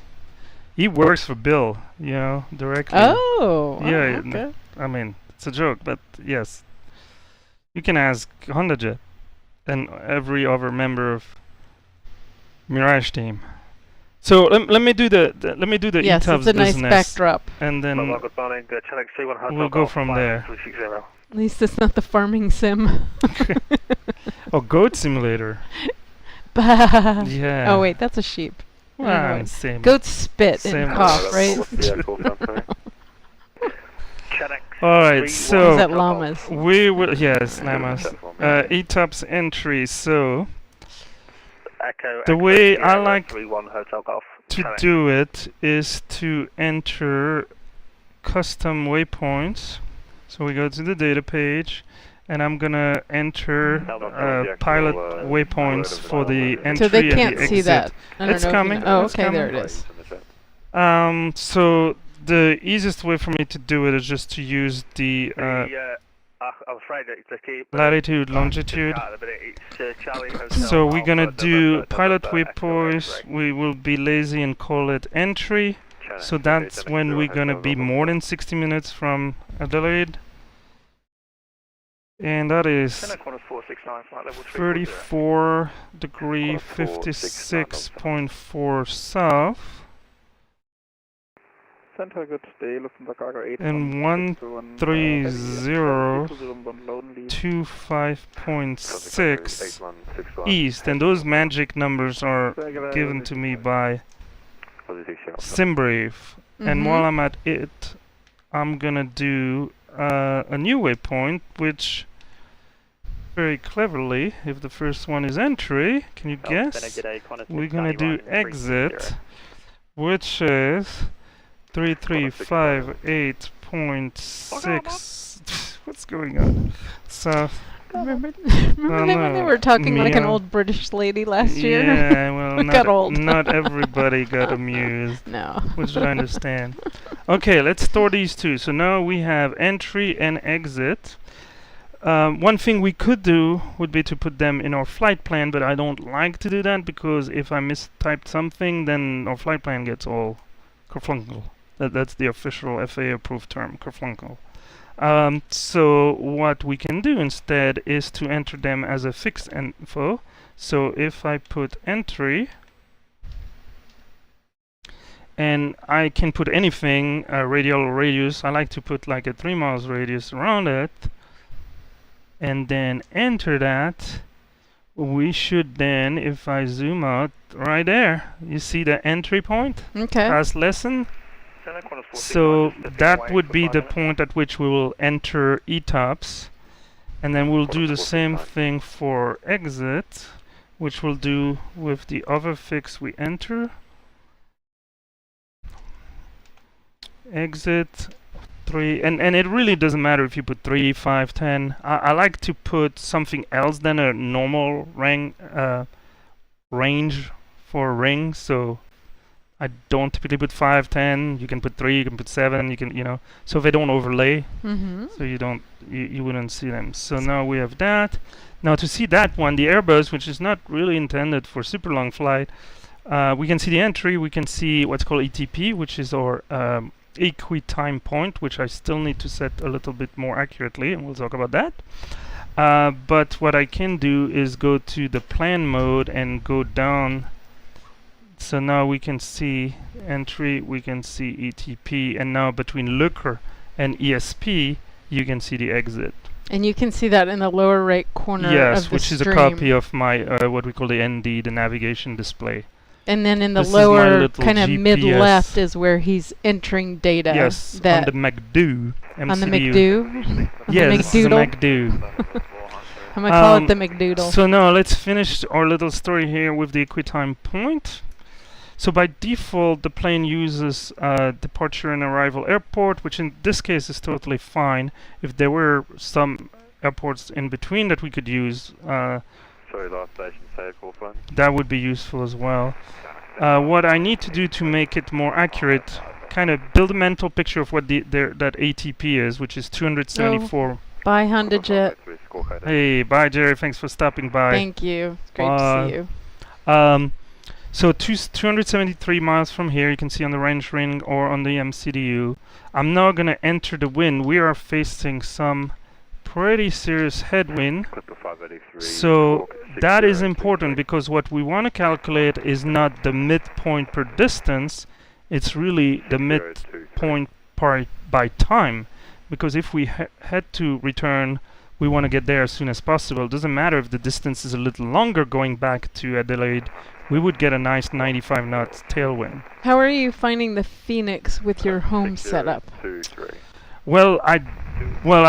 he works for Bill, you know, directly. Oh, yeah. okay. I mean, it's a joke, but yes, you can ask HondaJet and every other member of Mirage team. So let me do the Yes, ETOPS it's a nice business, backdrop. and then Good morning, Channel C1 we'll go from there. 360. At least it's not the farming sim. Oh, goat simulator. Bah. Yeah. Oh wait, that's a sheep. Well, Anyway. same. Goats spit Same. and cough, right? All right, so Is that llamas? we will llamas. ETOPS entry. So the way I like to do it is to enter custom waypoints. So we go to the data page, and I'm gonna enter pilot waypoints for the entry So they and can't the see exit. that. I don't It's know if you coming. know. Oh, it's okay, there coming. it is. So the easiest way for me to do it is just to use the I'm afraid it's a key. latitude, longitude. So we're gonna do pilot waypoints. We will be lazy and call it entry. So that's when we're gonna be more than 60 minutes from Adelaide. And that is 34 degree 56.4 south. Center, good day, Lufthansa Cargo 8. And 13025.6 east, and those magic numbers are given to me by SimBrave. And while I'm at it, I'm gonna do a new waypoint, which very cleverly, if the first one is entry, can you guess? We're gonna do exit, which is 3358.6. What's going on? So Remember when they were talking like an old British lady last year? Yeah, well, got old. not everybody got amused. No. Which I understand. Okay, let's store these two. So now we have entry and exit. One thing we could do would be to put them in our flight plan, but I don't like to do that because if I mistyped something, then our flight plan gets all kerflunkel. That's the official FAA-approved term, kerflunkel. So what we can do instead is to enter them as a fixed info. So if I put entry, and I can put anything, radial radius, I like to put like a 3 miles radius around it, and then enter that, we should then, if I zoom out, right there, you see the entry point? Okay. Past lesson. So that would be the point at which we will enter ETOPS, and then we'll do the same thing for exit, which we'll do with the other fix we enter. Exit 3, and it really doesn't matter if you put 3, 5, 10. I like to put something else than a normal range for a ring, so I don't typically put 5, 10. You can put 3, you can put 7, you can, you know, so they don't overlay. So you wouldn't see them. So now we have that. Now to see that one, the Airbus, which is not really intended for super long flight, we can see the entry, we can see what's called ETP, which is our equi-time point, which I still need to set a little bit more accurately, and we'll talk about that. But what I can do is go to the plan mode and go down. So now we can see entry, we can see ETP, and now between looker and ESP, you can see the exit. And you can see that in the lower right corner of the which is a stream. copy of my what we call the ND, the navigation display. And then in the This is my lower, little kind of GPS. mid-left is where he's entering data. Yes, that on the McDo. on the MCDU. McDo? Yes, this is the McDoodle? McDo. I'm going to call it the McDoodle. So now let's finish our little story here with the equitime point. So by default, the plane uses departure and arrival airport, which in this case is totally fine. If there were some airports in between that we could use, Sorry, last station, Takeoff line. that would be useful as well. What I need to do to make it more accurate, kind of build a mental picture of what that ATP is, which is 274. Bye, Honda Jet. Hey, bye, Jerry. Thanks for stopping by. Thank you. It's great to see you. So 273 miles from here, you can see on the range ring or on the MCDU. I'm now going to enter the wind. We are facing some pretty serious headwind. So that is important because what we want to calculate is not the midpoint per distance, it's really the midpoint by time. Because if we had to return, we want to get there as soon as possible. It doesn't matter if the distance is a little longer going back to Adelaide, we would get a nice 95 knots tailwind. How are you finding the Phoenix with your home setup? Well, I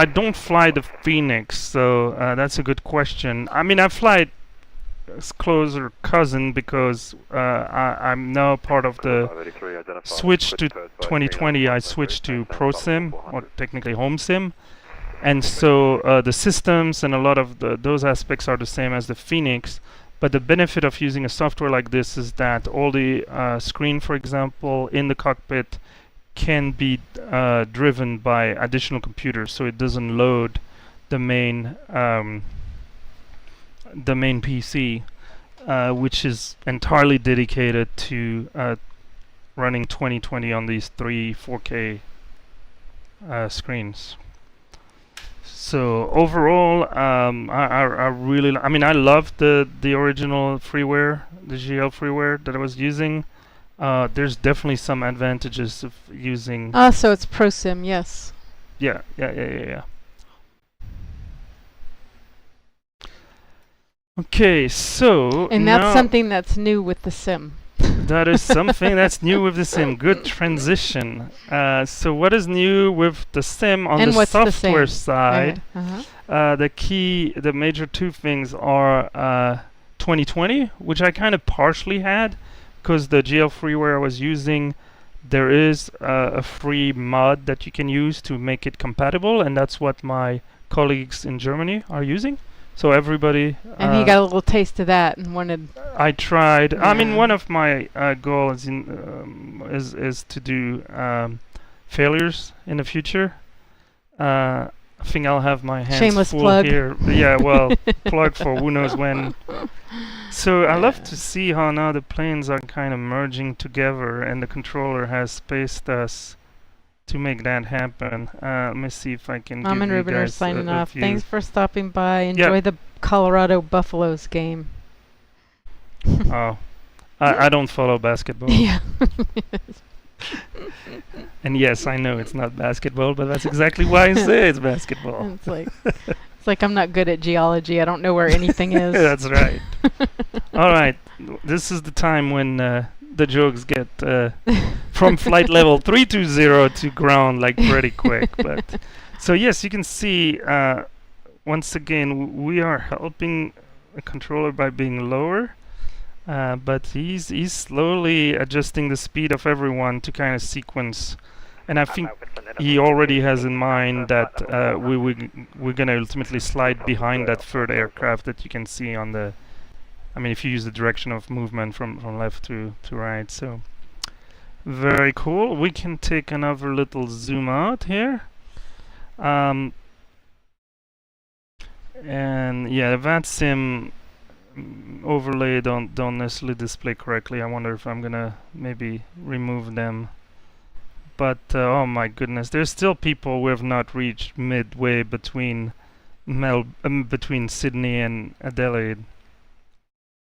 don't fly the Phoenix, so that's a good question. I mean, I fly its closer cousin because I'm now part of the switch to 2020. I switched to ProSim, or technically Home Sim, and so the systems and a lot of those aspects are the same as the Phoenix. But the benefit of using a software like this is that all the screen, for example, in the cockpit can be driven by additional computers, so it doesn't load the main PC, which is entirely dedicated to running 2020 on these 3 4K screens. So overall, I really, I mean, I love the original freeware, the GL freeware that I was using. There's definitely some advantages of using. So it's ProSim, yes. Yeah. Okay, so and that's something that's new with the sim. That is something that's new with the sim. Good transition. So what is new with the sim on the software side? The major two things are 2020, which I kind of partially had, because the GL freeware I was using, there is a free mod that you can use to make it compatible, and that's what my colleagues in Germany are using. So everybody. And he got a little taste of that and wanted. I tried. Yeah. I mean, one of my goals is to do failures in the future. I think I'll have my hands Shameless full plug. here. Yeah, well, plug for who knows when. So I love to see how now the planes are kind of merging together, and the controller has spaced us to make that happen. Let me see if I can. Mom and Ruben are signing off. Thanks for stopping by. Enjoy Yep. the Colorado Buffaloes game. Oh, I don't follow basketball. Yeah. And yes, I know it's not basketball, but that's exactly why I say it's basketball. It's like I'm not good at geology. I don't know where anything is. That's right. All right, this is the time when the jokes get from flight level 320 to ground like pretty quick. But so yes, you can see once again we are helping a controller by being lower. But he's slowly adjusting the speed of everyone to kind of sequence, and I think he already has in mind that we're gonna ultimately slide behind that third aircraft that you can see on the. I mean, if you use the direction of movement from left to right, so very cool. We can take another little zoom out here. And yeah, the VATSIM overlay don't necessarily display correctly. I wonder if I'm gonna maybe remove them. But oh my goodness, there's still people who have not reached midway between between Sydney and Adelaide.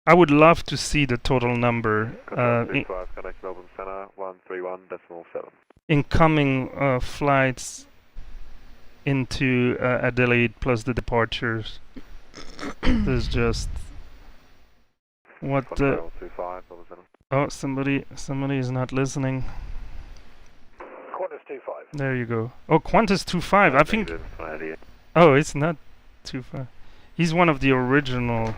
I would love to see the total number. Incoming flights into Adelaide plus the departures. There's just what the Oh, somebody is not listening. Qantas 25. There you go. Oh, Qantas 25. I think. Oh, it's not 25. He's one of the original.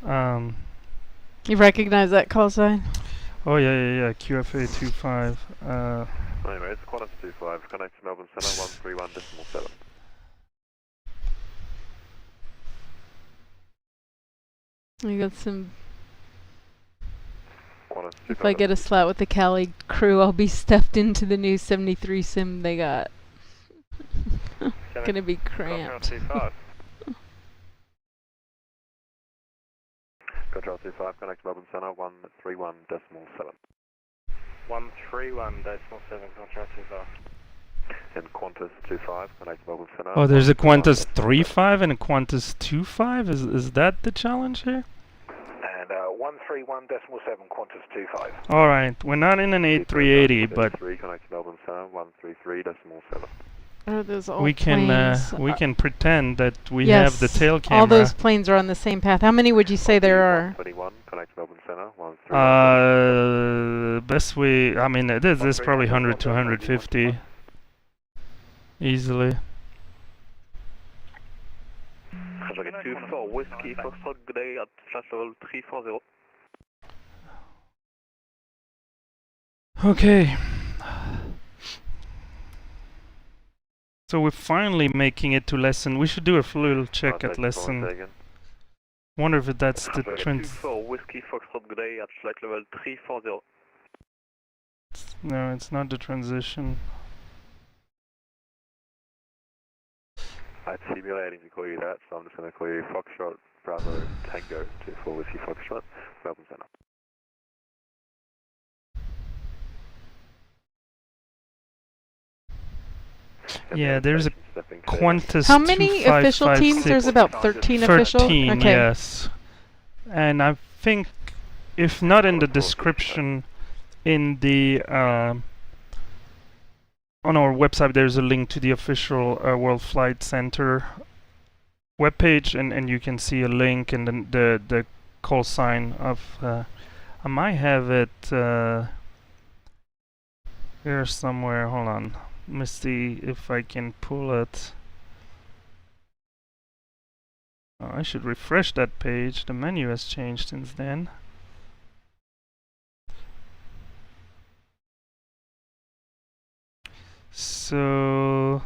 You recognize that call sign? Oh yeah. QFA 25. Anyway, it's Qantas 25. Connect to Melbourne Centre 131.7. We got some. Qantas If I get a slot with the Cali crew, I'll be stuffed into the new 73 sim they got. Gonna be cramped. Control 25, connect to Melbourne Centre 131.7. 131.7, Control 25. And Qantas 25, connect to Melbourne Centre. Oh, there's a Qantas 35 and a Qantas 25. Is that the challenge here? And 131.7, Qantas 25. All right, we're not in an A380, but Connect to Melbourne Centre 133.7. Are those all we planes? can pretend that we Yes, have the tail camera. all those planes are on the same path. How many would you say there are? 21, connect to Melbourne Centre 131. Best way. I mean, this is probably 100 to 150 easily. 24 Whiskey Foxtrot, good day at flight level 340. Okay. So we're finally making it to lesson. We should do a little check at lesson. Wonder if that's the trend. 24 Whiskey Foxtrot, good day at flight level 340. No, it's not the transition. It's simulating to call you that, so I'm just going to call you Foxtrot Bravo Tango 24 Whiskey Foxtrot, Melbourne Centre. Yeah, there's a Qantas. How many official teams? There's about 13 official. 13, okay. Yes. And I think, if not in the description, in the on our website, there's a link to the official WorldFlight Center webpage, and you can see a link and then the call sign of. I might have it here somewhere. Hold on. Let me see if I can pull it. Oh, I should refresh that page. The menu has changed since then. So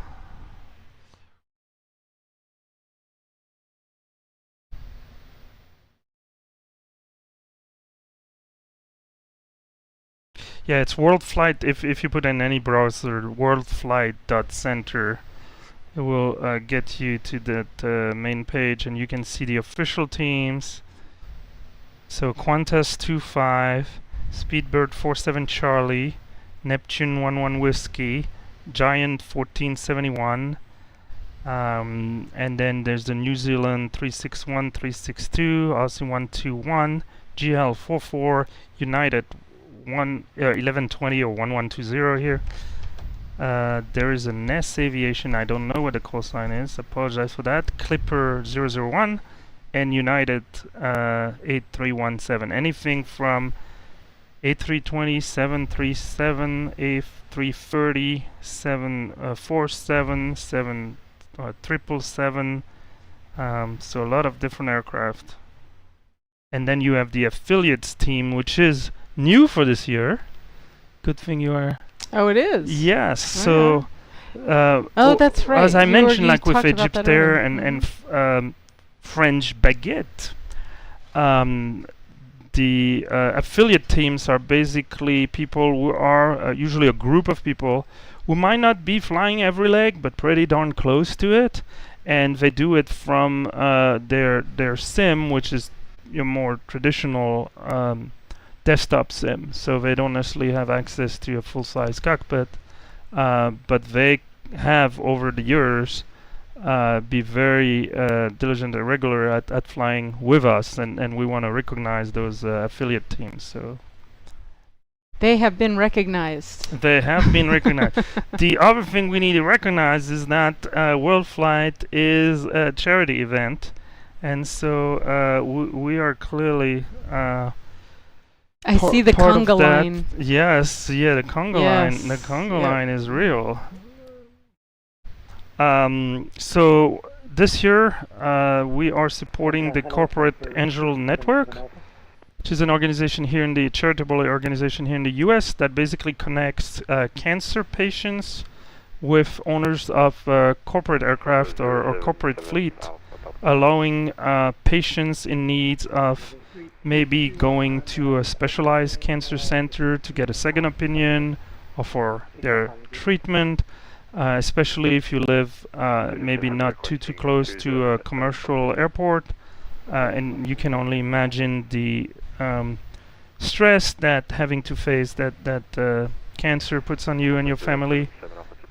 yeah, it's WorldFlight. If you put in any browser, WorldFlight.center, it will get you to that main page, and you can see the official teams. So Qantas 25, Speedbird 47 Charlie, Neptune 11 Whiskey, Giant 1471, and then there's the New Zealand 361, 362, Aussie 121, GL 44, United 1120 or 1120 here. There is a Ness Aviation, I don't know what the call sign is, apologize for that, Clipper 001, and United 8317. Anything from A320, 737, A330, 747, 777, so a lot of different aircraft. And then you have the affiliates team, which is new for this year. Good thing you are. Oh, it is? Yes. So. Oh, that's right. As I mentioned, like with Egyptair and French Baguette, the affiliate teams are basically people who are usually a group of people who might not be flying every leg, but pretty darn close to it, and they do it from their sim, which is your more traditional desktop sim. So they don't necessarily have access to a full-size cockpit, but they have over the years be very diligent and regular at flying with us, and we want to recognize those affiliate teams. So they have been recognized. They have been recognized. The other thing we need to recognize is that WorldFlight is a charity event, and so we are clearly I see the part of conga that, line. yes, yeah, the conga line. The conga line is real. So this year we are supporting the Corporate Angel Network, which is an organization here in the charitable organization here in the U.S. that basically connects cancer patients with owners of corporate aircraft or corporate fleet, allowing patients in need of maybe going to a specialized cancer center to get a second opinion or for their treatment, especially if you live maybe not too close to a commercial airport, and you can only imagine the stress that having to face that cancer puts on you and your family.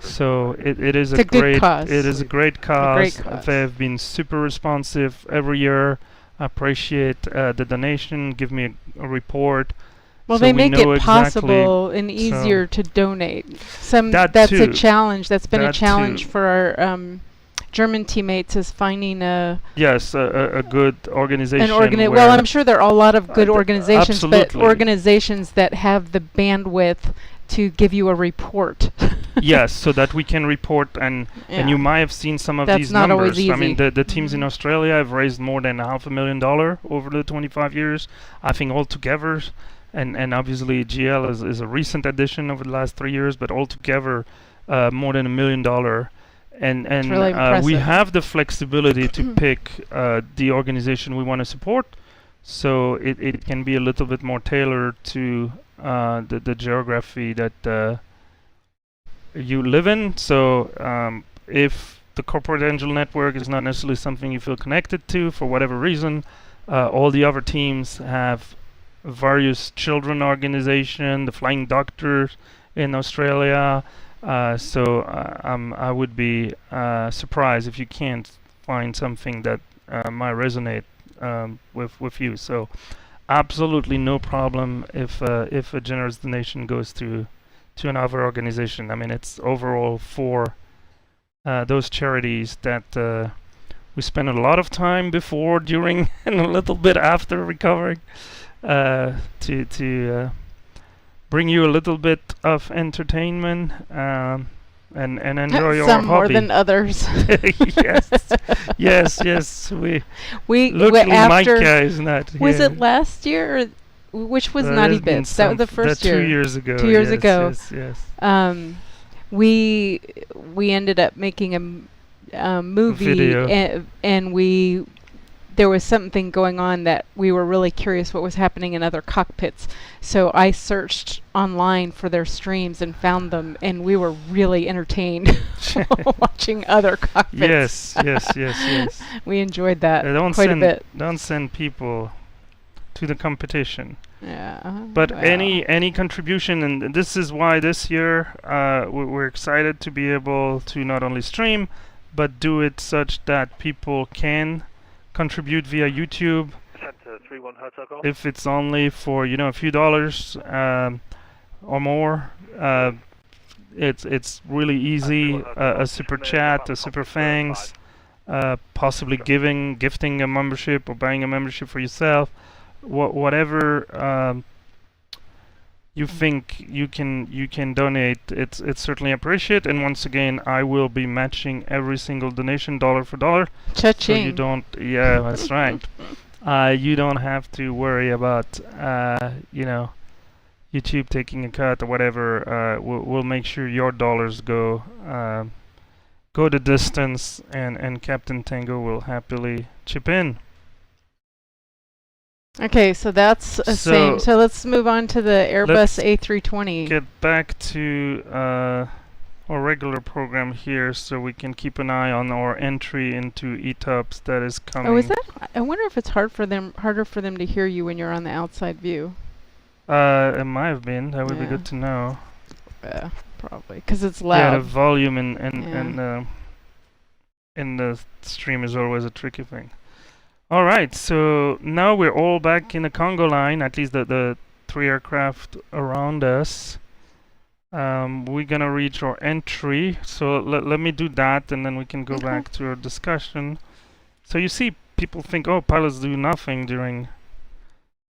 So it is a great cause. It is a great cause. They've been super responsive every year. I appreciate the donation. Give me a report. Well, so they make it possible and easier to donate. That's a challenge. That's been a challenge for our German teammates, is finding a good organization. Well, I'm sure there are a lot of good organizations, but organizations that have the bandwidth to give you a report. Yes, so that we can report, and you might have seen some of these not numbers. Always easy. I mean, the teams in Australia have raised more than $500,000 over the 25 years, I think altogether. And obviously GL is a recent addition over the last 3 years, but altogether more than $1 million. And really we have the flexibility to pick the organization we want to support, so it can be a little bit more tailored to the geography that you live in. So if the Corporate Angel Network is not necessarily something you feel connected to for whatever reason, all the other teams have various children organization, the Flying Doctors in Australia. So I would be surprised if you can't find something that might resonate with you. So absolutely no problem if a generous donation goes to another organization. I mean, it's overall for those charities that we spend a lot of time before, during, and a little bit after recovering to bring you a little bit of entertainment and enjoy your hobby. Some more than others. yes. We luckily after Micah is not here. Was it last year, or which was Naughty Bits? That was the first year. 2 years ago. 2 years ago. Yes. We ended up making a movie, and there was something going on that we were really curious what was happening in other cockpits. So I searched online for their streams and found them, and we were really entertained watching other cockpits. Yes. We enjoyed that quite a bit. Don't send people to the competition. Yeah. But any contribution, and this is why this year we're excited to be able to not only stream, but do it such that people can contribute via YouTube. If it's only for a few dollars or more, it's really easy. A super chat, a super thanks, possibly gifting a membership or buying a membership for yourself. Whatever you think you can donate, it's certainly appreciated. And once again, I will be matching every single donation dollar for dollar. Cha-ching. So you don't. Yeah, that's right. You don't have to worry about YouTube taking a cut or whatever. We'll make sure your dollars go the distance, and Captain Tango will happily chip in. Okay, so that's same. So let's move on to the Airbus A320. Get back to our regular program here, so we can keep an eye on our entry into ETOPS that is coming. Oh, is that? I wonder if it's harder for them to hear you when you're on the outside view. It might have been. That would be good to know. Yeah, probably, because it's loud. Yeah, the volume in the stream is always a tricky thing. All right, so now we're all back in the Congo line, at least the 3 aircraft around us. We're going to reach our entry, so let me do that, and then we can go back to our discussion. So you see, people think, oh, pilots do nothing during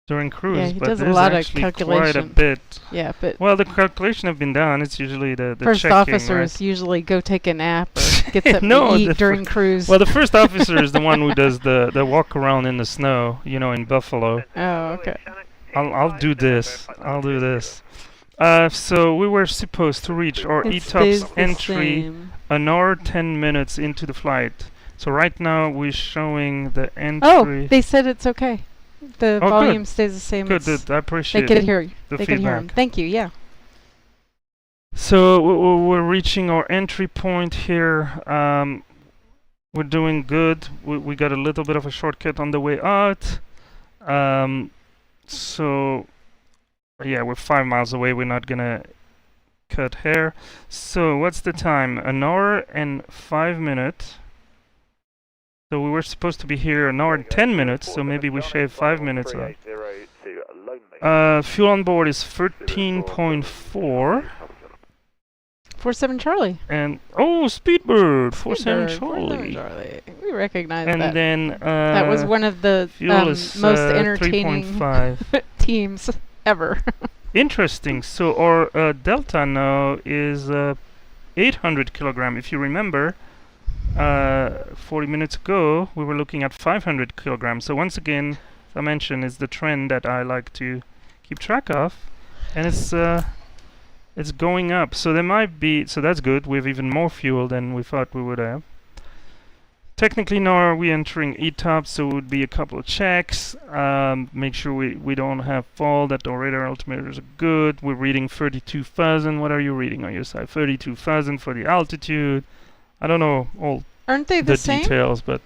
during cruise, Yeah, he but does a there's lot of actually quite a calculation. bit. Yeah, but well, the calculation have been done. It's usually the first checking, officers right? usually go take a nap or get something No, to the eat during cruise. Well, the first officer is the one who does the walk around in the snow, you know, in Buffalo. Oh, okay. I'll do this. I'll do this. So we were supposed to reach our It stays ETOPS the entry same. an hour 10 minutes into the flight. So right now we're showing the entry. Oh, they said it's okay. The Oh, volume good. stays the same. Good, It's- good. I appreciate They could hear. the They could hear him. feedback. Thank you. Yeah. So we're reaching our entry point here. We're doing good. We got a little bit of a shortcut on the way out. So yeah, we're 5 miles away. We're not gonna cut hair. So what's the time? An hour and 5 minutes. So we were supposed to be here an hour and 10 minutes. So maybe we shave 5 minutes off. Fuel on board is 13.4. 47 Charlie. And oh, Speedbird, 47 Speedbird, 47 Charlie. Charlie. We recognize And that. then that was one of the fuel is, most entertaining 3.5. teams ever. Interesting. So our delta now is 800 kilogram. If you remember, 40 minutes ago we were looking at 500 kilograms. So once again, as I mentioned, is the trend that I like to keep track of, and it's going up. So there might be. So that's good. We have even more fuel than we thought we would have. Technically now we're entering ETOPS, so it would be a couple of checks. Make sure we don't have fall, that the radar altimeters are good. We're reading 32,000. What are you reading on your side? 32,000 for the altitude. I don't know all Aren't they the same? details, but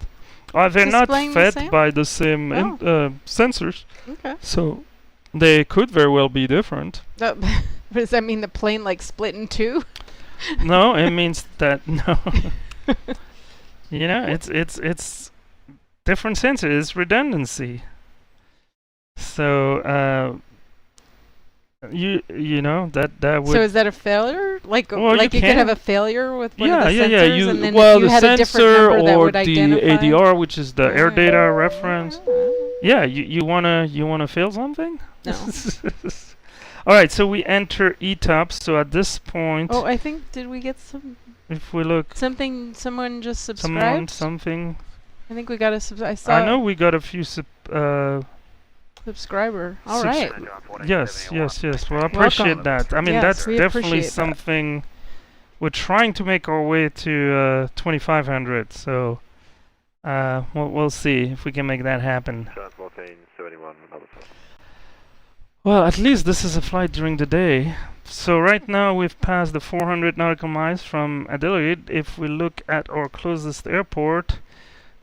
they're not Displaying the fed same? by the same sensors. Okay. So they could very well be different. Does that mean the plane like split in two? No, it means that no. You know, it's different sensors, redundancy. So you know that would. So is that a failure? Like Well, like you could can. have a failure with one of the yeah. sensors, and then well, if you the had a different sensor number that or would the identify. ADR, which is the air data reference. Yeah, you wanna fail something? No. All right, so we enter ETOPS. So at this point, Oh, I think did we get some if we look, someone just subscribed? something. I think we got a I saw I know we got a few subscriber. All right. Yes. Well, I appreciate that. I mean, Yes, that's we definitely appreciate that. something. We're trying to make our way to 2,500. So we'll see if we can make that happen. Well, at least this is a flight during the day. So right now we've passed the 400 nautical miles from Adelaide. If we look at our closest airport,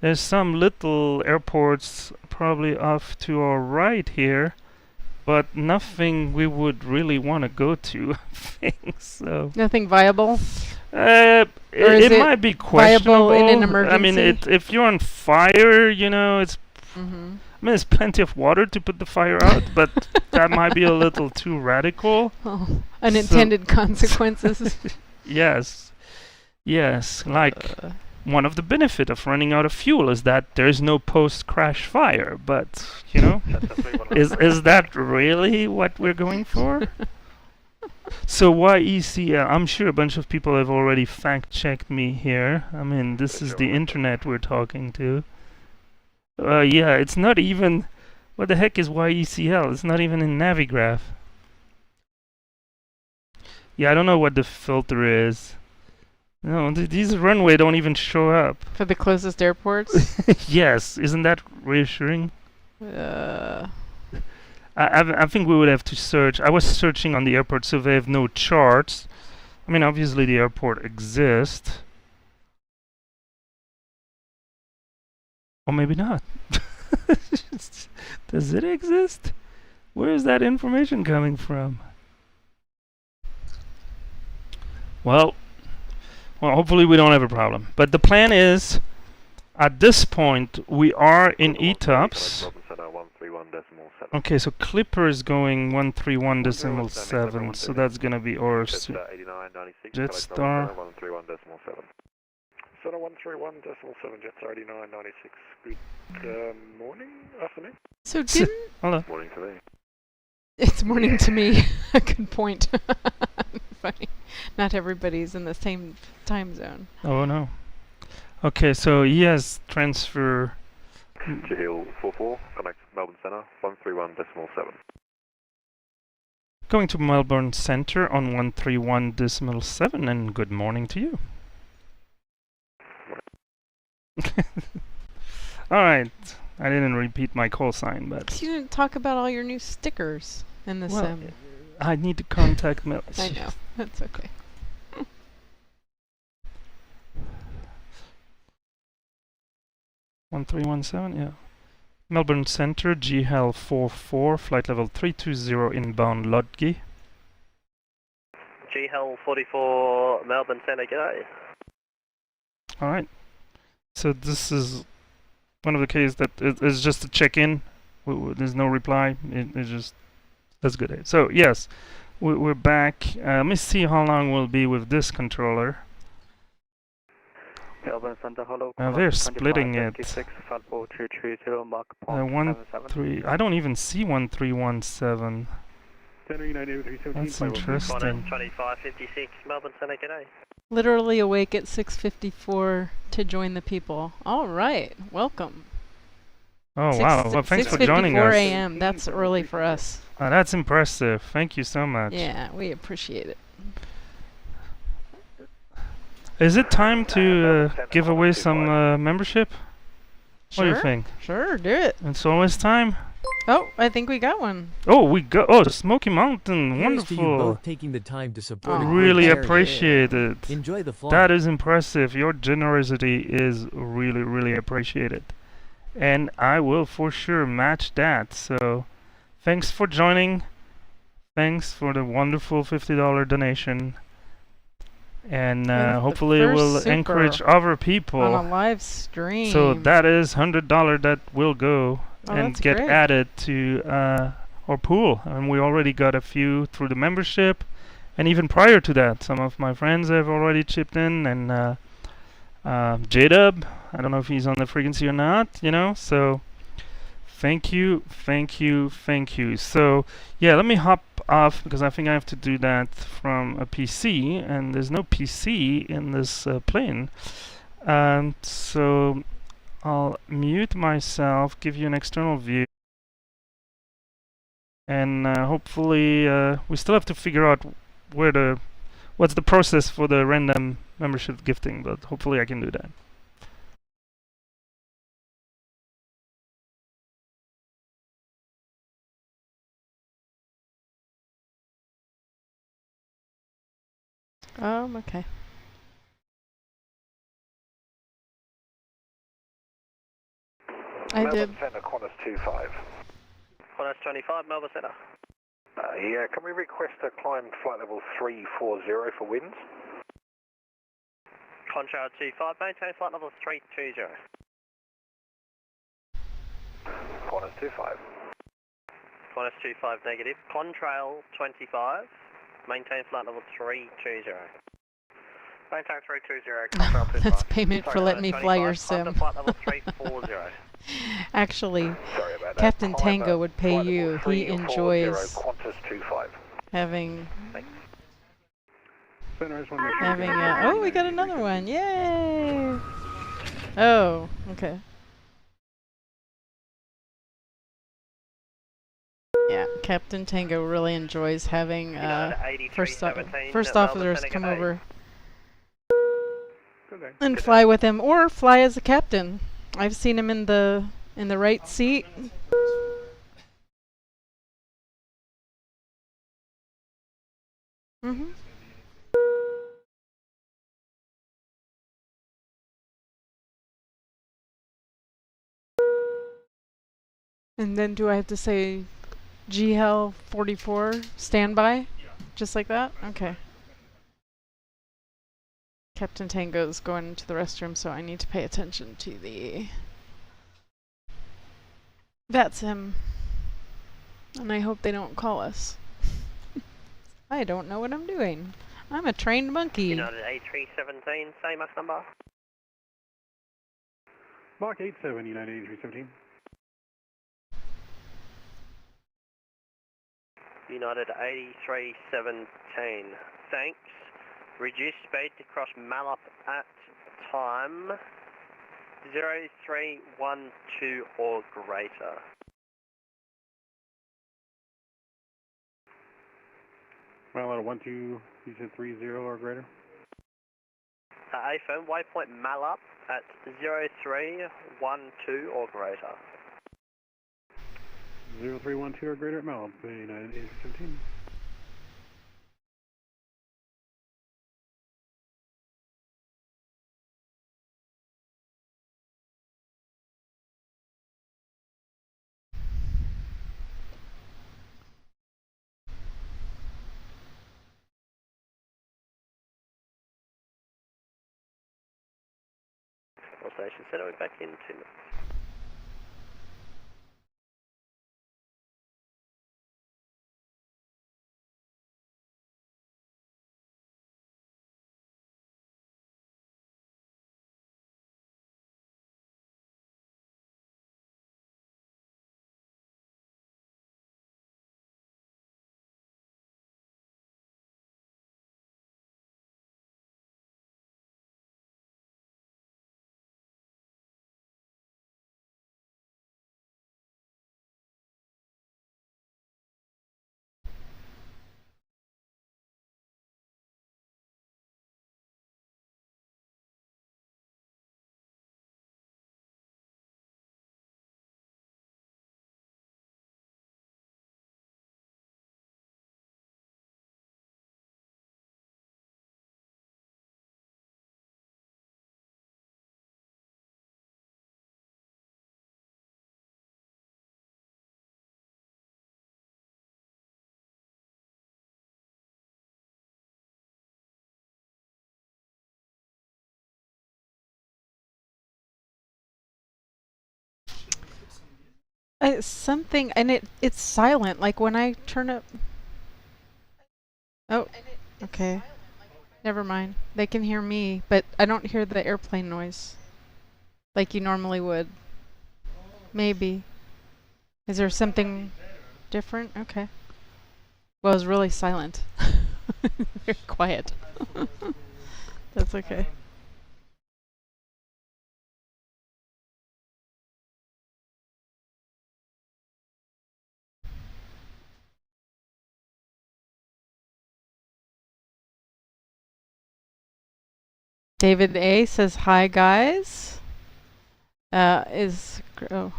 there's some little airports probably off to our right here, but nothing we would really want to go to, I think so. Nothing viable. It it might be questionable. viable in an I mean, emergency? if you're on fire, you know, it's. Mhm. I mean, there's plenty of water to put the fire out, but that might be a little too radical. Oh, unintended consequences. Yes, like one of the benefit of running out of fuel is that there's no post-crash fire. But you know, is that really what we're going for? So YECL, I'm sure a bunch of people have already fact-checked me here. I mean, this is the internet we're talking to. Yeah, it's not even. What the heck is YECL? It's not even in Navigraph. Yeah, I don't know what the filter is. No, these runway don't even show up. For the closest airports? Yes, isn't that reassuring? Uh, I think we would have to search. I was searching on the airport, so they have no charts. I mean, obviously the airport exists. Or maybe not. Does it exist? Where is that information coming from? Well, hopefully we don't have a problem. But the plan is, at this point, we are in ETOPS. Okay, so Clipper is going 131.7, so that's gonna be our Jetstar. Center 131.7, jets are 89.96. Good morning, afternoon. So didn't... Hold on. Morning to me. It's morning to me. A good point. Funny. Not everybody's in the same time zone. Oh no. Okay, so he has transfer. Hill 44, connect Melbourne Center 131.7. Going to Melbourne Center on 131.7, and good morning to you. Alright, I didn't repeat my call sign, but... You didn't talk about all your new stickers in the sim. I need to contact Mel. I know, that's okay. One 317, yeah. Melbourne Center, GHL 44, flight level 320 inbound Lodge. GHL 44, Melbourne Centre, g'day. Alright. So this is one of the cases that is just a check-in. There's no reply. It's just... That's good. So, yes. We're back. Let me see how long we'll be with this controller. Melbourne Center, hello. They're splitting it. 1-3. I don't even see 1317. That's interesting. 2556, Melbourne Centre, g'day. Literally awake at 6:54 to join the people. All right, welcome. Oh wow! Well, thanks for joining us. 6:54 a.m. That's early for us. That's impressive. Thank you so much. Yeah, we appreciate it. Is it time to give away some membership? Sure. What do you think? Sure, do it. It's always time. Oh, I think we got one. Oh, we got Smoky Mountain. Here's to you Wonderful. both taking the time to support a Really great charity. appreciate it. Enjoy the flight. That is impressive. Your generosity is really, really appreciated. And I will for sure match that. So thanks for joining. Thanks for the wonderful $50 donation. And hopefully it will encourage other people on a live stream. So that is $100 that will go and get great. added to our pool. And we already got a few through the membership. And even prior to that, some of my friends have already chipped in. And J-Dub, I don't know if he's on the frequency or not, you know. So thank you, thank you, thank you. So yeah, let me hop off because I think I have to do that from a PC, and there's no PC in this plane. So I'll mute myself, give you an external view, and hopefully we still have to figure out what's the process for the random membership gifting, but hopefully I can do that. Okay. I did. Melbourne Centre, Qantas 25. Qantas 25, Melbourne Centre. Yeah, can we request a climb flight level 340 for winds? Contrail 25, maintain flight level 320. Qantas 25. Qantas 25 negative. Contrail 25, maintain flight level 320. Maintain 320, Contrail 25. That's payment for letting me fly your sim. Flight level 340. Actually, Captain Tango would pay you. He enjoys having oh, we got another one. Yay! Oh, okay. Yeah, Captain Tango really enjoys having first officers come over and fly with him, or fly as a captain. I've seen him in the right seat. Mm-hmm. And then do I have to say GHL 44 standby? Just like that? Okay. Captain Tango's going to the restroom, so I need to pay attention to the VATSIM. And I hope they don't call us. I don't know what I'm doing. I'm a trained monkey. United A317, same number. Mark 87, United 8317. United 8317. Thanks. Reduce speed to cross Mallup at time 0312 or greater. Well, out of 12, you said 30 or greater? A firm, waypoint Mallup at 0312 or greater. 0312 or greater at Mallup, United 8317. Station Centre, we're back in 2 minutes. Something, and it's silent. Like when I turn up. Oh, okay. Never mind. They can hear me, but I don't hear the airplane noise like you normally would. Maybe. Is there something different? Okay. Well, it was really silent. Very quiet. That's okay. David A says, hi guys. Oh.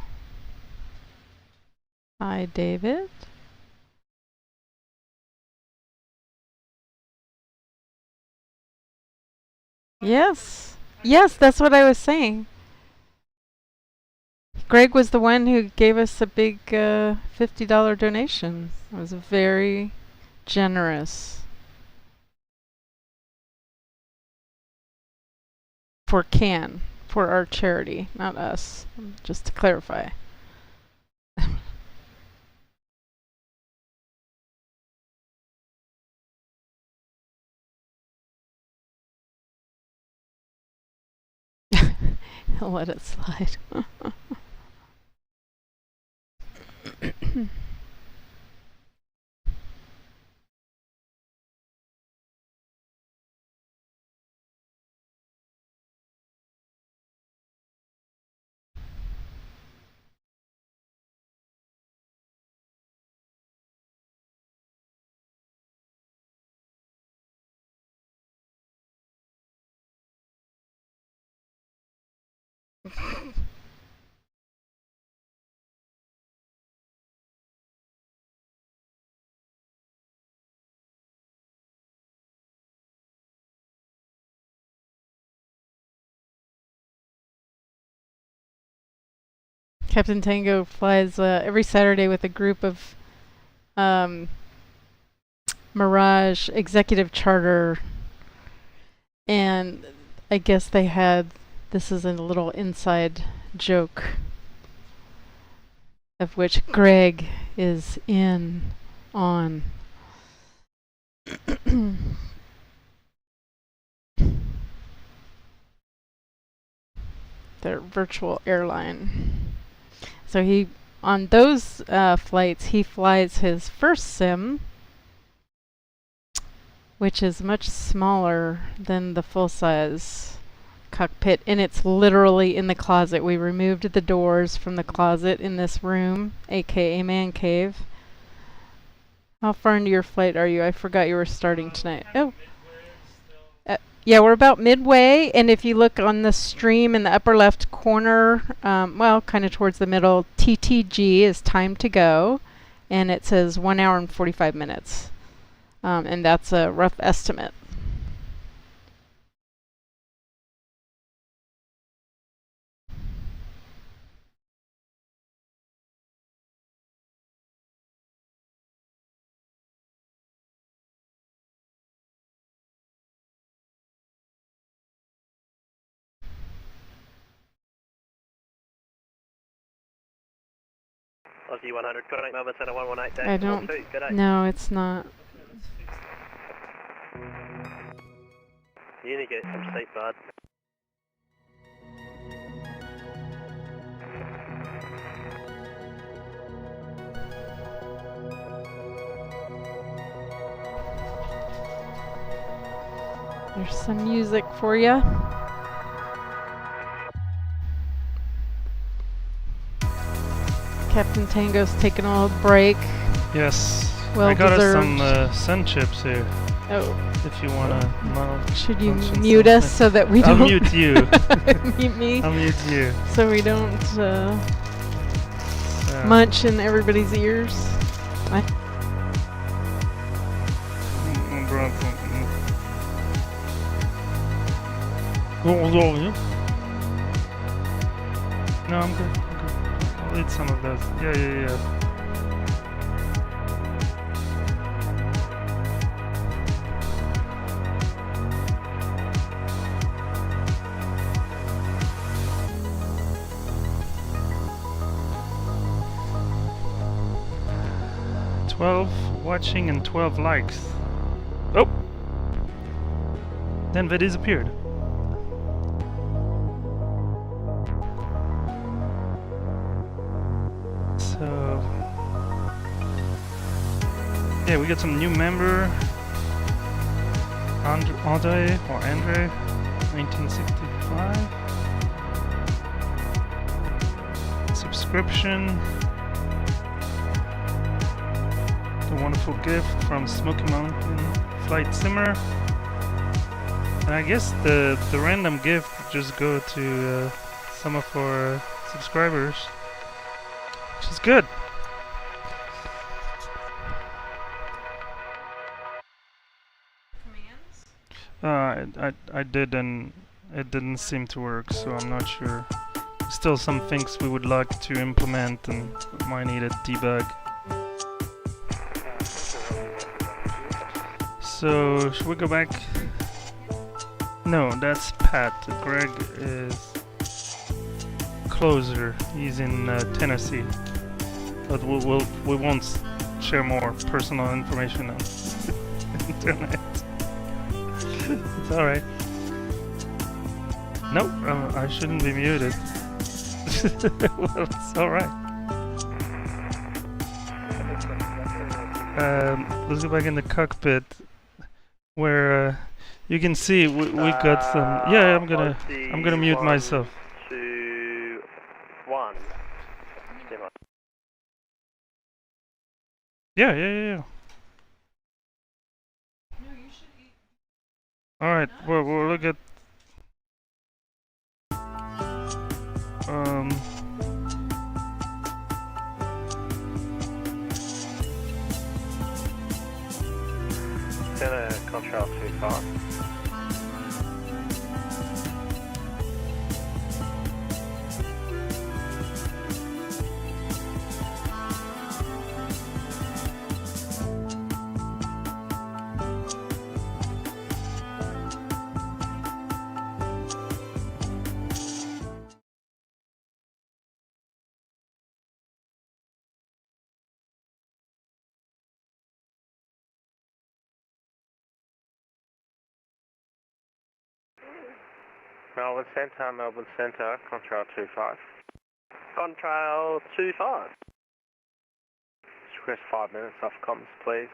Hi, David. Yes. Yes, that's what I was saying. Greg was the one who gave us a big $50 donation. It was very generous. For CAN, for our charity, not us, just to clarify. He'll let it slide. Captain Tango flies every Saturday with a group of Mirage executive charter, and I guess they had, this is a little inside joke of which Greg is in on. their virtual airline. So he, on those flights, he flies his first sim, which is much smaller than the full-size cockpit, and it's literally in the closet. We removed the doors from the closet in this room, aka man cave. How far into your flight are you? I forgot you were starting tonight. Oh. Yeah, we're about midway, and if you look on the stream in the upper left corner, well, kind of towards the middle, TTG is time to go, and it says 1 hour and 45 minutes. And that's a rough estimate. Aussie 100, contact Melbourne Centre 118. I don't. No, it's not. You need to get some sleep, bud. There's some music for you. Captain Tango's taking a little break. Yes. Well I got us deserved. some sun chips here. Oh. If you wanna Should you mute us so that we don't... I'll mute you. Mute me. I'll mute you. So we don't munch in everybody's ears. What? No, I'm good. I'll eat some of those. Yeah. 12 watching and 12 likes. Oh! Then they disappeared. So... yeah, we got some new member. Andre, 1965. Subscription. A wonderful gift from Smoky Mountain Flight Simmer. And I guess the random gift would just go to some of our subscribers, which is good. I did, and it didn't seem to work, so I'm not sure. Still some things we would like to implement and might need a debug. So, should we go back? No, that's Pat. Greg is closer. He's in Tennessee. But we won't share more personal information on the internet. It's alright. Nope, I shouldn't be muted. Well, it's alright. Let's go back in the cockpit, where you can see we got some. Yeah, I'm gonna mute myself. 2, 1. Yeah. Alright, we'll look at Center Control 25. Melbourne Centre, Contrail 25. Contrail 25. Just request 5 minutes off comms, please.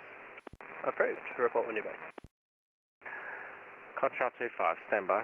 Approved. Report when you're back. Contrail 25, stand by.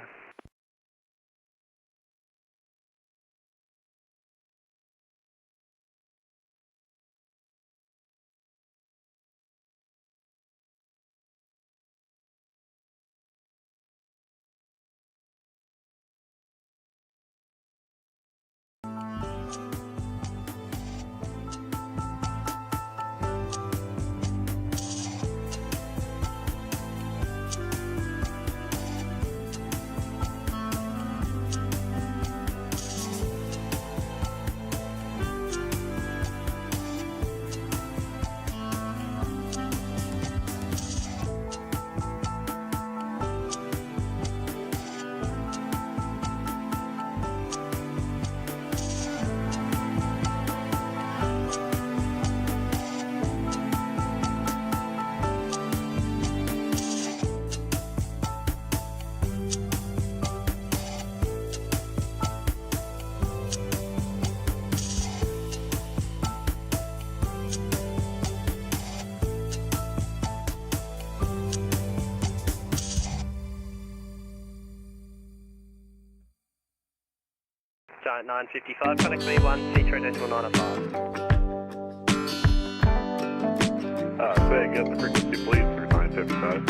Giant 955, connect B1, C3.905. Say again the frequency, please, for 955.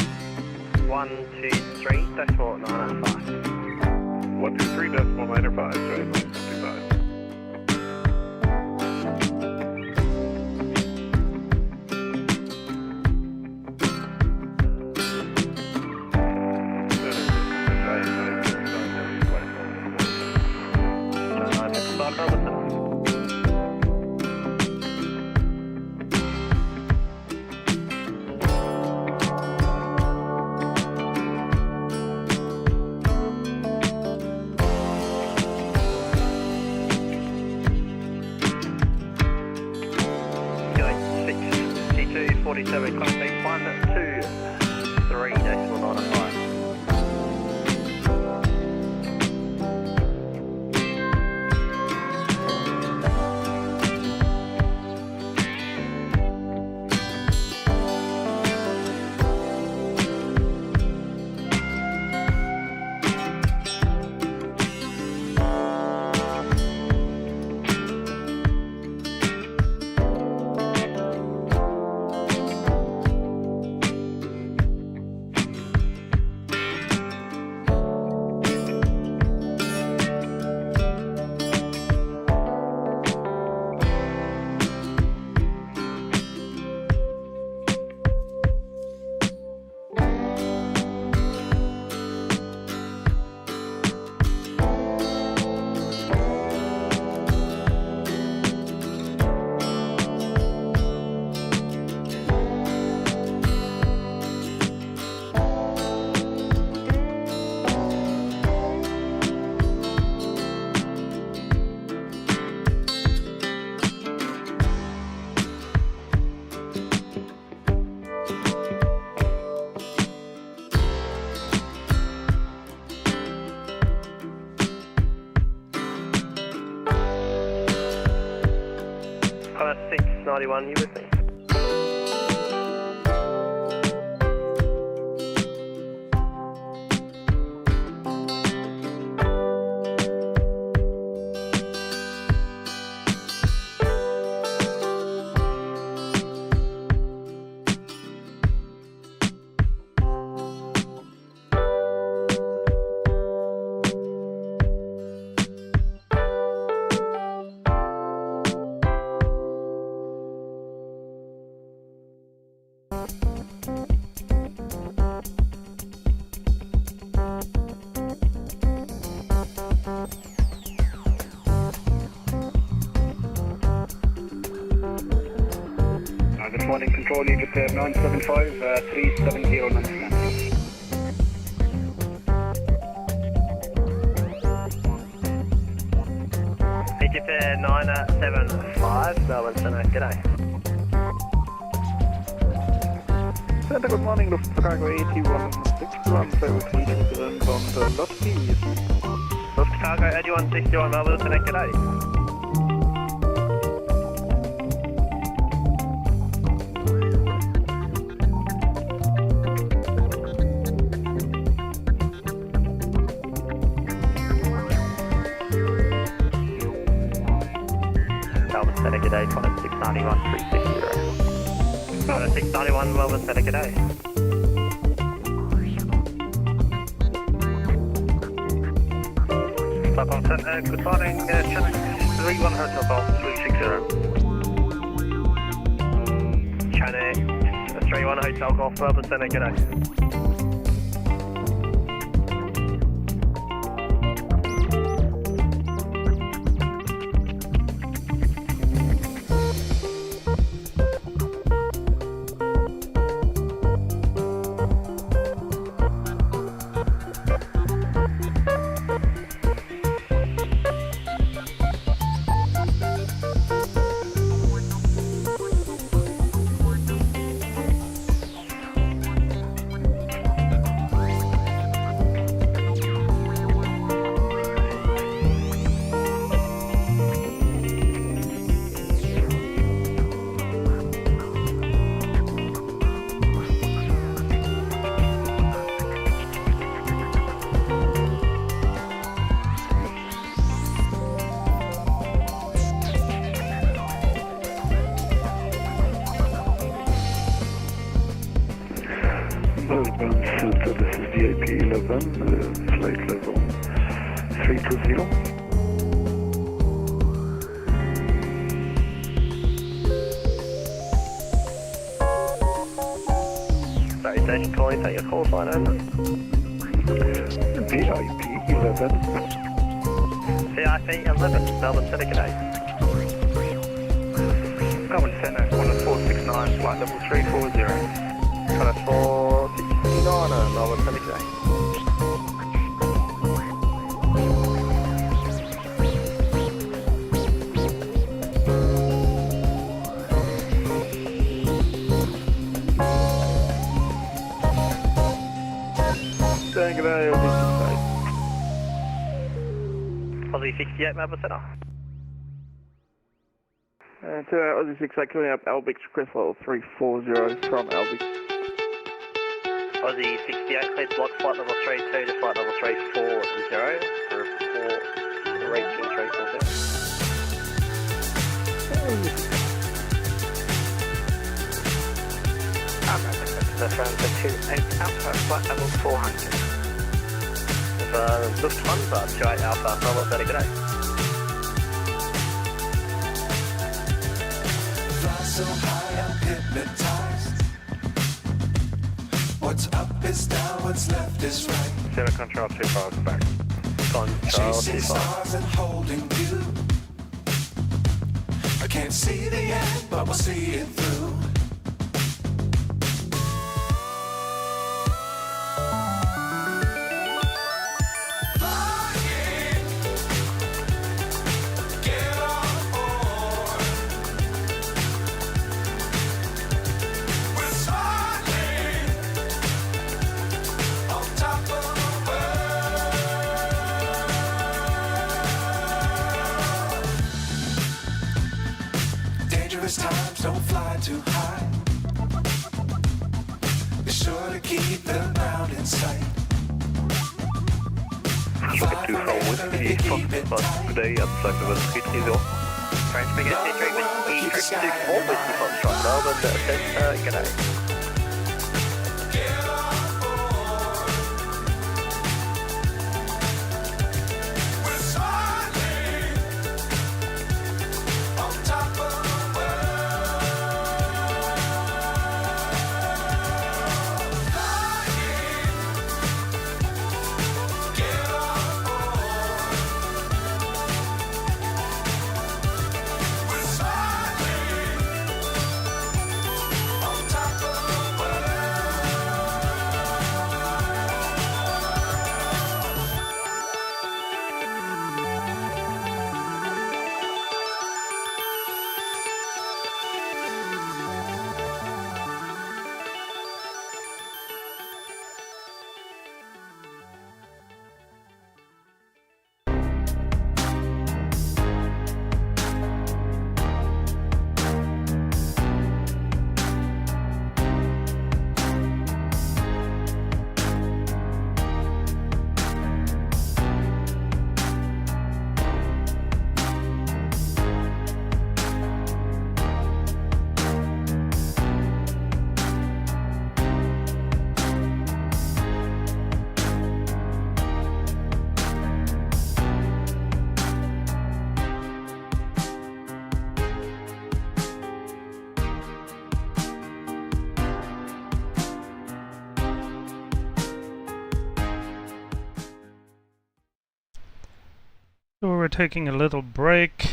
123.905. 123.905, Giant 955. C247, connect B123.905. Pilot 691, you with me? Good morning, control Egypt Air 975, 370 understand. Egypt Air 975, Melbourne Centre, g'day. Centre, good morning, Lufthansa 8161, service region to inbound Lottie. Cargo 8161 Melbourne, Senate, g'day. Melbourne Senate, g'day, 691 360. 691 Melbourne Senate, g'day. Good morning, Chinook 31 Hotel Golf 360. Chinook 31 Hotel Golf, Melbourne Senate, g'day. Melbourne Centre, this is VIP 11, flight level 320. Sorry, station calling, take your call sign over. VIP 11. VIP 11, Melbourne City, g'day. Melbourne Centre, 11469, flight level 340. 469, Melbourne City, g'day. Aussie 68, Melbourne Centre. To Aussie 68, coming up Albix, request level 340 from Albix. Aussie 68, cleared block flight level 32 to flight level 340 for reaching 340. The firm for 28 Alpha, flight level 400. Lufthansa 28 Alpha, Melbourne City, g'day. Fly so high, I'm hypnotized. What's up is down, what's left is right. Center Control 25 back. Control Chasing 25. stars and holding you. I can't see the end, but we'll see it through. Times don't fly too high. Be sure to keep the ground in sight. Rocket 24 Whiskey, Foxtrot, today upside of a 330. Transmit C3 Whiskey, 24 Whiskey, Foxtrot, Melbourne, Centre, g'day. On top of So we're taking a little break,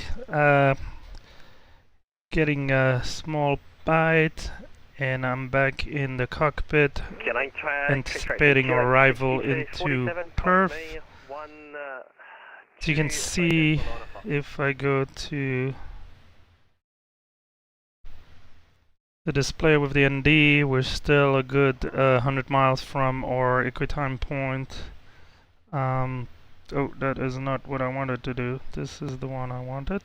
getting a small bite, and I'm back in the cockpit, anticipating our arrival into Perth. As you can see, if I go to the display with the ND, we're still a good 100 miles from our equitime point. Oh, that is not what I wanted to do. This is the one I wanted.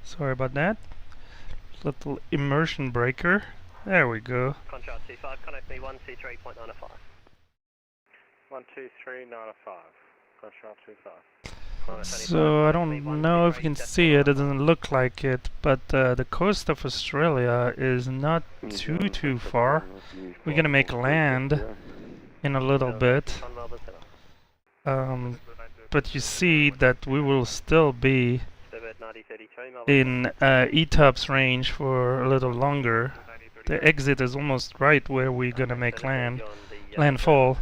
Sorry about that. Little immersion breaker. There we go. Contract 25, connect me 123.95. 123.95. Contract 25. So I don't know if you can see it. It doesn't look like it, but the coast of Australia is not too far. We're gonna make land in a little bit. But you see that we will still be in ETOPS range for a little longer. The exit is almost right where we're gonna make landfall,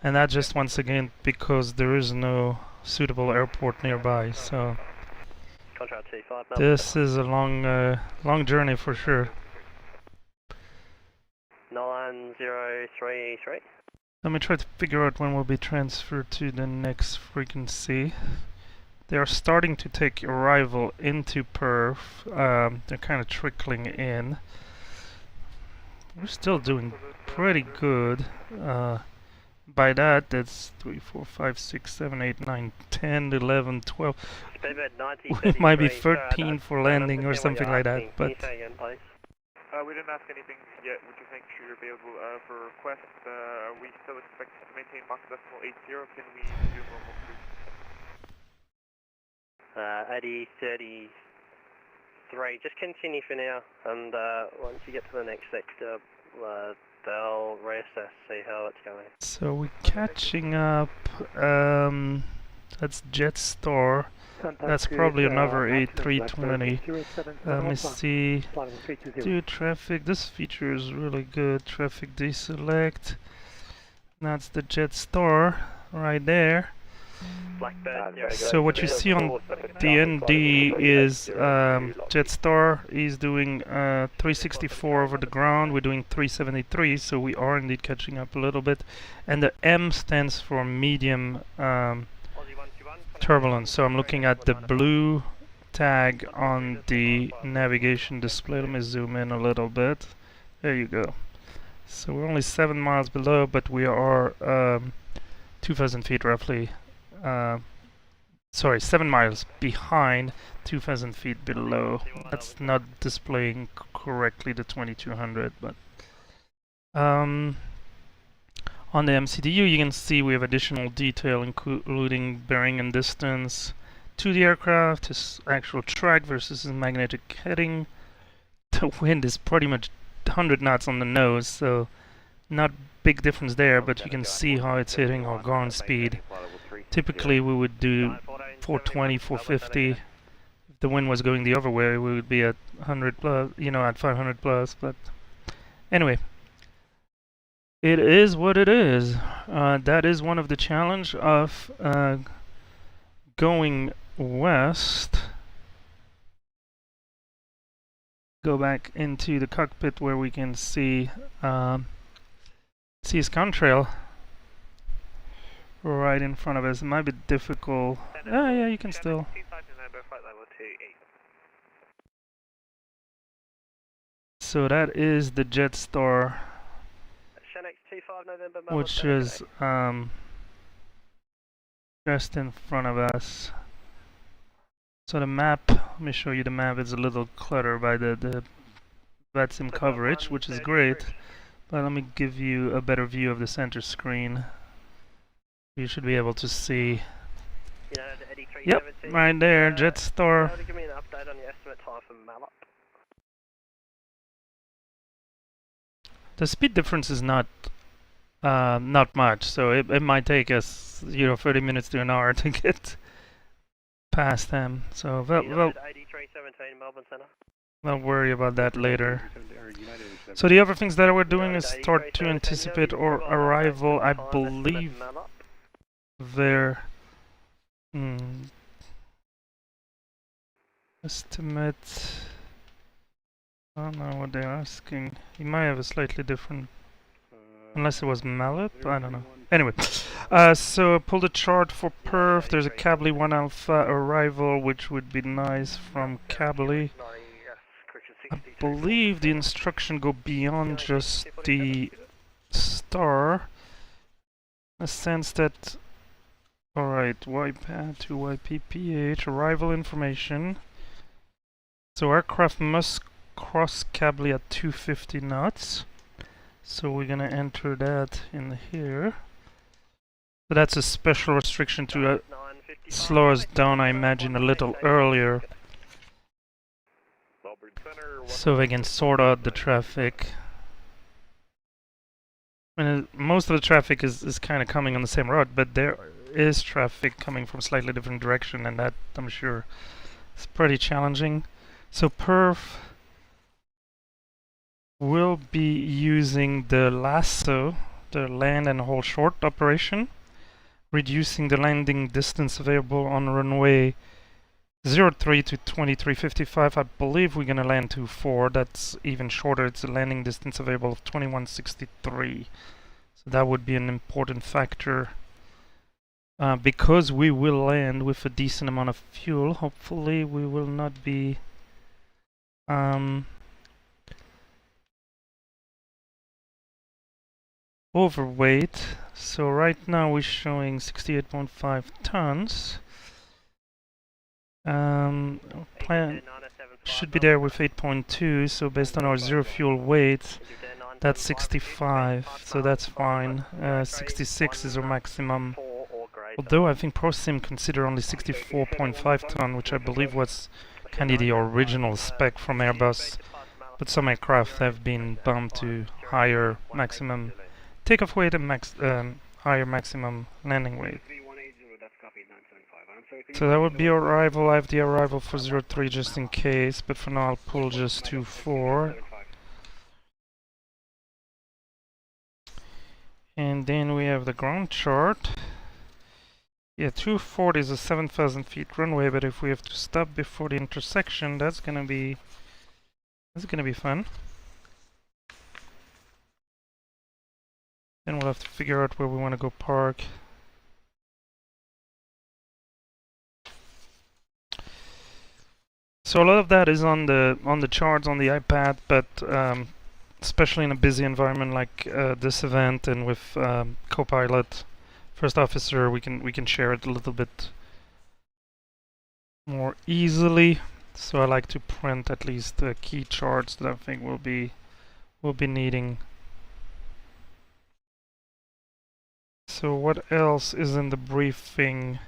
and that just once again because there is no suitable airport nearby. So this is a long journey for sure. 9033. Let me try to figure out when we'll be transferred to the next frequency. They are starting to take arrival into Perth. They're kind of trickling in. We're still doing pretty good. By that, that's 3, 4, 5, 6, 7, 8, 9, 10, 11, 12. It might be 13 for landing or something like that, but we didn't ask anything yet. Would you think you're available for request? We still expect to maintain Mach decimal 80. Can we do normal cruise? 8033. Just continue for now, and once you get to the next sector, they'll reassess, see how it's going. so we're catching up. That's Jetstar. That's probably another A320. Let me see. Do traffic. This feature is really good. Traffic deselect. That's the Jetstar right there. So what you see on the ND is Jetstar is doing 364 over the ground. We're doing 373, so we are indeed catching up a little bit. And the M stands for medium turbulence. So I'm looking at the blue tag on the navigation display. Let me zoom in a little bit. There you go. So we're only 7 miles below, but we are 2,000 feet roughly. Sorry, 7 miles behind, 2,000 feet below. That's not displaying correctly the 2200, but on the MCDU you can see we have additional detail including bearing and distance to the aircraft, his actual track versus his magnetic heading. The wind is pretty much 100 knots on the nose, so not big difference there, but you can see how it's hitting our ground speed. Typically we would do 420, 450. If the wind was going the other way, we would be at 100 plus, you know, at 500 plus, but anyway. It is what it is. That is one of the challenge of going west. Go back into the cockpit where we can see his contrail right in front of us. It might be difficult. Yeah, you can still. So that is the Jetstar, which is just in front of us. So the map, let me show you the map. It's a little cluttered by the VATSIM coverage, which is great. But let me give you a better view of the center screen. You should be able to see. Yep, right there, Jetstar. Give me an update on your estimate time for Malop. The speed difference is not much, so it might take us, 30 minutes to an hour to get past them. So we'll worry about that later. So the other things that we're doing is start to anticipate our arrival. I believe they're Estimate. I don't know what they're asking. He might have a slightly different, unless it was mallet. I don't know. Anyway, so pull the chart for Perth. There's a Cably 1 Alpha arrival, which would be nice from Cably. I believe the instruction go beyond just the star. In a sense that, alright, YPAD to YPPH, arrival information. So aircraft must cross Cably at 250 knots. So we're gonna enter that in here. So that's a special restriction to slow us down, I imagine, a little earlier. So they can sort out the traffic. I mean, most of the traffic is kind of coming on the same route, but there is traffic coming from a slightly different direction, and that, I'm sure, is pretty challenging. So Perth will be using the lasso, the land and hold short operation, reducing the landing distance available on runway 03 to 2355. I believe we're gonna land to 4. That's even shorter. It's a landing distance available of 2163. So that would be an important factor. Because we will land with a decent amount of fuel, hopefully we will not be overweight. So right now we're showing 68.5 tons. Plan should be there with 8.2, so based on our zero fuel weight, that's 65, so that's fine. 66 is our maximum. Although I think ProSim consider only 64.5 ton, which I believe was kind of the original spec from Airbus, but some aircraft have been bumped to higher maximum takeoff weight and higher maximum landing weight. So that would be our arrival. I have the arrival for 03 just in case, but for now I'll pull just 24. And then we have the ground chart. Yeah, 240 is a 7,000 feet runway, but if we have to stop before the intersection, that's gonna be fun. Then we'll have to figure out where we want to go park. So a lot of that is on the charts on the iPad, but especially in a busy environment like this event and with co-pilot, first officer, we can share it a little bit more easily. So I like to print at least the key charts that I think we'll be needing. So what else is in the briefing?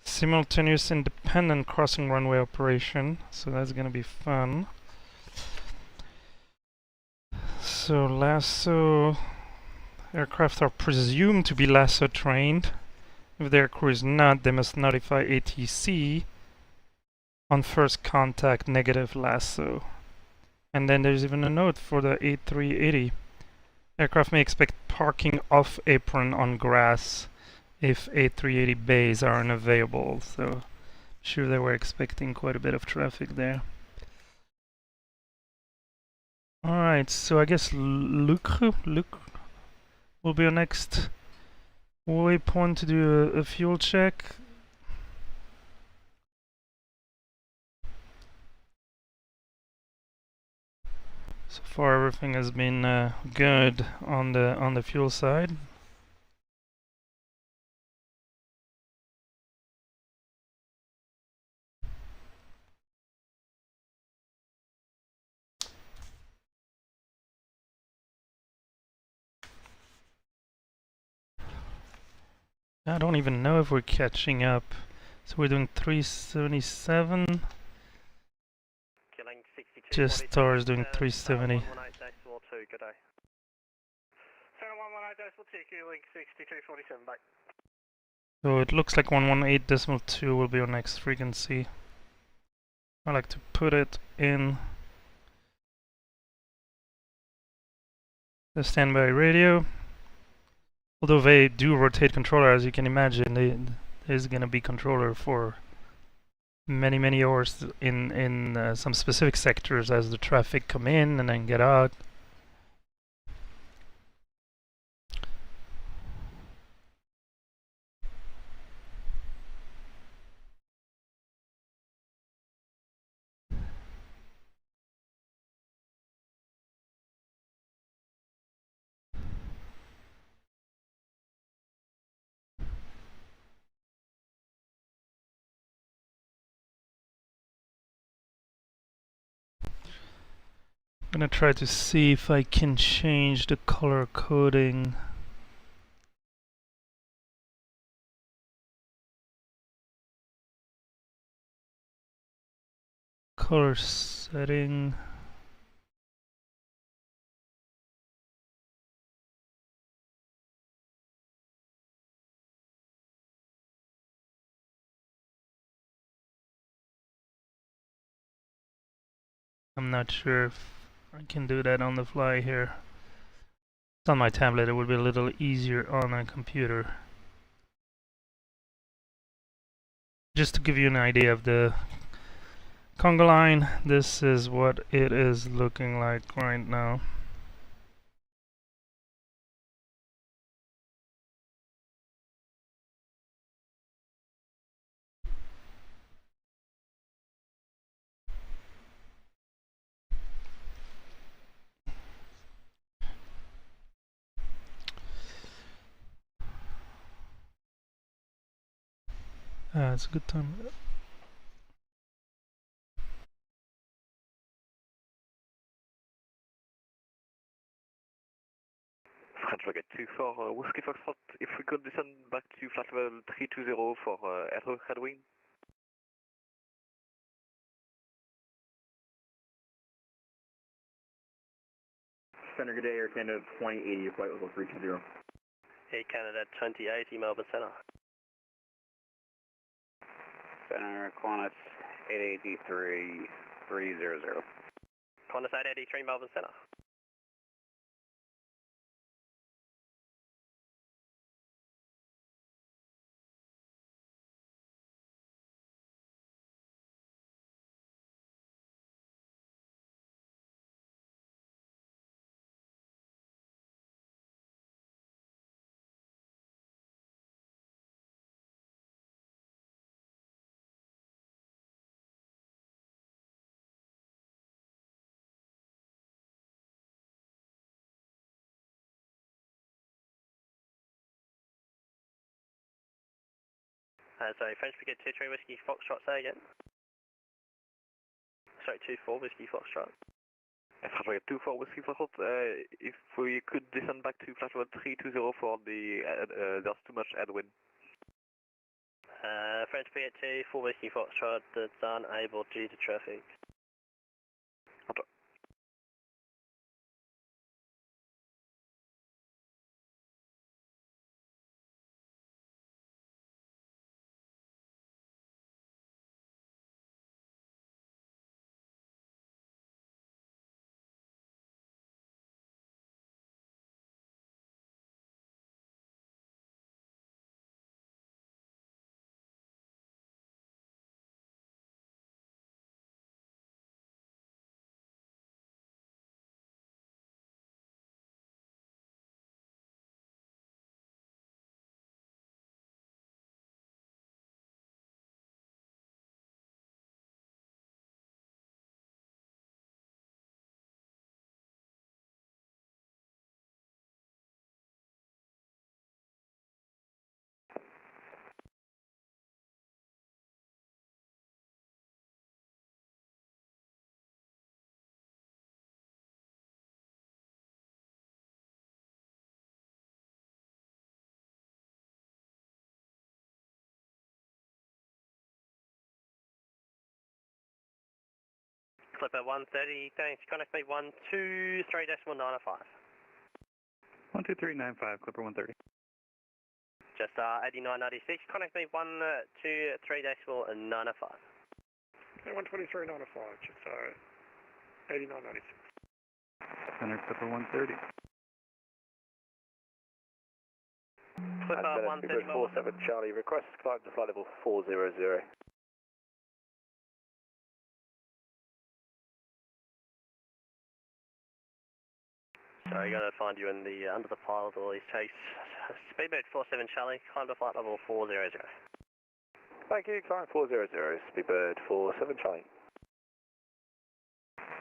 Simultaneous independent crossing runway operation, so that's gonna be fun. So lasso aircraft are presumed to be lasso trained. If their crew is not, they must notify ATC on first contact negative lasso. And then there's even a note for the A380. Aircraft may expect parking off apron on grass if A380 bays are unavailable, so I'm sure they were expecting quite a bit of traffic there. Alright, so I guess Luc will be our next waypoint to do a fuel check. So far everything has been good on the fuel side. I don't even know if we're catching up. So we're doing 377. Just Star is doing 370. So it looks like 118.2 will be our next frequency. I like to put it in the standby radio. Although they do rotate controller, as you can imagine, there's gonna be controller for many hours in some specific sectors as the traffic come in and then get out. I'm gonna try to see if I can change the color coding. Color setting. I'm not sure if I can do that on the fly here. On my tablet it would be a little easier on a computer. Just to give you an idea of the conga line, this is what it is looking like right now. It's a good time. French Rocket 24, Whiskey Foxtrot, if we could descend back to flight level 320 for headwind. Center, good day, Air Canada 2080, your flight level 320. Air Canada 2080, Melbourne Centre. Center, Qantas 883, 300. Qantas 883, Melbourne Centre. Sorry, French Brigade 23 Whiskey Foxtrot, say again. Sorry, 24 Whiskey Foxtrot. French Rocket 24, Whiskey Foxtrot, if we could descend back to flight level 320 for the, there's too much headwind. French Brigade 24 Whiskey Foxtrot, that's unable due to traffic. Okay. Clipper 130, thanks. Connect me 123.905. 12395, Clipper 130. Just 8996, connect me 123.905. Okay, 123.905, just 8996. Center, Clipper 130. Clipper 130. 47 Charlie, request climb to flight level 400. So you're going to find you in the under the pile of all these chase. Speedbird 47 Charlie, climb to flight level 400. Thank you, climb 400, Speedbird 47 Charlie.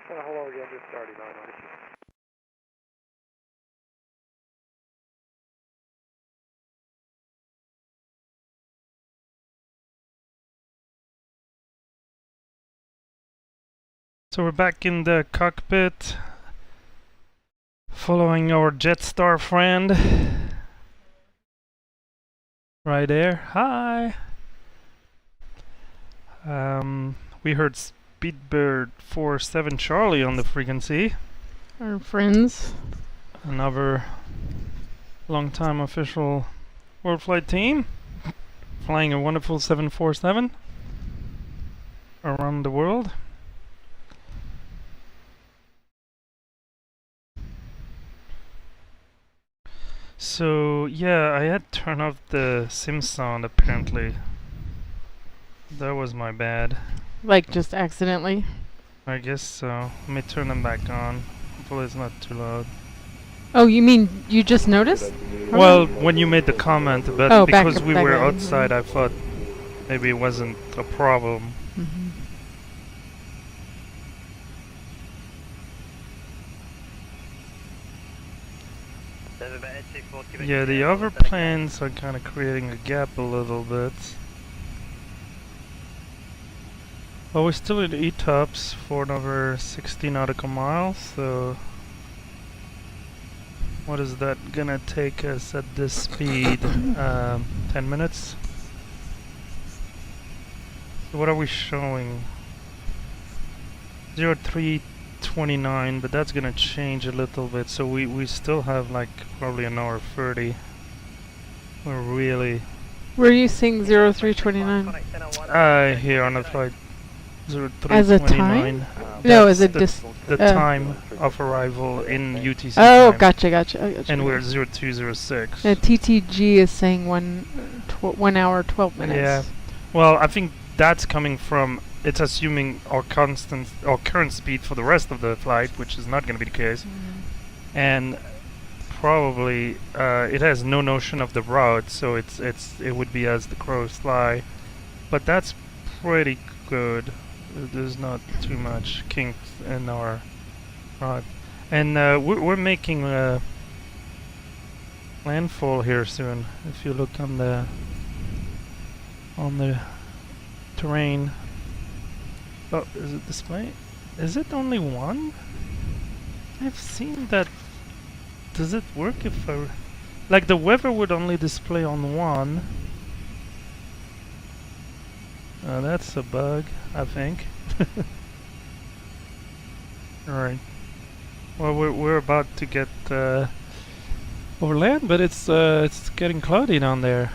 Hello again, just starting on issue. So we're back in the cockpit, following our Jetstar friend. Right there. Hi! We heard Speedbird 47 Charlie on the frequency. Our friends. Another long-time official WorldFlight team, flying a wonderful 747 around the world. So yeah, I had turned off the sim sound apparently. That was my bad. Like just accidentally? I guess so. Let me turn them back on. Hopefully it's not too loud. Oh, you mean you just noticed? Well, when you made the comment, but oh, because we were back outside, I thought maybe it wasn't a problem. Mm-hmm. Yeah, the other planes are kind of creating a gap a little bit. Well, we're still in ETOPS for another 60 nautical miles, so what is that gonna take us at this speed? 10 minutes? So what are we showing? 0329, but that's gonna change a little bit, so we still have like probably an hour 30. We're really... Were you seeing 0329? Here on the flight. 0329. As a time? No, as a the time of arrival in UTC Oh, time. gotcha. And we're 0206. TTG is saying 1 hour 12 minutes. Yeah. Well, I think that's coming from, it's assuming our current speed for the rest of the flight, which is not going to be the case. And probably it has no notion of the route, so it would be as the crows fly. But that's pretty good. There's not too much kinks in our route. And we're making landfall here soon. If you look on the terrain. Oh, is it display? Is it only one? I've seen that. Does it work if I... Like the weather would only display on one. That's a bug, I think. Alright. Well, we're about to get over land, but it's getting cloudy down there.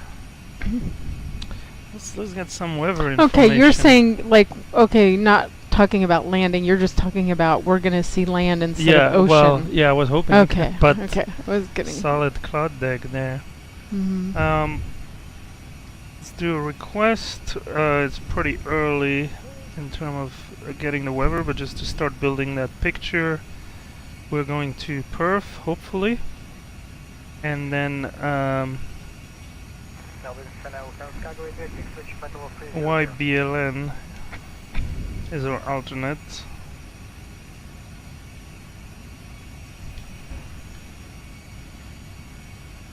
Let's get some weather information. Okay, you're saying like not talking about landing. You're just talking about we're gonna see land instead of ocean. Well, yeah, I was hoping. Okay, but I was getting solid cloud deck there. Mm-hmm. Let's do a request. It's pretty early in terms of getting the weather, but just to start building that picture, we're going to Perth, hopefully, and then YBLN is our alternate.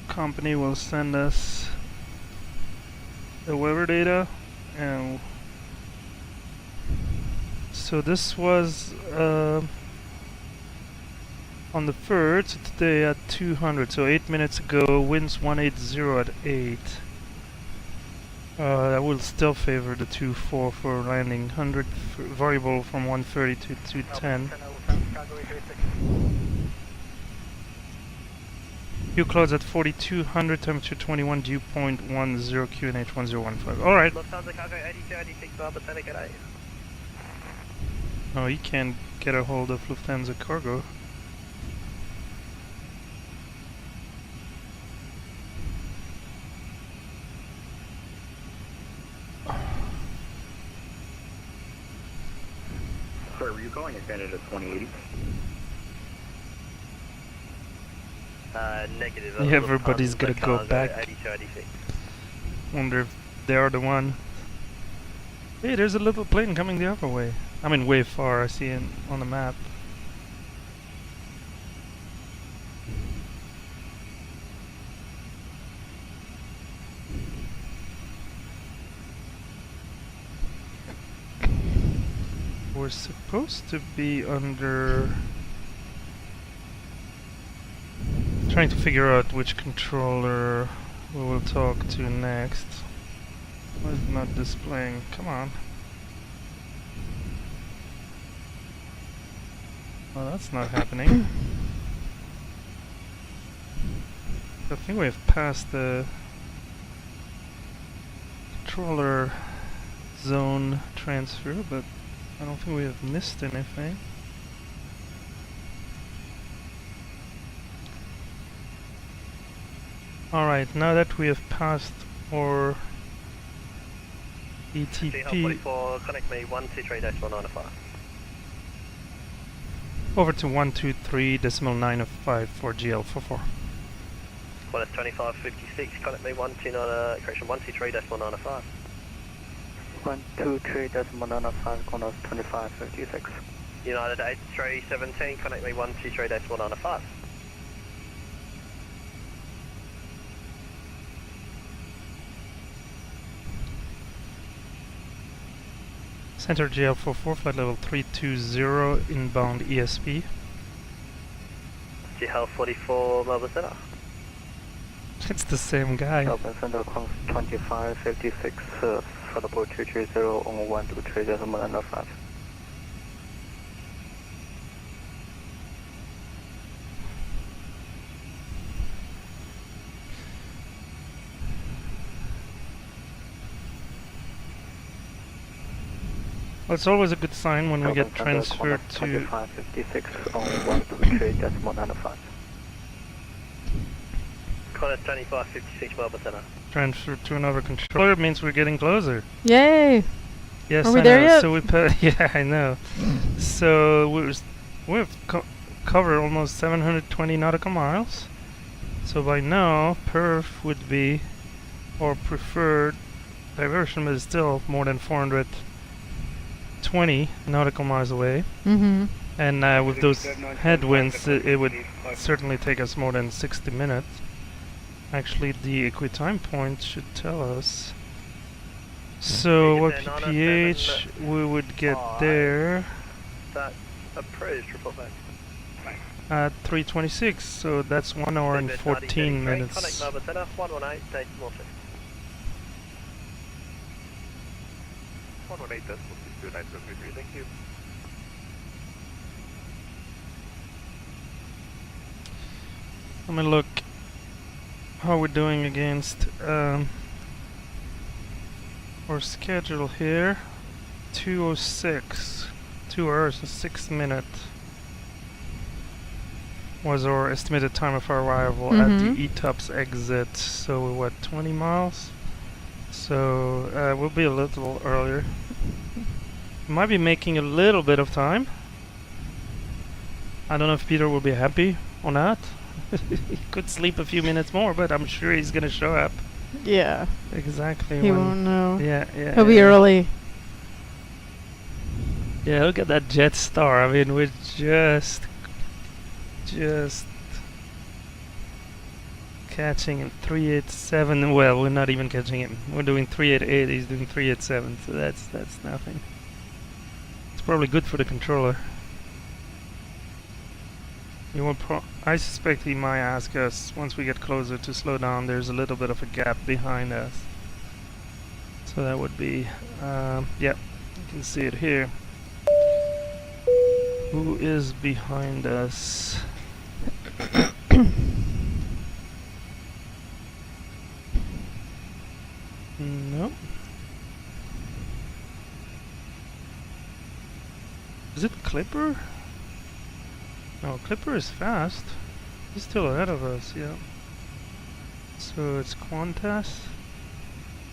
Company will send us the weather data, and so this was on the 3rd, so today at 200, so 8 minutes ago, winds 180 at 8. That will still favor the 24 for landing, 100 variable from 130 to 210. View clouds at 4200, temperature 21, dew point 10, QNH 1015. Alright. No, you can't get a hold of Lufthansa cargo. Sorry, were you going at Canada 2080? Negative. Yeah, everybody's gonna go back. 82, 86. Wonder if they are the one. Hey, there's a little plane coming the other way. I mean, way far. I see it on the map. We're supposed to be under... Trying to figure out which controller we will talk to next. Why is it not displaying? Come on. Well, that's not happening. I think we have passed the controller zone transfer, but I don't think we have missed anything. Alright, now that we have passed our ETP connect me 123.195. over to 123.905 for GL44. Well, that's 2556, connect me 123.195. 123.195, corners 2556. United 8317, connect me 123.195. Center GL44, flight level 320, inbound ESP. GL44, Melbourne Center. It's the same guy. Melbourne Center, 2556, for the 230 on 123.195. Well, it's always a good sign when we get transferred to... 2556 on 123.195. Connor 2556 Melbourne Center. Transferred to another controller means we're getting closer. Yay! Yes, Are we I there know. yet? So we yeah, I know. So we've covered almost 720 nautical miles. So by now, Perth would be our preferred diversion, but it's still more than 420 nautical miles away. Mm-hmm. And with those headwinds, it would certainly take us more than 60 minutes. Actually, the equitime point should tell us. So YPPH, we would get there That's approved, report back. at 3:26. So that's 1 hour and 14 minutes. Connect Melbourne Center, 118, decimal 6. 118, decimal 6, 2973, thank you. Let me look how we're doing against our schedule here. 2:06, 2 hours and 6 minutes was our estimated time of arrival at the ETOPS exit. So we're what, 20 miles? So we'll be a little earlier. Might be making a little bit of time. I don't know if Peter will be happy or not. He could sleep a few minutes more, but I'm sure he's gonna show up. Yeah. Exactly. He won't know. Yeah, yeah. He'll be early. Yeah, look at that jet star. I mean, we're just catching him 387. Well, we're not even catching him. We're doing 388. He's doing 387. So that's nothing. It's probably good for the controller. I suspect he might ask us once we get closer to slow down. There's a little bit of a gap behind us. So that would be, yeah, you can see it here. Who is behind us? No. Is it Clipper? No, Clipper is fast. He's still ahead of us, yeah. So it's Qantas?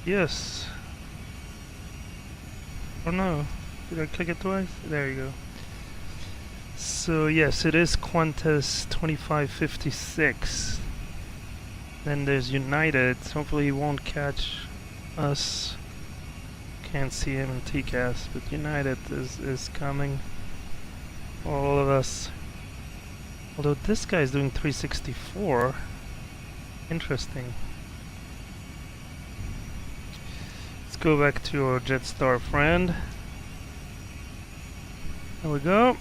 Yes. Oh no. Did I click it twice? There you go. So yes, it is Qantas 2556. Then there's United. Hopefully he won't catch us. Can't see him in TCAS, but United is coming. All of us. Although this guy is doing 364. Interesting. Let's go back to our Jetstar friend. There we go.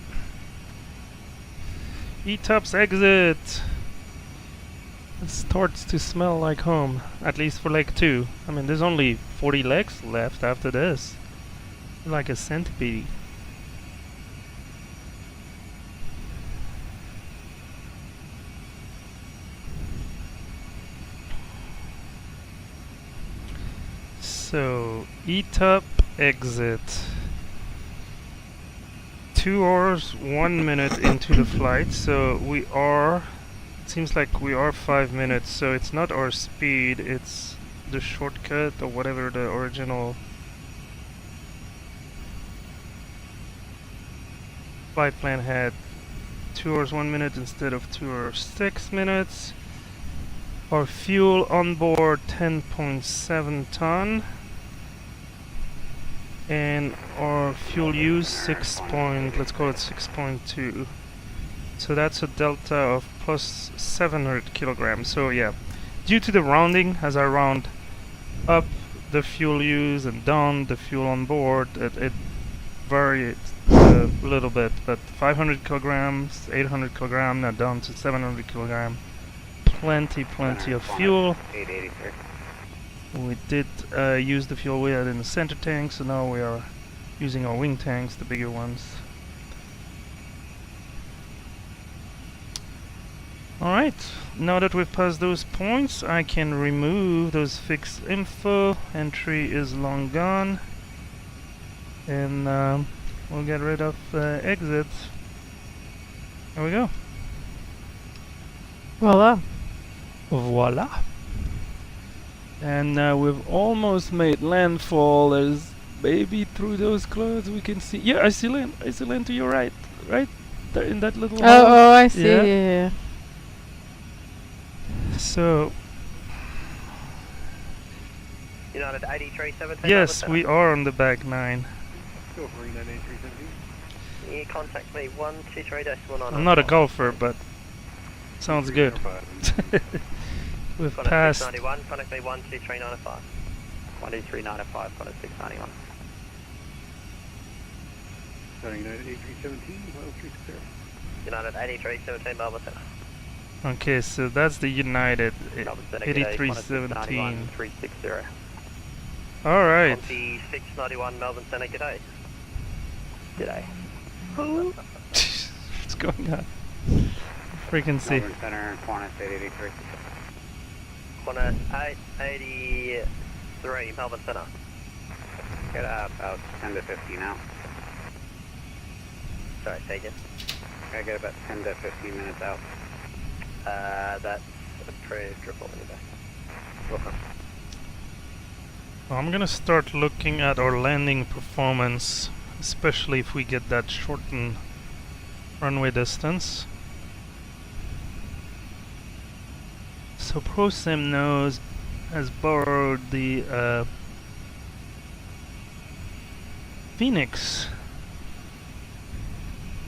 ETOPS exit. It starts to smell like home, at least for leg 2. I mean, there's only 40 legs left after this. Like a centipede. So, ETOP exit. 2 hours, 1 minute into the flight, so we are, it seems like we are 5 minutes, so it's not our speed, it's the shortcut or whatever the original flight plan had. 2 hours, 1 minute instead of 2 hours, 6 minutes. Our fuel on board 10.7 ton. And our fuel use let's call it 6.2. So that's a delta of plus 700 kilograms. So yeah, due to the rounding, as I round up the fuel use and down the fuel on board, it varied a little bit, but 500 kilograms, 800 kilograms, now down to 700 kilograms. Plenty of fuel. 883. We did use the fuel we had in the center tank, so now we are using our wing tanks, the bigger ones. Alright, now that we've passed those points, I can remove those fixed info. Entry is long gone. And we'll get rid of exit. There we go. Voila. Voila. And we've almost made landfall. There's maybe through those clouds we can see. Yeah, I see land. I see land to your right. Right? There in that little hole. Oh, I see. Yeah. So. United 8317. Yes, we are on the back 9. Go for United 8317. You contact me 123-19. I'm not a golfer, but sounds good. We've passed. 691, contact me 12395. 12395, contact 691. United 8317, 10360. United 8317, Melbourne Centre. Okay, so that's the United Melbourne Centre, 8317. 360. Alright. 2691, Melbourne Centre, g'day. G'day. What's going on? Freaking see. Melbourne Centre, Qantas 883. Qantas 883, Melbourne Centre. Get about 10 to 15 out. Sorry, say again. I get about 10 to 15 minutes out. That's approved. Report me back. Okay. Well, I'm gonna start looking at our landing performance, especially if we get that shortened runway distance. So ProSim has borrowed the Phoenix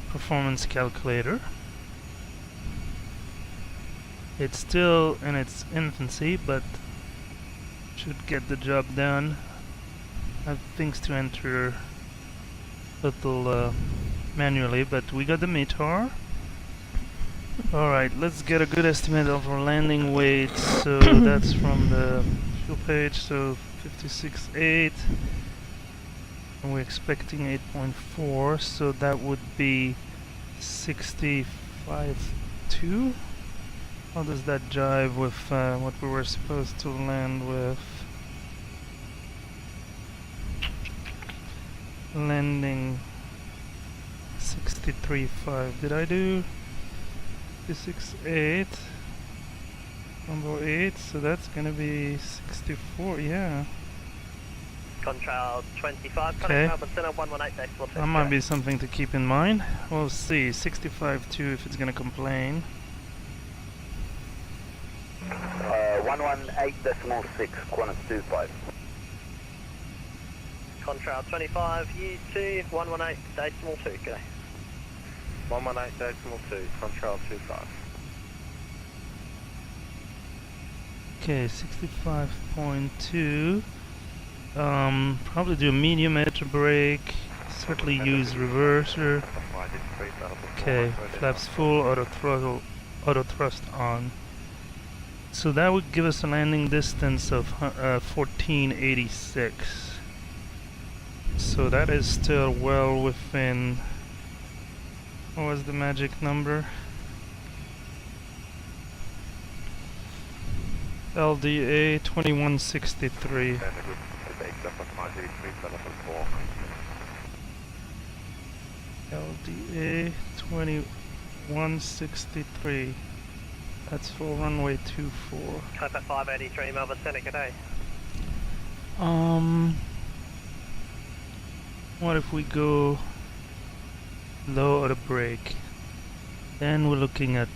performance calculator. It's still in its infancy, but should get the job done. I have things to enter little manually, but we got the METAR. Alright, let's get a good estimate of our landing weight. So that's from the fuel page, so 56.8. And we're expecting 8.4, so that would be 65.2. How does that jive with what we were supposed to land with? Landing 63.5. Did I do 56.8? Number 8, so that's gonna be 64, yeah. Contrail 25, Okay. connect Melbourne Center 118.2. That might be something to keep in mind. We'll see. 65.2 if it's gonna complain. 118.6, Qantas 25. Contrail 25, U2, 118.2, okay. 118.2, Contrail 25. Okay, 65.2. Probably do a medium edge brake. Certainly use reverser. Okay, flaps full, auto throttle, auto thrust on. So that would give us a landing distance of 1486. So that is still well within. What was the magic number? LDA 2163. LDA 2163. That's for runway 24. Cockpit 583, Melbourne Center, good day. What if we go low auto brake? Then we're looking at.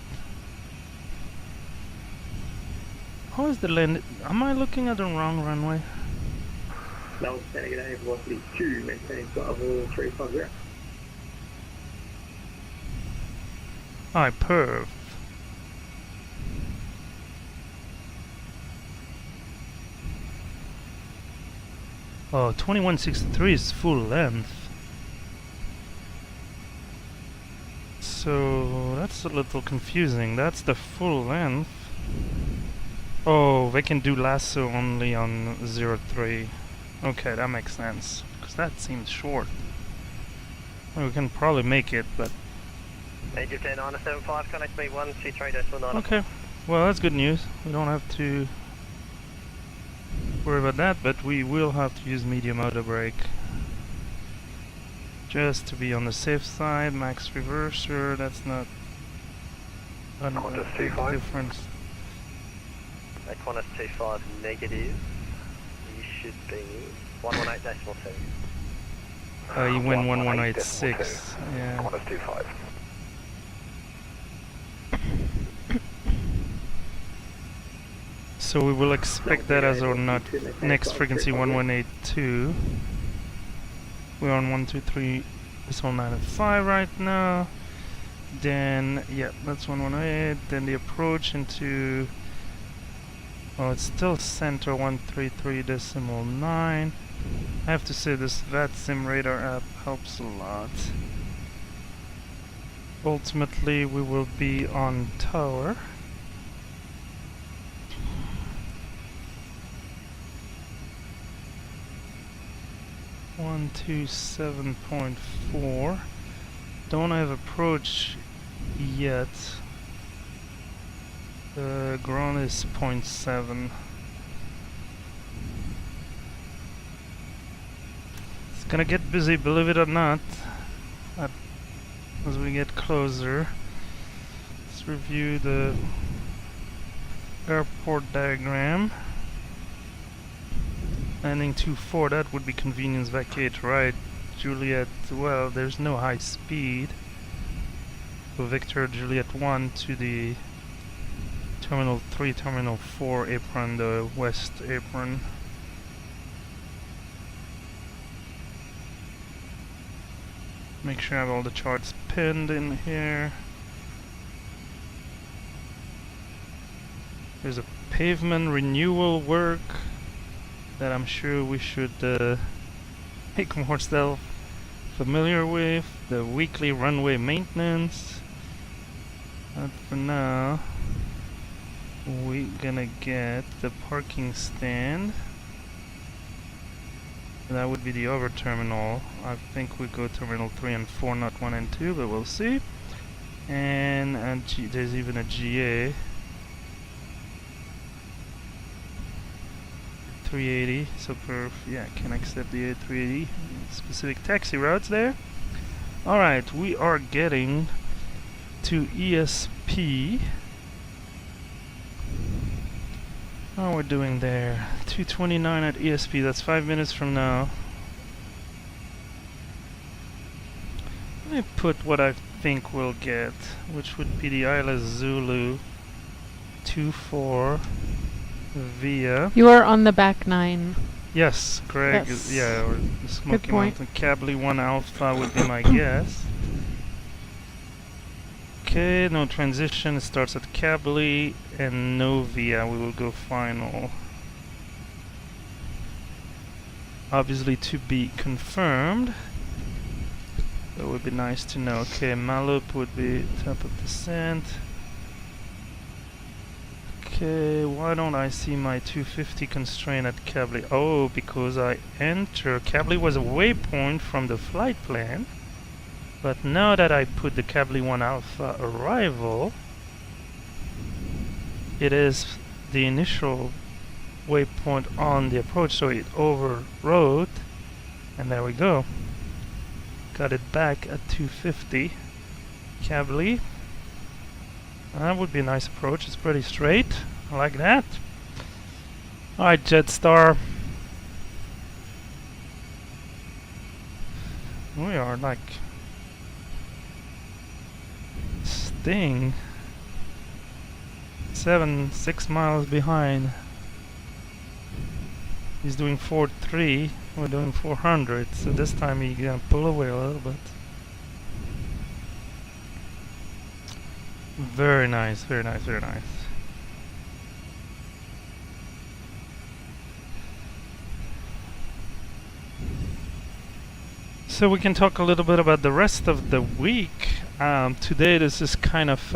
How is the land? Am I looking at the wrong runway? Melbourne Center, good day. Velocity 2, maintaining flight level 350. Hi, Perth. Oh, 2163 is full length. So that's a little confusing. That's the full length. Oh, they can do lasso only on 03. Okay, that makes sense. Because that seems short. Well, we can probably make it, but... Egypt 975, connect me 123.9. Okay, well that's good news. We don't have to worry about that, but we will have to use medium auto brake. Just to be on the safe side. Max reverser, that's not a big difference. Qantas 25 negative. You should be 118.2. You win 1186. Yeah. Qantas 25. So we will expect that as our next frequency 1182. We're on 123.905 right now. Then yeah, that's 118. Then the approach into. Oh, it's still center 133.9. I have to say this VATSIM radar app helps a lot. Ultimately, we will be on tower. One 227.4. Don't have approach yet. The ground is 0.7. It's gonna get busy, believe it or not, as we get closer. Let's review the airport diagram. Landing 24, that would be convenience vacate, right? Juliet, well, there's no high speed. So Victor, Juliet 1 to the Terminal 3, Terminal 4 apron, the west apron. Make sure I have all the charts pinned in here. There's a pavement renewal work that I'm sure we should make ourselves familiar with. The weekly runway maintenance. But for now, we're gonna get the parking stand. That would be the other terminal. I think we go terminal 3 and 4, not 1 and 2, but we'll see. And there's even a GA. 380, so Perth, yeah, can accept the A380 specific taxi routes there. Alright, we are getting to ESP. How we're doing there? 2:29 at ESP. That's 5 minutes from now. Let me put what I think we'll get, which would be the ILS Zulu 24 via. You are on the back 9. Yes, Greg. Yes. Yeah, or the Smoky point. Mountain Cably 1 Alpha would be my guess. Okay, no transition. It starts at Cably and no via. We will go final. Obviously to be confirmed. That would be nice to know. Okay, Malup would be top of descent. Okay, why don't I see my 250 constraint at Cably? Oh, because I enter. Cably was a waypoint from the flight plan. But now that I put the Cably 1 Alpha arrival, it is the initial waypoint on the approach, so it overrode, and there we go. Got it back at 250. Cably. That would be a nice approach. It's pretty straight. I like that. Alright, Jetstar. We are like staying 6 miles behind. He's doing 4.3. We're doing 400. So this time he's gonna pull away a little bit. Very nice, very nice, very nice. So we can talk a little bit about the rest of the week. Today this is kind of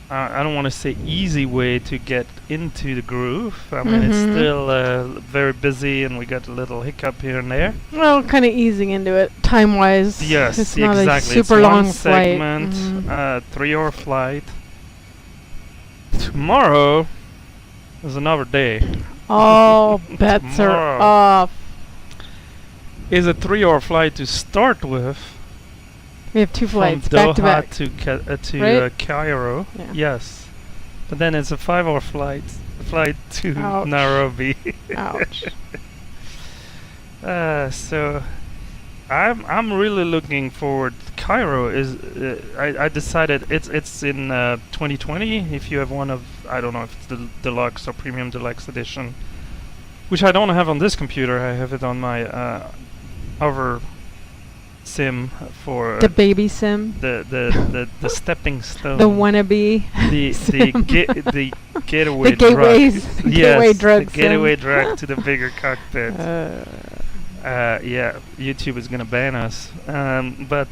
I don't want to say easy way to get into the groove. I mean, it's still very busy and we got a little hiccup here and there. Well, kind of easing into it time-wise. Yes, it's not exactly. a super it's long one segment, 3-hour flight. Tomorrow is another day. All bets are off. Is a 3-hour flight to start with. We have 2 flights from back to back to right? Cairo. Yeah. Yes, but then it's a 5-hour flight to Ouch. Nairobi. Ouch. So I'm really looking forward. Cairo is I decided it's in 2020. If you have one of, I don't know if it's the deluxe or premium deluxe edition, which I don't have on this computer. I have it on my other sim for the baby sim, the stepping stone, the wannabe, the gateway gateways, drug. gateway drug, the gateway drug to the bigger cockpit. Yeah, YouTube is gonna ban us. But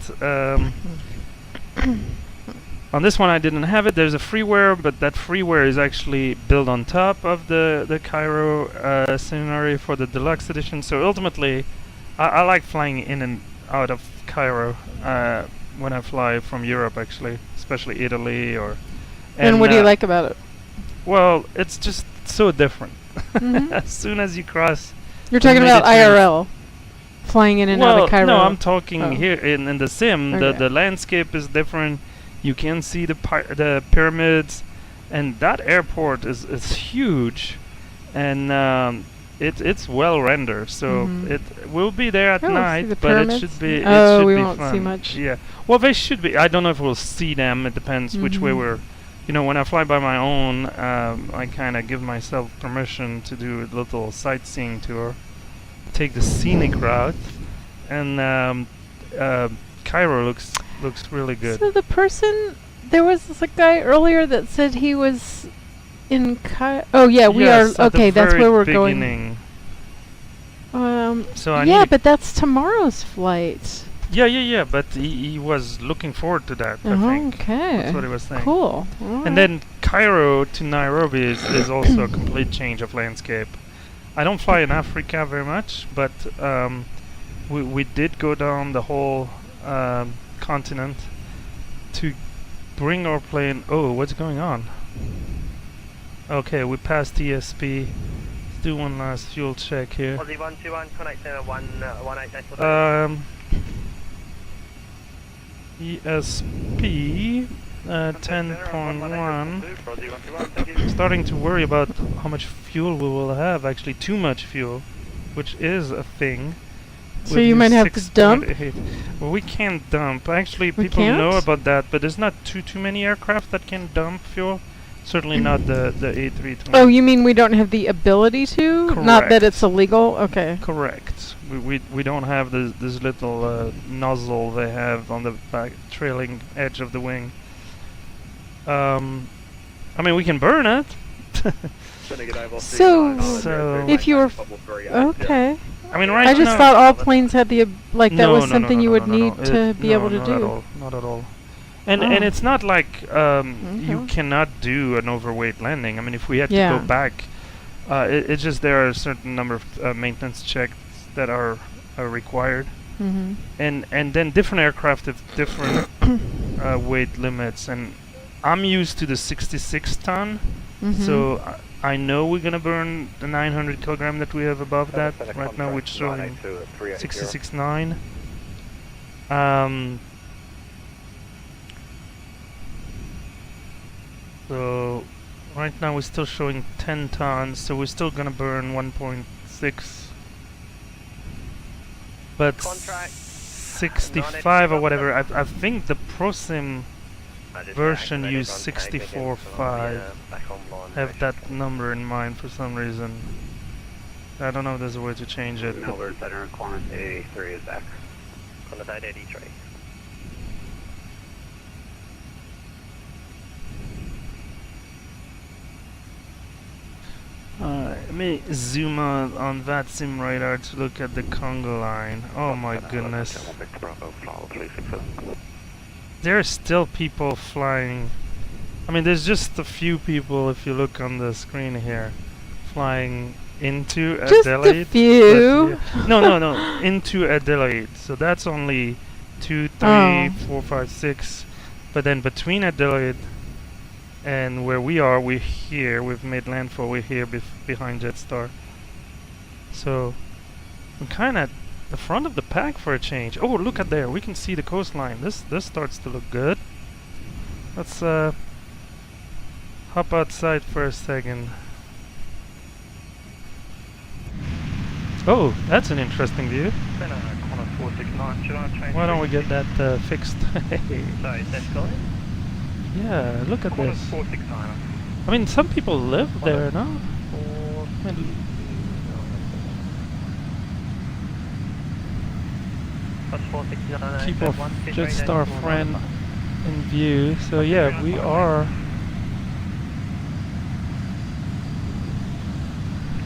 on this one I didn't have it. There's a freeware, but that freeware is actually built on top of the Cairo scenario for the deluxe edition. So ultimately, I like flying in and out of Cairo when I fly from Europe, actually, especially Italy or. And what do you like about it? Well, it's just so different. As soon as you cross. You're talking about IRL, flying in and out of Cairo. No, I'm talking here in the sim. Okay. The landscape is different. You can see the pyramids, and that airport is huge, and it's well rendered, so it will be there at night, but it should be we won't fun. see much. Yeah, well, they should be. I don't know if we'll see them. It depends which way we're. You know, when I fly by my own, I kind of give myself permission to do a little sightseeing tour, take the scenic route, and Cairo looks really good. So the person, there was a guy earlier that said he was in Cairo. Oh yeah, we are okay. That's where we're going. So yeah, but that's tomorrow's flight. Yeah. But he was looking forward to that. I think. Okay. That's what he was saying. Cool. And then Cairo to Nairobi is also a complete change of landscape. I don't fly in Africa very much, but we did go down the whole continent to bring our plane. Oh, what's going on? Okay, we passed ESP. Let's do one last fuel check here. Aussie 121, connect 18. ESP 10.1. Starting to worry about how much fuel we will have. Actually, too much fuel, which is a thing. So you might have to dump? Well, we can't dump. Actually, We people know can't? about that, but there's not too many aircraft that can dump fuel. Certainly not the A320. Oh, you mean we don't have the ability to? Not that Correct. it's illegal? Okay. Correct. We don't have this little nozzle they have on the back trailing edge of the wing. I mean, we can burn it. So, So- if you were... Okay. I mean, right I just now- thought all planes had the... like, that No, was no, no, something no, you no, would no, no. need to be able to not do. At all. Not at all. And Oh. it's not like you cannot do an overweight landing. I mean, if we had to Yeah. go back, it's just there are a certain number of maintenance checks that are required, Mhm. and then different aircraft have different weight limits. And I'm used to the 66 ton, so I know we're gonna burn the 900 kilogram that we have above that right now, which is showing 66.9. So right now we're still showing 10 tons, so we're still gonna burn 1.6. But 65 or whatever, I think the ProSim version used 64.5. Have that number in mind for some reason. I don't know if there's a way to change it. but- Melbourne Center, Qantas 83 is back. Qantas 83. Let me zoom on VATSIM radar to look at the Congo line. Oh my goodness. There are still people flying. I mean, there's just a few people, if you look on the screen here, flying into Just a Adelaide. few. No, into Adelaide. So that's only 2, 3, Oh. 4, 5, 6. But then between Adelaide and where we are, we're here. We've made landfall. We're here behind Jetstar. So we're kind of the front of the pack for a change. Oh, look at there. We can see the coastline. This starts to look good. Let's hop outside for a second. Oh, that's an interesting view. Why don't we get that fixed? Sorry, is that going? Yeah, look at this. 469. I mean, some people live there, no? I mean, keep our Jetstar friend in view. So yeah, we are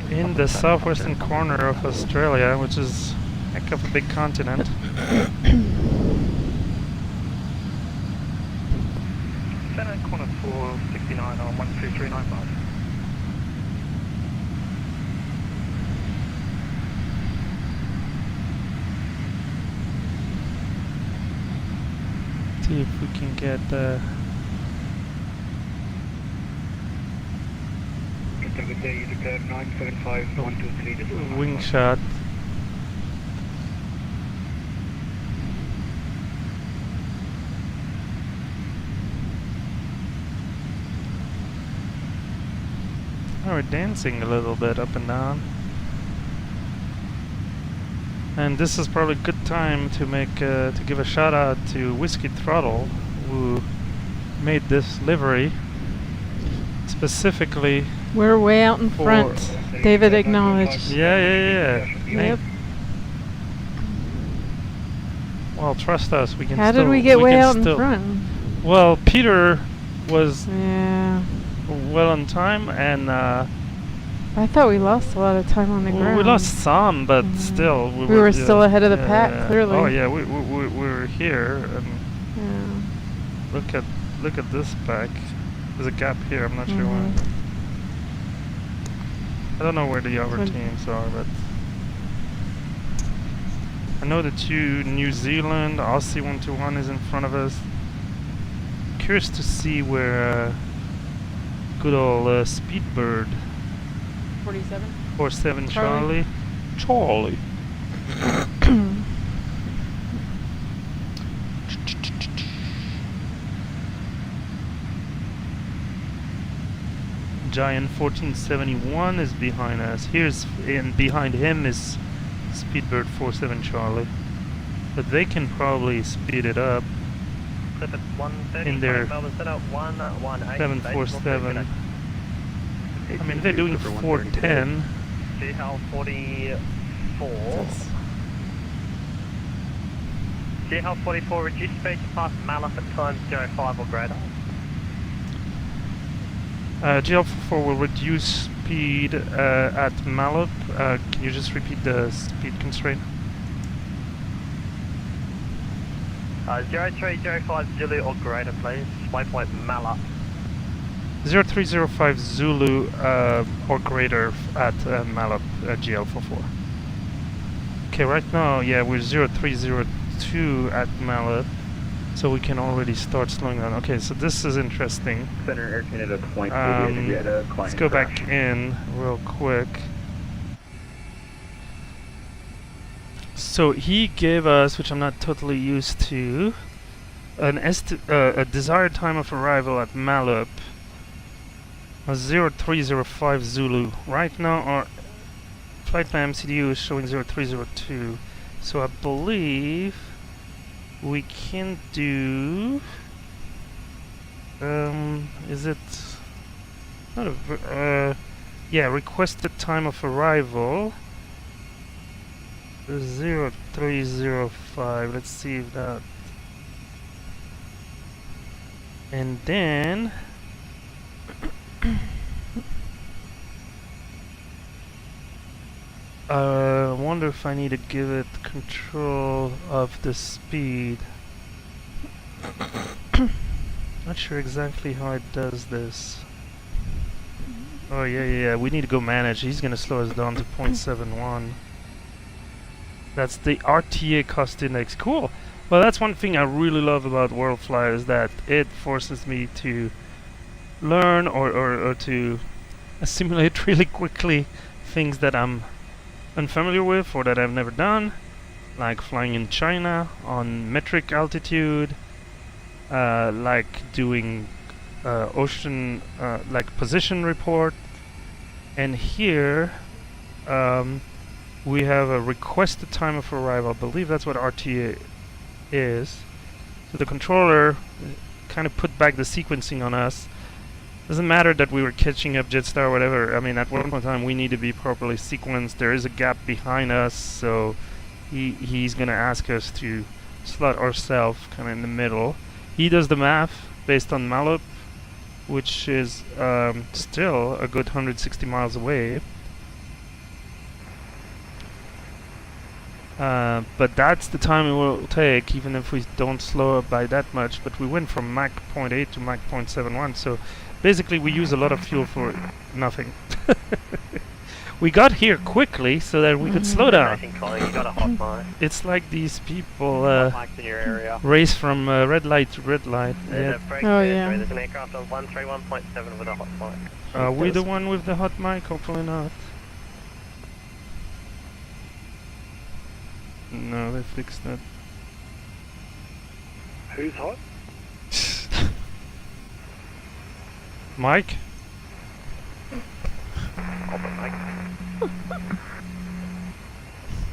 in the southwestern corner of Australia, which is a heck of a big continent. Center corner 469 on 12395. See if we can get a wing shot. Oh, we're dancing a little bit up and down. And this is probably a good time to make to give a shout out to Whiskey Throttle, who made this livery specifically. We're way out in front. David acknowledged. Yeah. Yep. Well, trust us, we can. How still, did we get way can out in still- front? Well, Peter was Yeah. well on time, and I thought we lost a lot of time on the ground. we lost some, but still We were still ahead of the pack, yeah. clearly. Oh yeah, we were here, and Yeah. look at this pack. There's a gap here. I'm not sure why. I don't know where the other teams are, but I know that New Zealand, Aussie 121 is in front of us. Curious to see where good old Speedbird 47? 47 Charlie. Charlie. Giant 1471 is behind us. And behind him is Speedbird 47 Charlie. But they can probably speed it up in their 747. I mean, they're doing 410. GHL 44. GHL 44, reduce speed to pass Malif at time 05 or greater. GL44 will reduce speed at Malip. Can you just repeat the speed constraint? 0305 Zulu or greater, please. Waypoint Malip. 0305 Zulu or greater at Malip GL44. Okay, right now, yeah, we're 0302 at Malip. So we can already start slowing down. Okay, so this is interesting. Center air unit at a point. Let's go back in real quick. So he gave us, which I'm not totally used to, a desired time of arrival at Malip. 0305 Zulu. Right now our flight plan MCDU is showing 0302. So I believe we can do is it not a yeah, requested time of arrival 0305. Let's see if that, and then I wonder if I need to give it control of the speed. Not sure exactly how it does this. Oh yeah, we need to go manage. He's gonna slow us down to 0.71. That's the RTA cost index. Cool. Well, that's one thing I really love about WorldFlight, is that it forces me to learn or to assimilate really quickly things that I'm unfamiliar with or that I've never done, like flying in China on metric altitude, like doing ocean like position report, and here we have a requested time of arrival. I believe that's what RTA is. So the controller kind of put back the sequencing on us. Doesn't matter that we were catching up Jetstar or whatever. I mean, at one point in time we need to be properly sequenced. There is a gap behind us, so he's gonna ask us to slot ourselves kind of in the middle. He does the math based on Malip, which is still a good 160 miles away. But that's the time it will take, even if we don't slow up by that much. But we went from Mach 0.8 to Mach 0.71, so basically we use a lot of fuel for nothing. We got here quickly so that we could slow down. It's like these people race from red light to red light. There's Oh yeah. There's an aircraft on 131.7 with a hot mic. Are we the one with the hot mic? Hopefully not. No, they fixed that. Who's hot? Mike?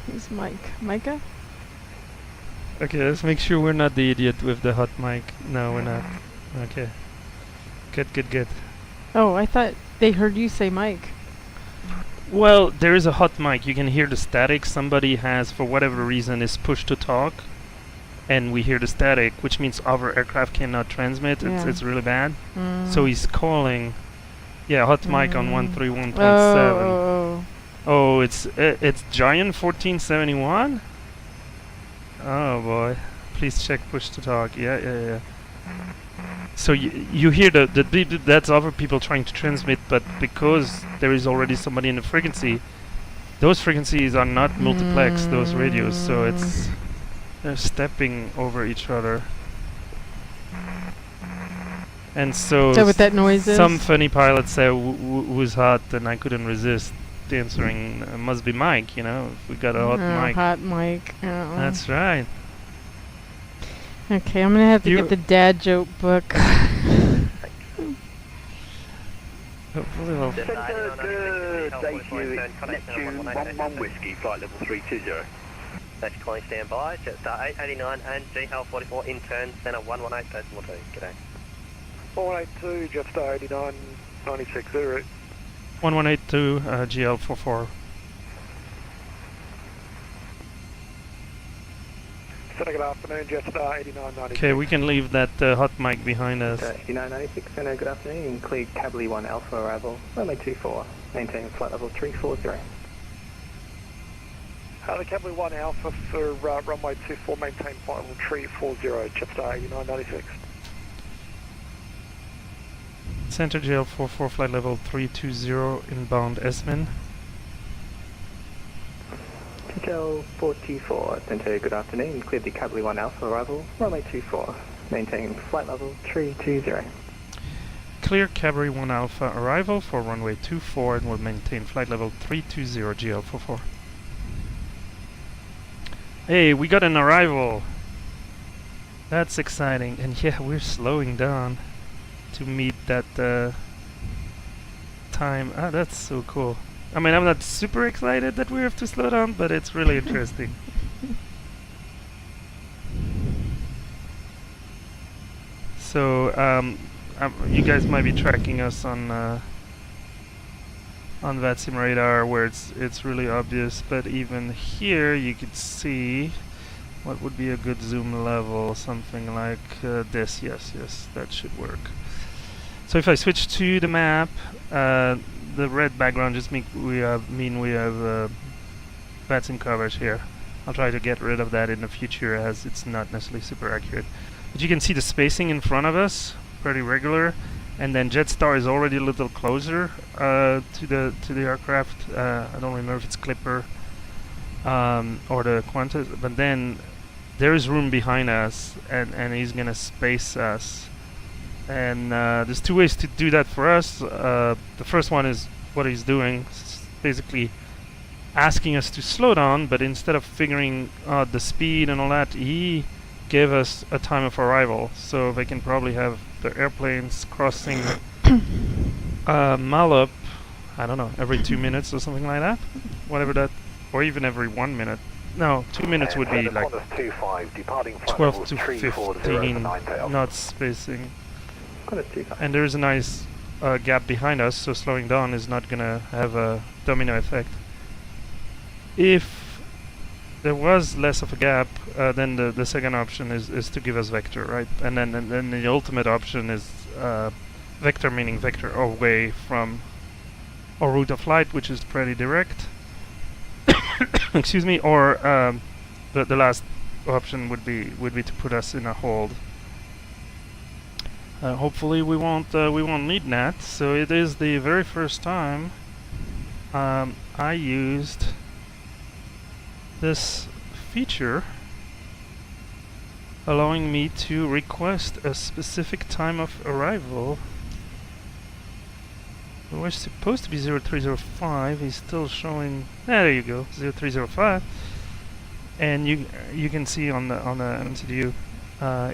Who's Mike? Micah? Okay, let's make sure we're not the idiot with the hot mic. No, we're not. Okay. Good. Oh, I thought they heard you say Mike. Well, there is a hot mic. You can hear the static. Somebody has, for whatever reason, is pushed to talk, and we hear the static, which means our aircraft cannot transmit. Yeah. It's really bad. Mm. So he's calling. Yeah, hot mic on 131.7. Oh, it's Giant 1471. Oh boy, please check push to talk. Yeah. So you hear the beep, beep, that's other people trying to transmit, but because there is already somebody in the frequency, those frequencies are not multiplex, those radios, so they're stepping over each other. And so Is that what that noise is? some funny pilot said who's hot, and I couldn't resist answering, must be Mike, you know, if we got a hot mic. Hot mic. That's right. Okay, I'm gonna have to get the dad joke book. Hopefully we'll... Debut Neptune 11 Whiskey, flight level 320. A320 standby, Jetstar 889 and GL44 in turn, center 118, decimal 2. G'day. 482, Jetstar 89, 96 0. 1182, GL44. Center, good afternoon, Jetstar 89, 96. Okay, we can leave that hot mic behind us. 8996, Center, good afternoon. Clear Cably 1 Alpha arrival, runway 24, maintain flight level 340. The Cably 1 Alpha for runway 24, maintain flight level 340, Jetstar 89, 96. Center GL44, flight level 320, inbound Esmin. Hotel 44, Center, good afternoon. Cleared the Cably 1 Alpha arrival, runway 24, maintain flight level 320. Clear Cabri 1 Alpha arrival for runway 24 and will maintain flight level 320 GL44. Hey, we got an arrival! That's exciting, and yeah, we're slowing down to meet that time. Ah, that's so cool. I mean, I'm not super excited that we have to slow down, but it's really interesting. So, you guys might be tracking us on VATSIM radar where it's really obvious, but even here you could see what would be a good zoom level, something like this. Yes, that should work. So if I switch to the map, the red background just mean we have VATSIM coverage here. I'll try to get rid of that in the future as it's not necessarily super accurate. But you can see the spacing in front of us, pretty regular, and then Jetstar is already a little closer to the aircraft. I don't remember if it's Clipper or the Qantas, but then there is room behind us, and he's gonna space us. And there's two ways to do that for us. The first one is what he's doing, basically asking us to slow down, but instead of figuring out the speed and all that, he gave us a time of arrival, so they can probably have the airplanes crossing Malop, I don't know, every 2 minutes or something like that, whatever that, or even every 1 minute. No, 2 minutes would be like 12 to 15 knots spacing. And there's a nice gap behind us, so slowing down is not gonna have a domino effect. If there was less of a gap, then the second option is to give us vector, right? And then the ultimate option is vector, meaning vector away from our route of flight, which is pretty direct. Excuse me. Or the last option would be to put us in a hold. Hopefully we won't need that. So it is the very first time I used this feature allowing me to request a specific time of arrival. It was supposed to be 0305. He's still showing. There you go, 0305. And you can see on the MCDU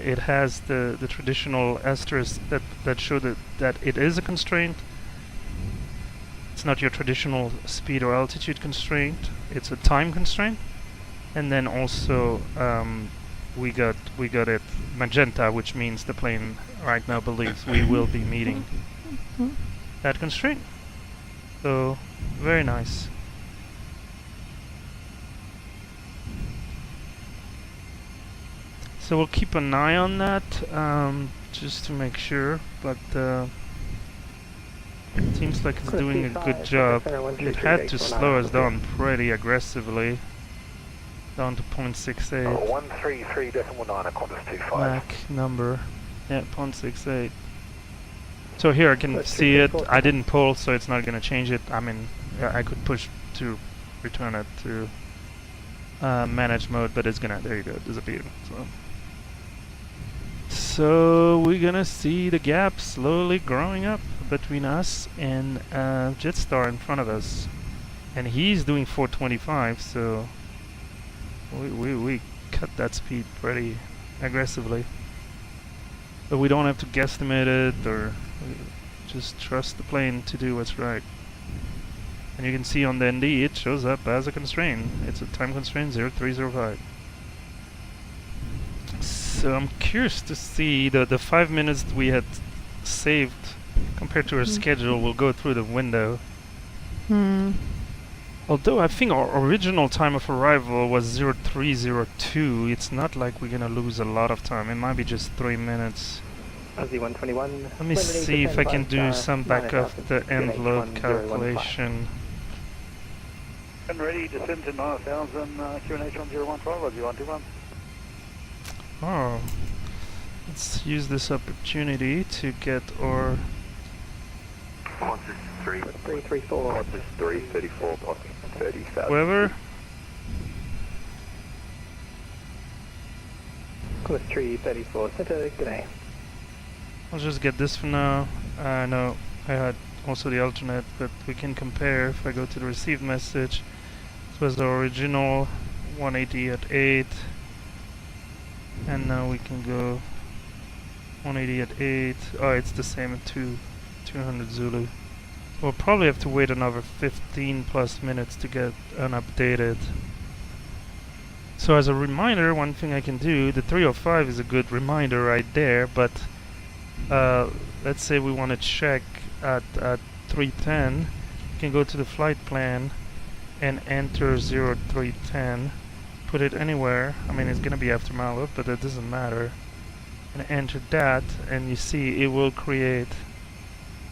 it has the traditional asterisk that show that it is a constraint. It's not your traditional speed or altitude constraint. It's a time constraint. And then also we got it magenta, which means the plane right now believes we will be meeting that constraint. So very nice. So we'll keep an eye on that just to make sure, but it seems like it's doing a good job. It had to slow us down pretty aggressively, down to 0.68. 133.19, Qantas 25. Mac number, yeah, 0.68. So here I can see it. I didn't pull, so it's not going to change it. I mean, I could push to return it to manage mode, but it's gonna, there you go, disappear. So we're gonna see the gap slowly growing up between us and Jetstar in front of us, and he's doing 425, so we cut that speed pretty aggressively. But we don't have to guesstimate it or Just trust the plane to do what's right. And you can see on the ND it shows up as a constraint. It's a time constraint 0305. So I'm curious to see the 5 minutes we had saved compared to our schedule will go through the window. Although I think our original time of arrival was 0302, it's not like we're gonna lose a lot of time. It might be just 3 minutes. Z121. Let me see if I can do some back of the envelope calculation. And ready to send to 9000 QNH 1015 or Z121. Oh, let's use this opportunity to get our 334. 334, 30,000. weather. Course 334, center, good day. I'll just get this for now. No, I had also the alternate, but we can compare. If I go to the received message, this was the original 180 at 8, and now we can go 180 at 8. Oh, it's the same at 200 Zulu. We'll probably have to wait another 15 plus minutes to get an updated. So as a reminder, one thing I can do, the 305 is a good reminder right there, but let's say we want to check at 310, you can go to the flight plan and enter 0310, put it anywhere. I mean, it's going to be after Maluk, but that doesn't matter. And enter that, and you see it will create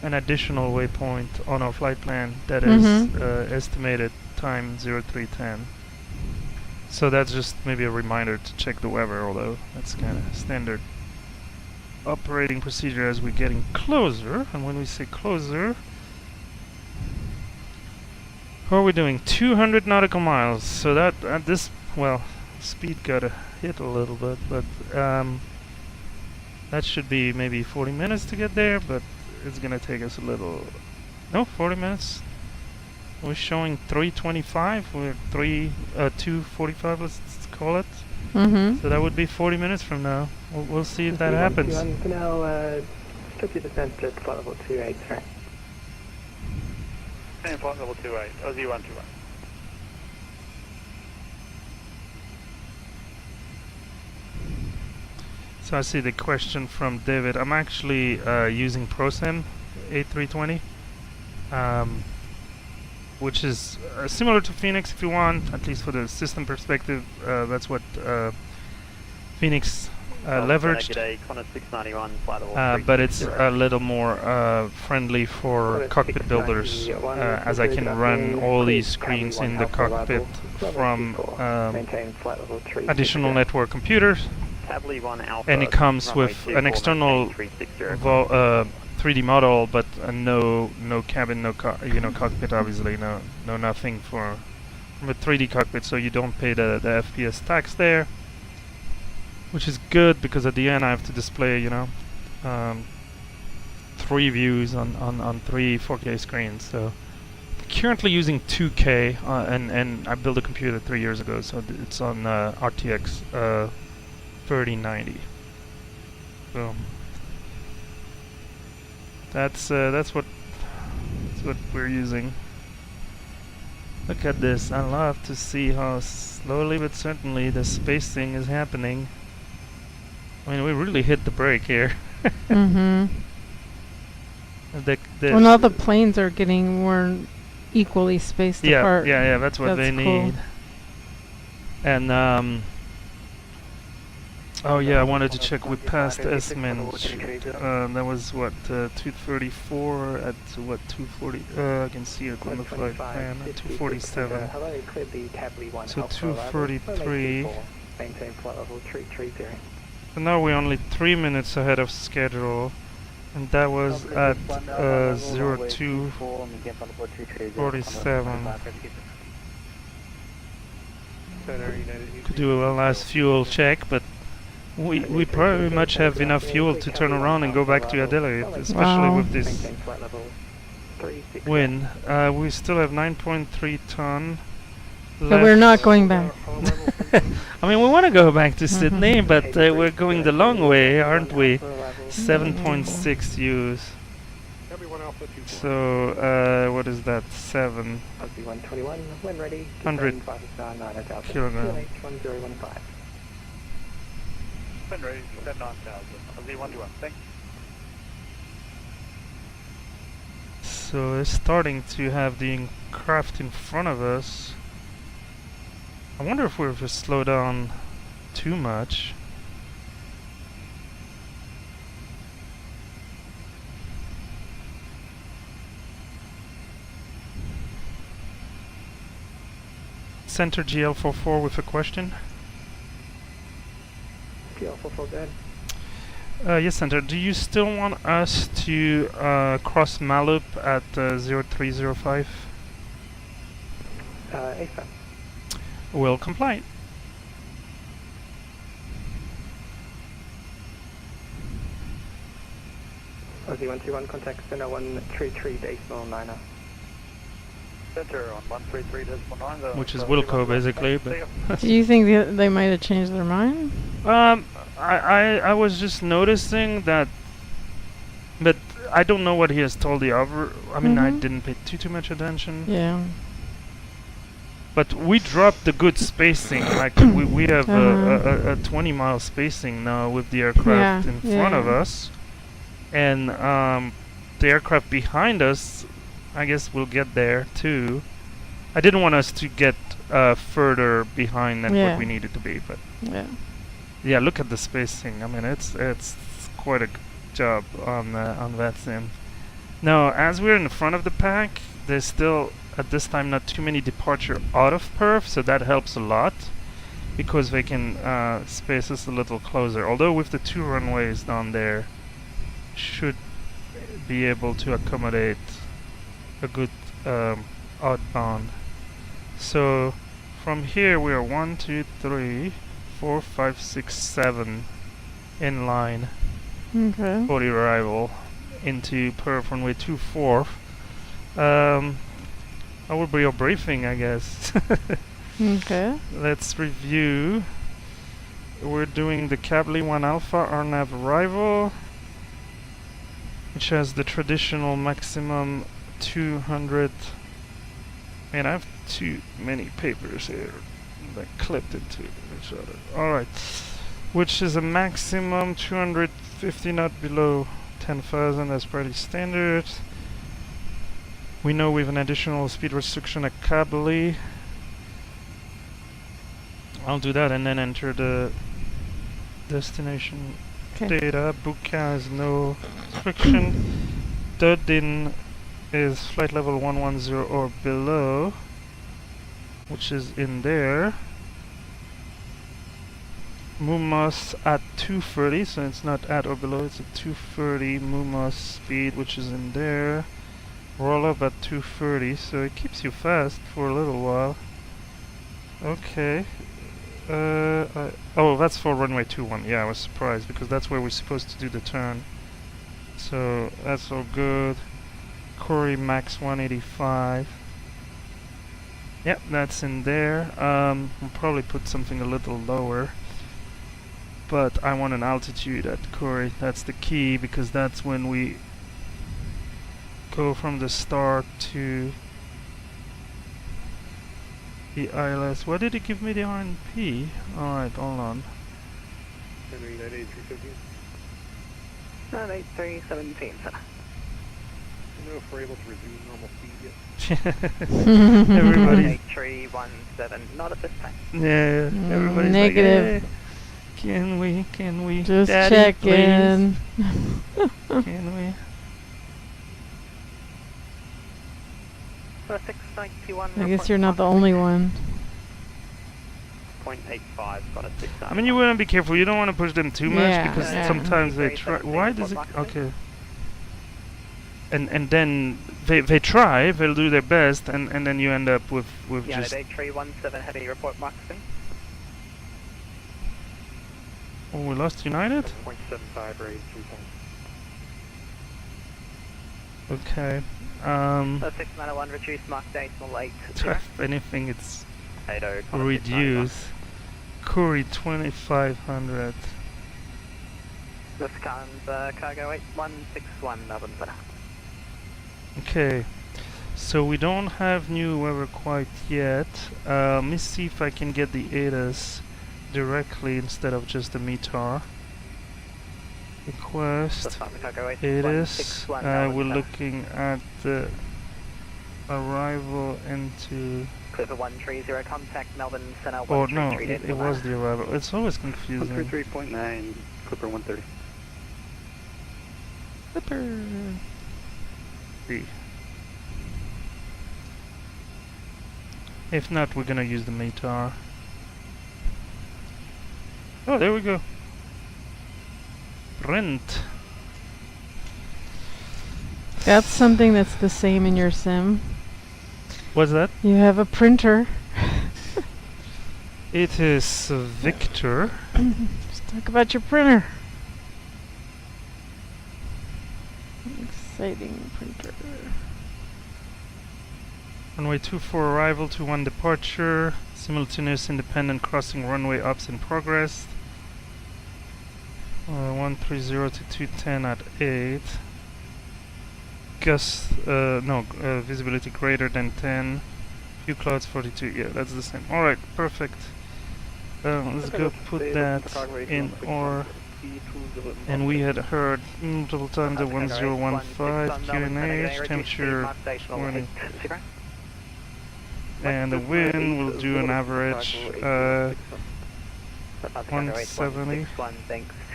an additional waypoint on our flight plan that is estimated time 0310. So that's just maybe a reminder to check the weather, although that's kind of standard operating procedure as we're getting closer. And when we say closer, how are we doing? 200 nautical miles. So that at this, well, speed got hit a little bit, but that should be maybe 40 minutes to get there, but it's gonna take us a little. No, 40 minutes. We're showing 325. We're 245. Let's call it. So that would be 40 minutes from now. We'll see if that happens. For now, 50% at flight level 28, sorry. And flight level 28, or Z121. So I see the question from David. I'm actually using ProSim A320, which is similar to Phoenix if you want, at least for the system perspective. That's what Phoenix leveraged, but it's a little more friendly for cockpit builders, as I can run all these screens in the cockpit from additional network computers. And it comes with an external 3D model, but no cabin, no cockpit, obviously, no nothing from a 3D cockpit, so you don't pay the FPS tax there, which is good because at the end I have to display 3 views on 3 4K screens. So currently using 2K, and I built a computer 3 years ago, so it's on RTX 3090. So that's what we're using. Look at this. I love to see how slowly but certainly the spacing is happening. I mean, we really hit the brake here. Well, now the planes are getting more equally spaced apart. Yeah, that's what they need. And oh yeah, I wanted to check. We passed Esminch. That was what 234 at what 240. I can see it on the flight plan. 247. So 243. So now we're only 3 minutes ahead of schedule, and that was at 0247. Could do a last fuel check, but we pretty much have enough fuel to turn around and go back to Adelaide, especially with this wind. We still have 9.3 ton left. So we're not going back. I mean, we want to go back to Sydney, but we're going the long way, aren't we? 7.6 U's. So, what is that? 7. Aussie 121, when ready. 100 9,000. kilogram. QNH 1015. When ready, descend 9,000. Aussie 121, thanks. So it's starting to have the craft in front of us. I wonder if we've slowed down too much. Center GL44 with a question. GL44, go ahead. Yes, Center. Do you still want us to cross Malup at 0305? AFAP. Will comply. Aussie 121, contact center 133 decimal 9er. Center on 133.9. Which is Wilco, basically. But Do you think they might have changed their mind? I was just noticing that, but I don't know what he has told the other. I mean, I didn't pay too much attention. Yeah. But we dropped the good spacing. Like we have a 20-mile spacing now with the aircraft in front of us, and the aircraft behind us, I guess we'll get there too. I didn't want us to get further behind than what we needed to be, but yeah, look at the spacing. I mean, it's quite a good job on VATSIM. Now, as we're in the front of the pack, there's still at this time not too many departure out of Perth, so that helps a lot because they can space us a little closer. Although with the 2 runways down there, should be able to accommodate a good outbound. So from here we are 1, 2, 3, 4, 5, 6, 7 in line for the arrival into Perth runway 24. That will be your briefing, I guess. Okay. Let's review. We're doing the Cably 1 Alpha RNAV arrival, which has the traditional maximum 200. Man, I have too many papers here that clipped into each other. Alright. Which is a maximum 250 knot below 10,000 as pretty standard. We know we have an additional speed restriction at Cably. I'll do that and then enter the destination data. Buka has no restriction. Dudin is flight level 110 or below, which is in there. Mumos at 230, so it's not at or below, it's at 230 Mumos speed, which is in there. Roll up at 230, so it keeps you fast for a little while. Okay. Oh, that's for runway 21. Yeah, I was surprised because that's where we're supposed to do the turn. So that's all good. Corey max 185. Yep, that's in there. We'll probably put something a little lower. But I want an altitude at Corey. That's the key because that's when we go from the start to the ILS. What did it give me the RNP? Alright, hold on. 98317, sir. I don't know if we're able to resume normal speed yet. Everybody. 8317, not at this time. Yeah, everybody's negative. like, hey, can we, just Daddy, check please? in. Can we? 691. I guess you're not the only one. 0.85, got it 6. I mean, you want to be careful. You don't want to push them too much because sometimes they try. Why does it? Okay. And then they try. They'll do their best, and then you end up with just. 8317 heavy report Maxim. Oh, we lost United. 0.75 or 83. Okay. 691 reduced Mark decimal 8. If anything, it's 80 reduced. Curry 2500. Lufthansa cargo 8161 Melbourne, sir. Okay, so we don't have new weather quite yet. Let me see if I can get the ATIS directly instead of just the METAR. Request ATIS. We're looking at the arrival into... Clipper 130, contact Melbourne Center. Oh no, it was the arrival. It's always confusing. 133.9, Clipper 130. Clipper. If not, we're gonna use the METAR. Oh, there we go. Print. That's something that's the same in your sim. What's that? You have a printer. It is Victor. Let's talk about your printer. Exciting printer. Runway 24 arrival, 21 departure. Simultaneous independent crossing runway ops in progress. 130 to 210 at 8. Gust, visibility greater than 10. Few clouds 42. Yeah, that's the same. Alright, perfect. Let's go put that in our... And we had heard multiple times the 1015 QNH, temperature warning. And the wind will do an average 170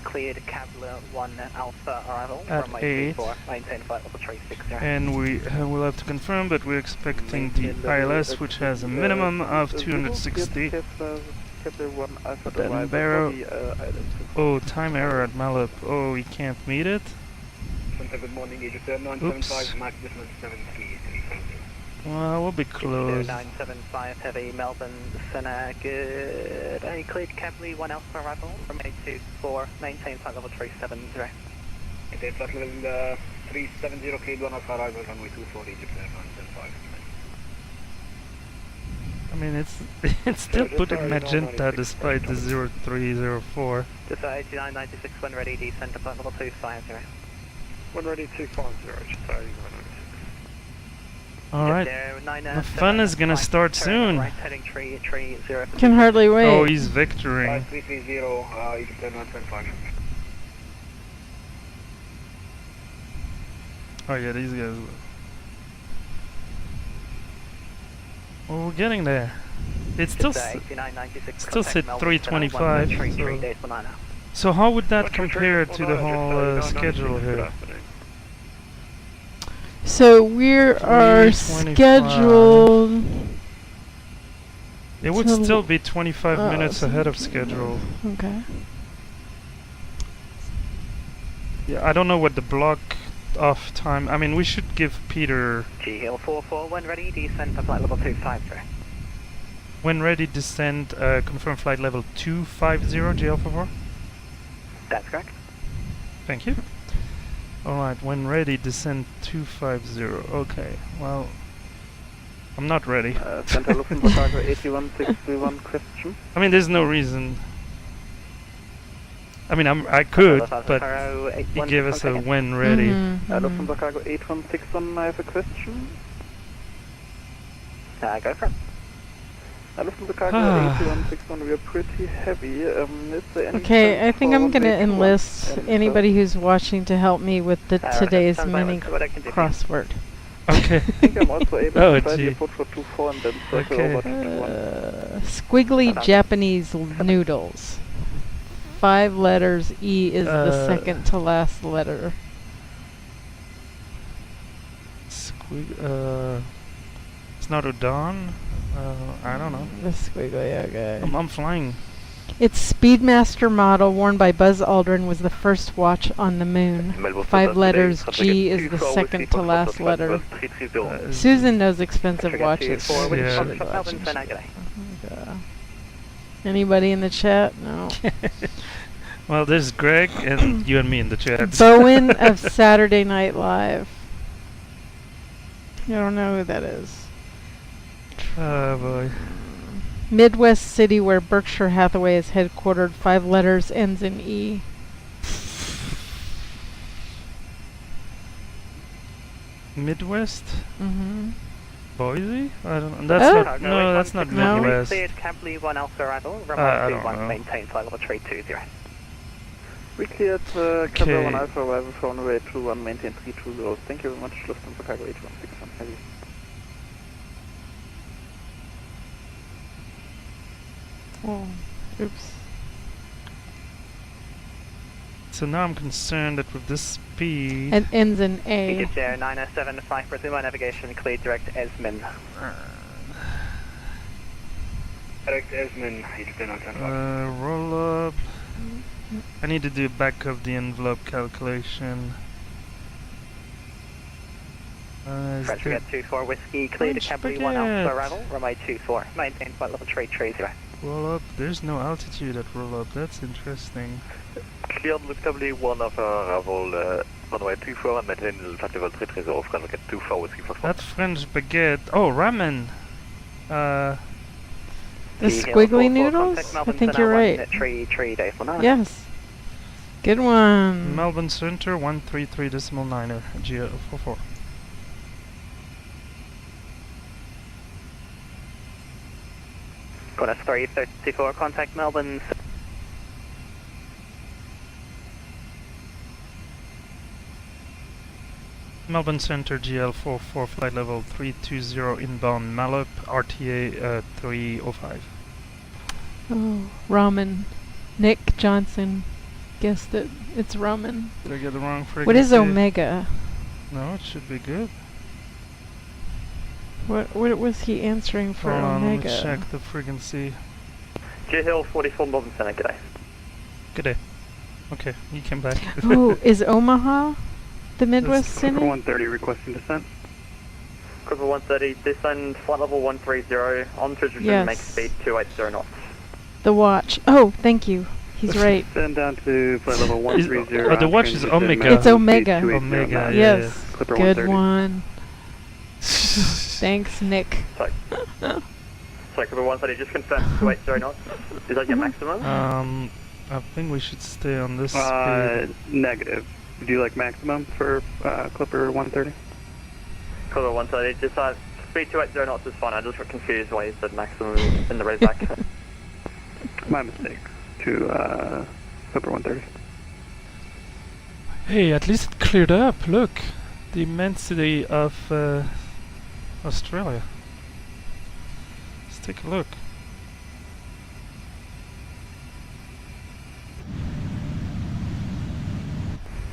cleared Cavalier 1 Alpha arrival at 8. Maintain flight level 360. And we will have to confirm, but we're expecting the ILS, which has a minimum of 260. Put that in barrel. Oh, time error at Malip. Oh, we can't meet it. Oops. Well, we'll be close. 975 heavy Melbourne Center, good. Cleared Cavalier 1 Alpha arrival from 824, maintain flight level 370. Okay, flight level 370, cleared 1 Alpha arrival, runway 24, Egypt Air 975. I mean, it's still putting magenta despite the 0304. Just 8996 when ready, descent to flight level 250. When ready, 250, just sorry, 196. Alright, the fun is gonna start soon. Can hardly wait. Oh, he's victoring. 5330, Egypt Air 975. Oh yeah, these guys. Well, we're getting there. It's still said 325. So how would that compare to the whole schedule here? So we are scheduled. It would still be 25 minutes ahead of schedule. Okay. Yeah, I don't know what the block off time. I mean, we should give Peter. G Hill 44 when ready, descend to flight level 250. When ready, descend. Confirm flight level 250. GL44. That's correct. Thank you. Alright, when ready, descend 250. Okay, well, I'm not ready. Center Lufthansa Cargo 8161 question. I mean, there's no reason. I mean, I could, but he gave us a when ready. Lufthansa Cargo 8161, I have a question. Go for it. Lufthansa Cargo 8161, we are pretty heavy. Is there any Okay, I think I'm going to enlist anybody who's watching to help me with the today's mini crossword. Okay. I think I'm also able to find the approach for 24 and then circle over to 21. Squiggly Japanese noodles. 5 letters, E is the second to last letter. It's not Udon? I don't know. The squiggly, okay. I'm flying. Its Speedmaster model, worn by Buzz Aldrin, was the first watch on the moon. 5 letters, G is the second to last letter. Susan knows expensive watches. Yeah. Anybody in the chat? No. Well, there's Greg and you and me in the chat. Bowen of Saturday Night Live. I don't know who that is. Oh boy. Midwest city where Berkshire Hathaway is headquartered. 5 letters, ends in E. Midwest? Mm-hmm. Boise? I don't know. That's not. Cargo, No, that's not 163 Midwest. cleared Capital 1 Alpha arrival. I Runway don't 21, know. maintain flight level 320. We cleared Capital Okay. 1 Alpha arrival for runway 21, maintain 320. Thank you very much. Lufthansa Cargo 8161 Heavy. Oh, oops. So now I'm concerned that with this speed. It ends in A. Egypt Air 907, for Zuma navigation, cleared direct Esmin. Direct Esmin, Egypt Air 975. Roll up. I need to do back of the envelope calculation. French Baguette 24 Whiskey, cleared to Capital 1 Alpha arrival. Runway 24, maintain flight level 330. Roll up. There's no altitude at roll up. That's interesting. Cleared Lufthansa 1 Alpha arrival, runway 24 and maintain flight level 330, French Baguette 24 Whiskey for That French baguette. Oh, ramen. The squiggly noodles? I think you're right. Yes. Good one. Melbourne Center 133.9er GL44. Got a 334, contact Melbourne. Melbourne Center GL44 flight level 320 inbound Malop RTA 305. Oh, ramen. Nick Johnson guessed it. It's ramen. Did I get the wrong frequency? What is Omega? No, it should be good. What was he answering for Hold on, Omega? let me check the frequency. J Hill 44 Melbourne Center, g'day. G'day. Okay, you came back. Oh, is Omaha the Midwest city? Clipper 130 requesting descent. Clipper 130, descend flight level 130, on to Yes. make speed 280 knots. The watch. Oh, thank you. He's right. Send down to flight level 130. The watch is Omega. It's Omega. Omega, yes. Clipper Good 130. one. Thanks, Nick. Sorry, Clipper 130, just confirm 280 knots. Is that your maximum? I think we should stay on this speed. Negative. Would you like maximum for Clipper 130? Clipper 130, just speed 280 knots is fine. I just got confused why you said maximum in the readback. My mistake. To Clipper 130. Hey, at least it cleared up. Look, the immensity of Australia. Let's take a look.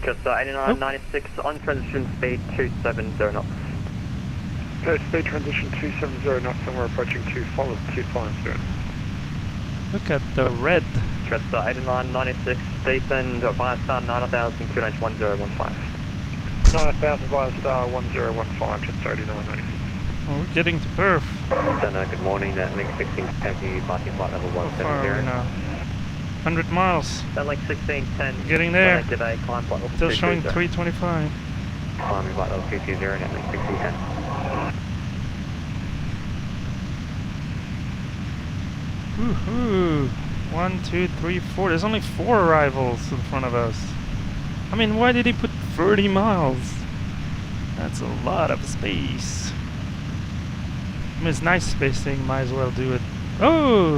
Just 8996, on transition speed 270 knots. Speed transition 270 knots and we're approaching 250. Look at the red. Just 8996, descend via star 9000, QNH 1015. 9000 via star 1015, just 8996. Oh, we're getting to Perth. Good morning, link 16 Taxi, parking flight level How far are we 170. now? 100 miles. Link 1610. Getting there. Today, climb flight level Still showing 320. 325. Climbing flight level 220, net link 1610. Woohoo! 1, 2, 3, 4. There's only 4 arrivals in front of us. I mean, why did he put 30 miles? That's a lot of space. I mean, it's nice spacing. Might as well do it. Oh!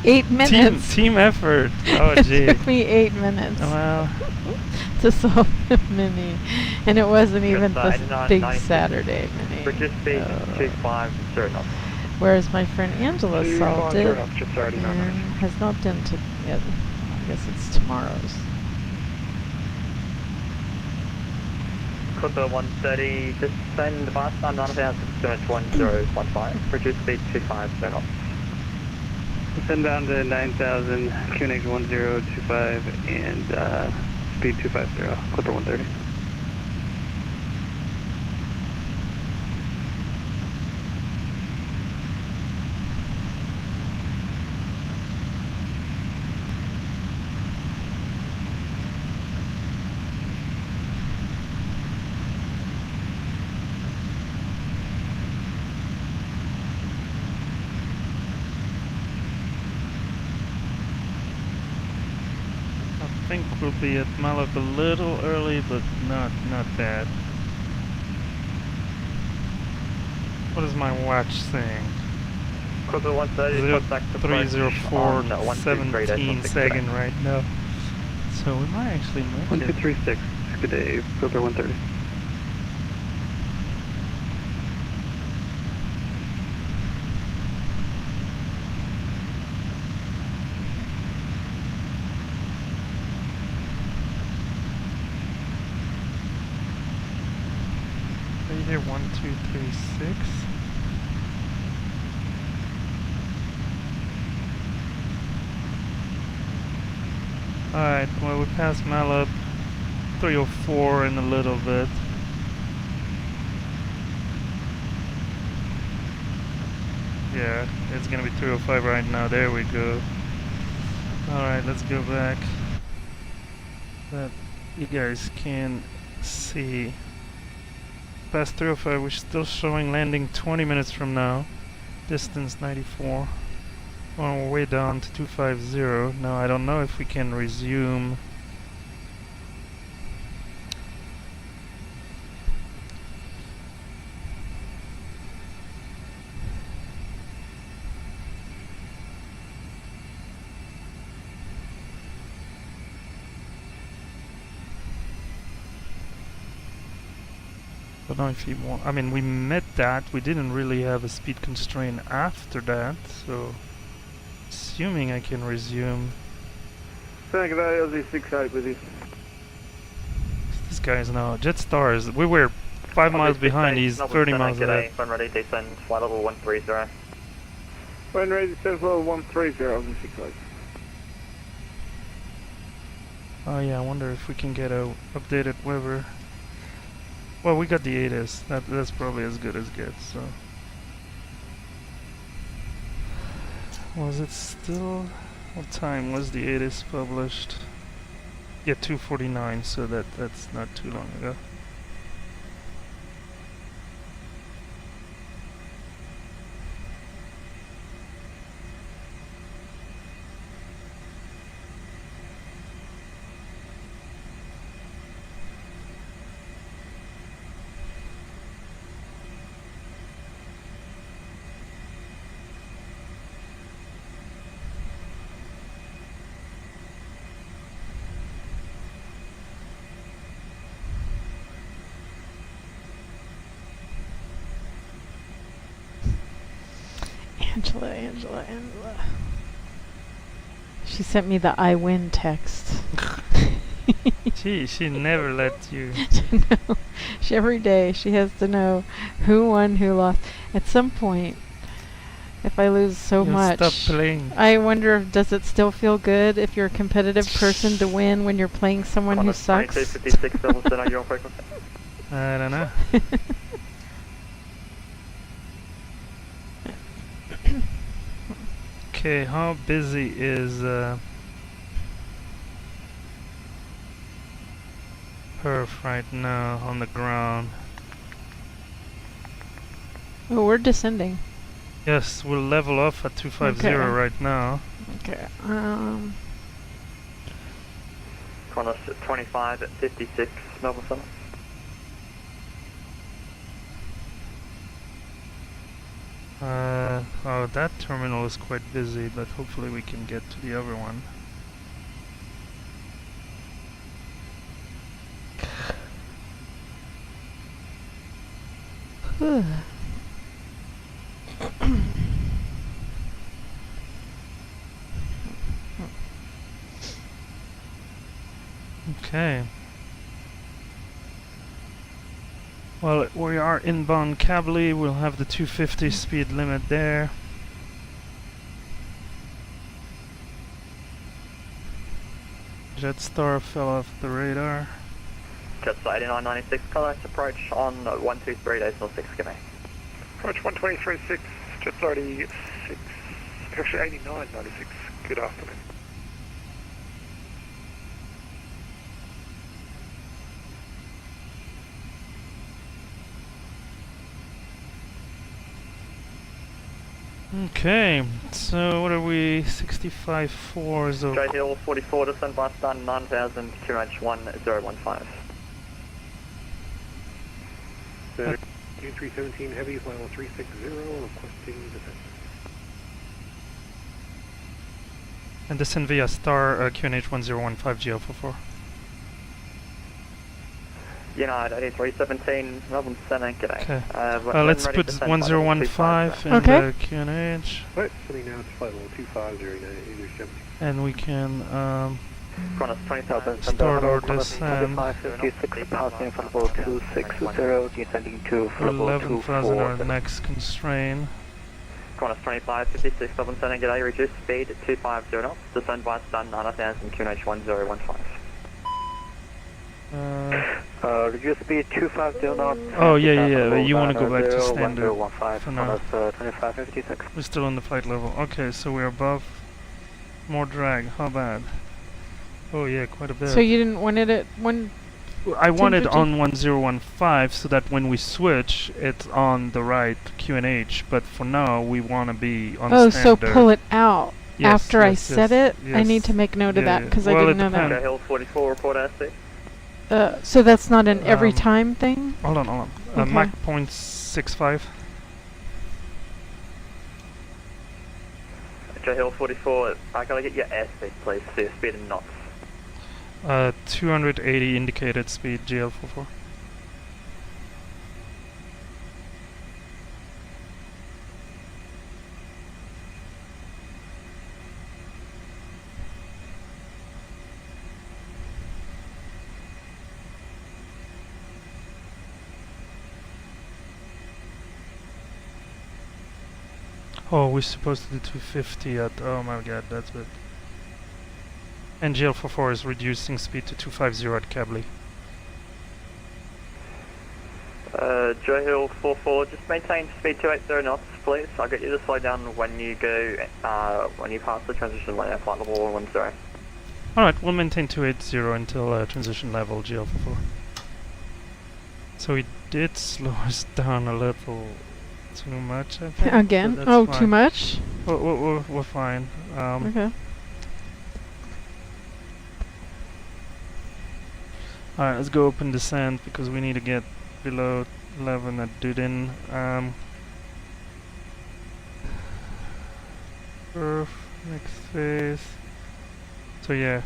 8 minutes. Team effort. Oh, It gee. took me 8 minutes Well, to solve the mini, and it wasn't even Just, the 89, big 96. Saturday mini. Bridges speed 250 knots. Whereas my friend Angela solved it and just 39. has not done it yet. I guess it's tomorrow's. Clipper 130, descend via star 9000, QNH 1015. Bridges speed 250 knots. Send down to 9000, QNH 1025, and speed 250, Clipper 130. I think we'll be at Malab a little early, but not bad. What is my watch saying? Cockpit 130, contact approach 304 on 123.6 second right now. So we might actually make 1236. Good day, Cockpit 130. Right here, 1236. Alright, well we passed Malab 304 in a little bit. Yeah, it's gonna be 305 right now, there we go. Alright, let's go back. That you guys can see. Past 305, we're still showing landing 20 minutes from now. Distance 94. On our way down to 250. Now I don't know if we can resume. I don't know if you want. I mean, we met that. We didn't really have a speed constraint after that, so assuming I can resume. Thank you, LZ68 with you. This guy's now Jetstar. We were 5 miles behind. He's 30 miles ahead. When ready, descend flight level 130. When ready, descend level 130, LZ68. Oh yeah, I wonder if we can get a updated weather. Well, we got the ATIS. That's probably as good as gets. So, was it still? What time was the ATIS published? Yeah, 2:49. So that's not too long ago. Angela. She sent me the I win text. she never let you. No, every day she has to know who won, who lost. At some point, if I lose so much, stop playing. I wonder if does it still feel good if you're a competitive person to win when you're playing someone who sucks? I don't know. Okay, how busy is Perth right now on the ground? Oh, we're descending. Yes, we'll level off at 250 right now. Okay. Qantas 25 at 56, Melbourne Summit. Oh, that terminal is quite busy, but hopefully we can get to the other one. Okay. Well, we are inbound Cably. We'll have the 250 speed limit there. Jetstar fell off the radar. Jetstar 8996, contact approach on 123.6 km. Approach 123.6, Jetstar 86, actually 8996, good afternoon. Okay, so what are we? 65.4 is J Hill 44, descend by stun 9000, QH 1015. A317 Heavy, flight level 360, requesting descent. And descend via star QNH 1015 GL44. United A317, Melbourne Center, g'day. Okay. Let's put 1015 in the QNH. Right, sending now to flight level 250, and we can Qantas 20,000, start our descent. 56, passing for level 260, descending to level 11,000 our next constraint. Qantas 25, 56, Melbourne Center, g'day, reduce speed 250 knots, descend by stun 9,000, QNH 1015. Reduce speed 250 knots. Oh yeah. You want to go back to standard for now. 2556. We're still on the flight level. Okay, so we're above. More drag. How bad? Oh yeah, quite a bit. So you didn't want it at one? I want it on 1015 so that when we switch, it's on the right QNH. But for now, we want to be on standard. So pull it out after I set it. I need to make note of that because I didn't know that. Hill 44, report AC. So that's not an every time thing? Hold on. Okay. Mach 0.65. Hill 44, I gotta get your airspeed please, so your speed in knots. 280 indicated speed, GL44. Oh, we're supposed to do 250 at, oh my god, that's it. And GL44 is reducing speed to 250 at Cably. Joe Hill 44, just maintain speed 280 knots, please. I'll get you to slow down when you go, when you pass the transition lane at flight level 10. Alright, we'll maintain 280 until transition level GL44. So it did slow us down a little. Too much, I think. Again? Oh, fine. Too much? We're fine. Okay. Alright, let's go open descent because we need to get below 11 at Dudin. Perth, next phase. So yeah.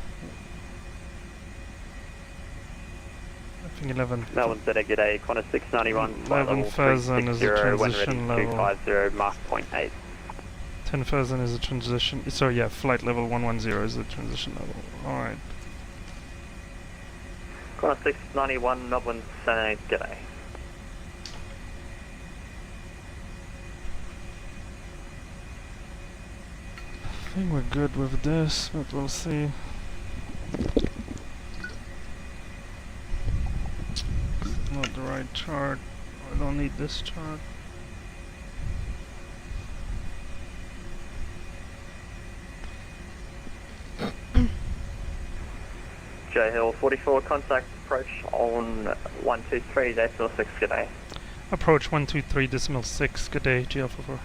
I think 11. Melbourne Center, g'day, Qantas 691, flight level 11,000 is a transition level. 250, Mach 0.8. 10,000 is a transition. So yeah, flight level 110 is a transition level. Alright. Qantas 691, Melbourne Center, g'day. I think we're good with this, but we'll see. Not the right chart. I don't need this chart. J Hill 44, contact approach on 123.6, g'day. Approach 123.6, good day, GL44.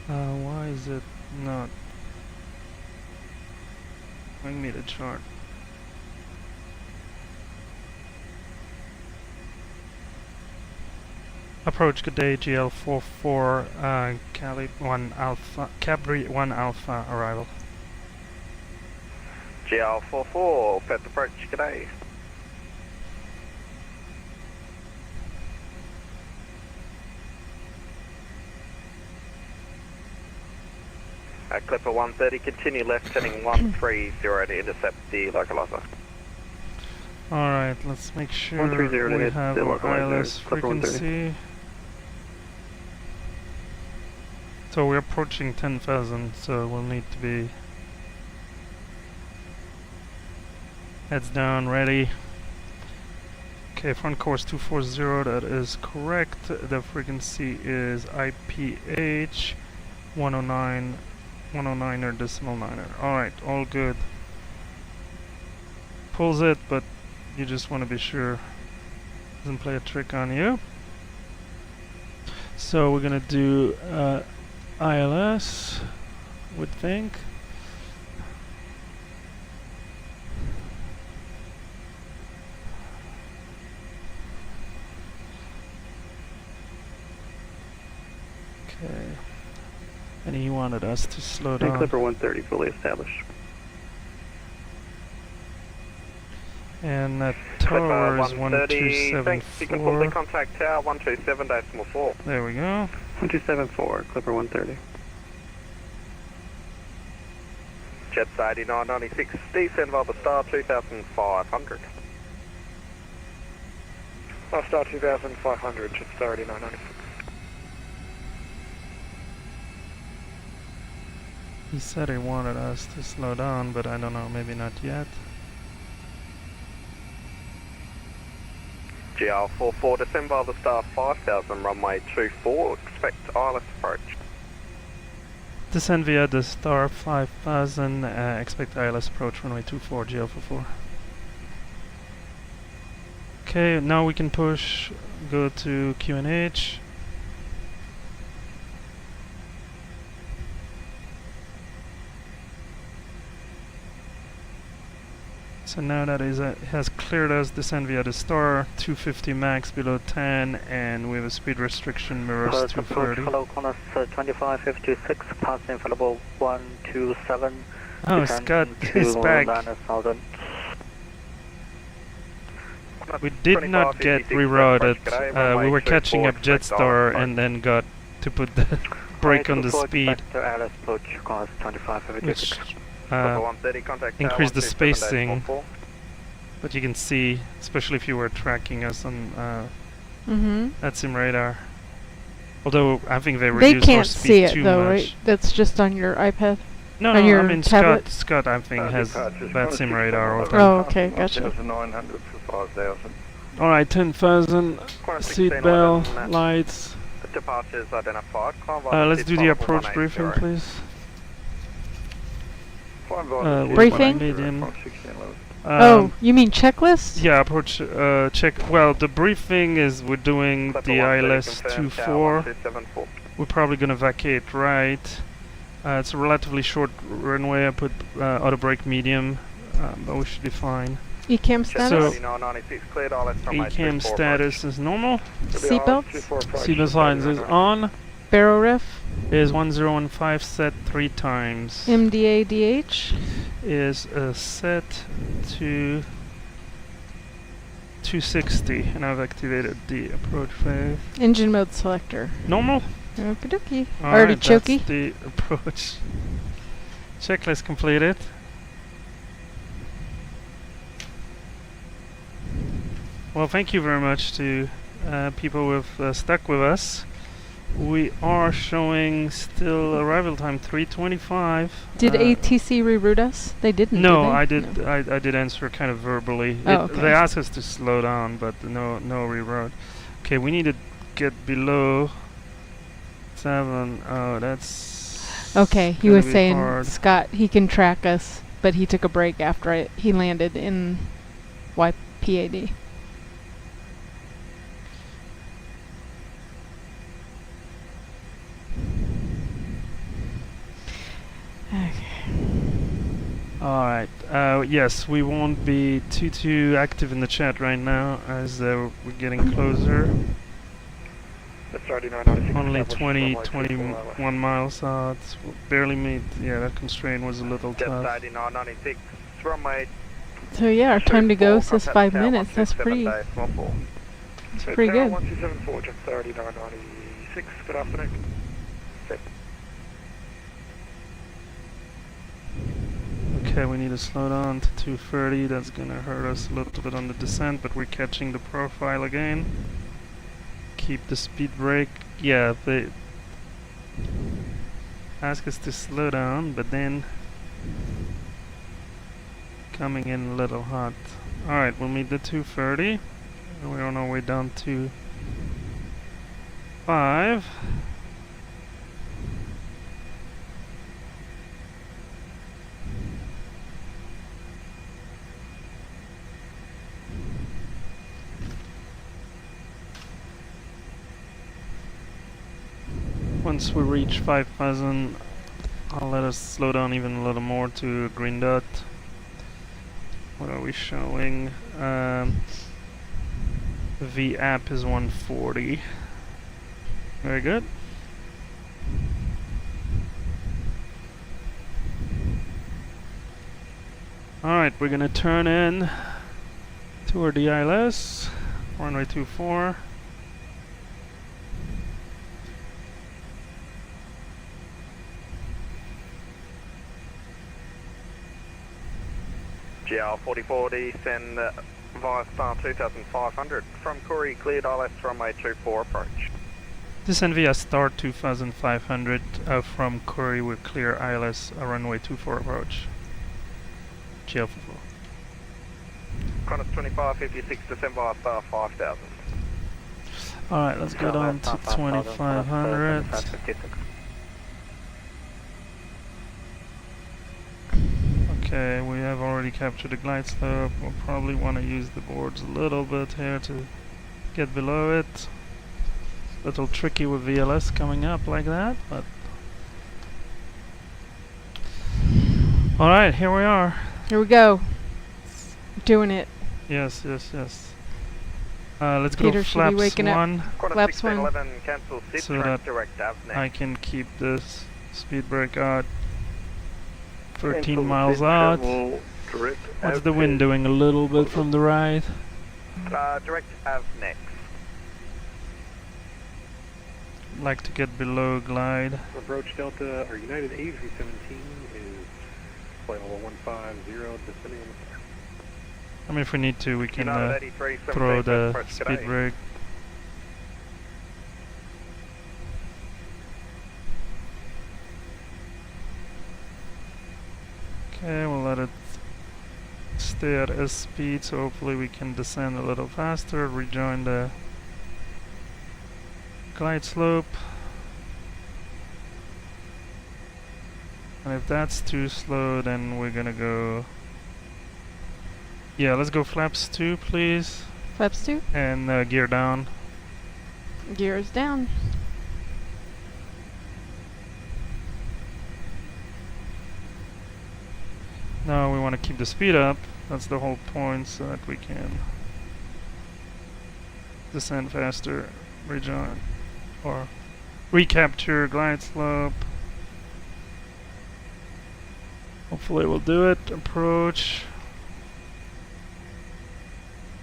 Why is it not showing me the chart? Approach, good day, GL44, Cali 1 Alpha, Cabri 1 Alpha, arrival. GL44, Perth approach, good day. Clipper 130, continue left, heading 130 to intercept the localizer. Alright, let's make sure we have our ILS frequency. So we're approaching 10,000, so we'll need to be heads down, ready. Okay, front course 240, that is correct. The frequency is IPH 109.9er. Alright, all good. Pulls it, but you just want to be sure doesn't play a trick on you. So we're gonna do ILS, would think. And he wanted us to slow And down. Clipper 130 fully established. And that Clipper tower is 130, thanks. You can fully 1274. contact tower 127.4. There we go. 1274, Clipper 130. Jets 8996, descend via the star 2500. Star 2500, Jets star 8996. He said he wanted us to slow down, but I don't know, maybe not yet. GR44, descend via the star 5000, runway 24, expect ILS approach. Descend via the star 5000, expect ILS approach runway 24, GL44. Okay, now we can push, go to QNH. So now that is has cleared us, descend via the star 250 max below 10, and we have a speed restriction mirrors 230. Follow Conus 2556, passing available 127. Oh, Scott is back. We did not get rerouted. We were catching up Jetstar and then got to put the brake on the speed, which increased the spacing. But you can see, especially if you were tracking us on VATSIM radar. Although I think they reduced our speed see it too though, much. right? That's just on your iPad. No, on no, your I mean tablet? Scott I think has VATSIM radar open. Oh, okay, gotcha. 900 for 5,000. Alright, 10,000, seatbelt, lights. Departures identified. Let's do the approach briefing, please. Briefing? Medium. Oh, you mean checklist? Yeah, approach check. Well, the briefing is we're doing the ILS 24. We're probably gonna vacate right. It's a relatively short runway. I put auto brake medium, but we should be fine. ECAM status? So, ECAM status is normal. Seatbelts? Seatbelt signs is on. Barrow ref? Is 1015 set 3 times. MDA DH? Is set to 260, and I've activated the approach phase. Engine mode selector. Normal. Okie dokie. Alright, Artichoke. that's the approach. Checklist completed. Well, thank you very much to people who have stuck with us. We are showing still arrival time 3:25. Did ATC reroute us? They didn't. No, did they? I did answer kind of verbally. Oh, okay. They asked us to slow down, but no reroute. Okay, we need to get below 7. Oh, that's okay. He was saying hard. Scott, he can track us, but he took a break after he landed in YPAD. Alright, yes, we won't be too active in the chat right now as we're getting closer. Only 21 miles out. Barely meet. Yeah, that constraint was a little tough. So yeah, our time to go says 5 minutes. That's pretty. That's pretty good. 1274, Jet 3996. Good afternoon. Okay, we need to slow down to 230. That's gonna hurt us a little bit on the descent, but we're catching the profile again. Keep the speed brake. Yeah, they ask us to slow down, but then coming in a little hot. Alright, we'll meet the 230. We're on our way down to 5. Once we reach 5,000, I'll let us slow down even a little more to green dot. What are we showing? The app is 140. Very good. Alright, we're gonna turn in toward the ILS, runway 24. GL44D, send via star 2500 from Corey, cleared ILS runway 24 approach. Descend via star 2500 from Corey, we're clear ILS runway 24 approach. GL44. Qantas 2556, descend via star 5000. Alright, let's go down to 2500. Okay, we have already captured the glide slope. We'll probably want to use the boards a little bit here to get below it. A little tricky with VLS coming up like that, but... Alright, here we are. Here we go. Doing it. Yes, yes, yes. Let's Peter go should be flaps waking up. 1. Flaps 1. Cancel seat So track that direct AVNet. I can keep this speed brake out 13 Cancel miles seat out. travel direct What's the AVNet. wind doing? A little bit from the right. Direct AVNet. Like to get below glide. Approach Delta, or United A317 is flight level 150, descending on the I mean, if we need to, we can United 83, throw 17, the press speed today. brake. Okay, we'll let it stay at S speed, so hopefully we can descend a little faster, rejoin the glide slope. And if that's too slow, then we're gonna go... Yeah, let's go flaps 2, please. Flaps 2. And gear down. Gears down. No, we want to keep the speed up. That's the whole point, so that we can descend faster, rejoin, or recapture glide slope. Hopefully we'll do it. Approach.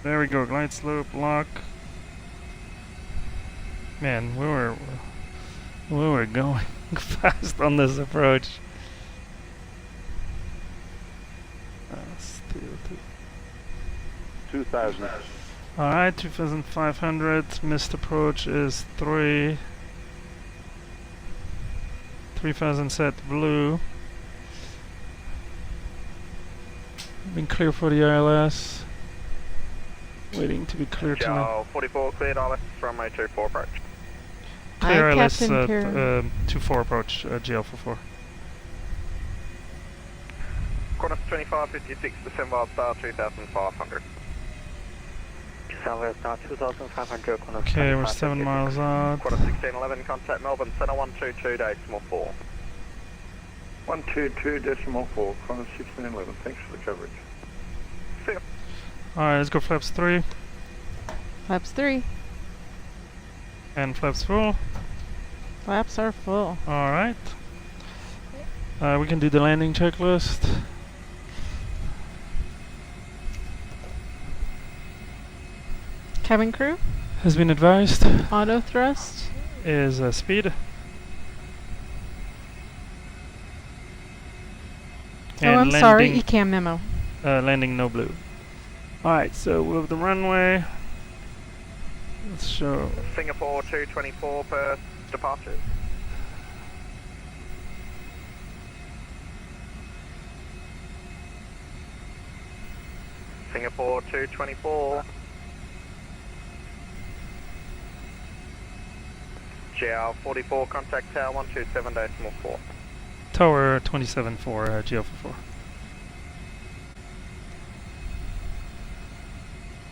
There we go, glide slope, lock. Man, we were going fast on this approach. Still 2000. Alright, 2500. Missed approach is 3. 3000 set blue. Been clear for the ILS. Waiting to be clear to now. 44 cleared ILS runway 24 approach. Clear Hi, ILS Captain Kieran. 24 approach, GL44. Qantas 2556, descend via star 2500. Descend via star 2500, Qantas Okay, we're 7 miles out. Qantas 1611, contact Melbourne, center 122.4. 122.4, Qantas 1611. Thanks for the coverage. See ya. Alright, let's go flaps 3. Flaps 3. And flaps full. Flaps are full. Alright. We can do the landing checklist. Cabin crew. Has been advised. Auto thrust. Is speed. Oh, I'm sorry. ECAM memo. Landing no blue. Alright, so with the runway, let's show Singapore 224 Perth departures. Singapore 224. GL44, contact tower 127.4. Tower 27 for GL44.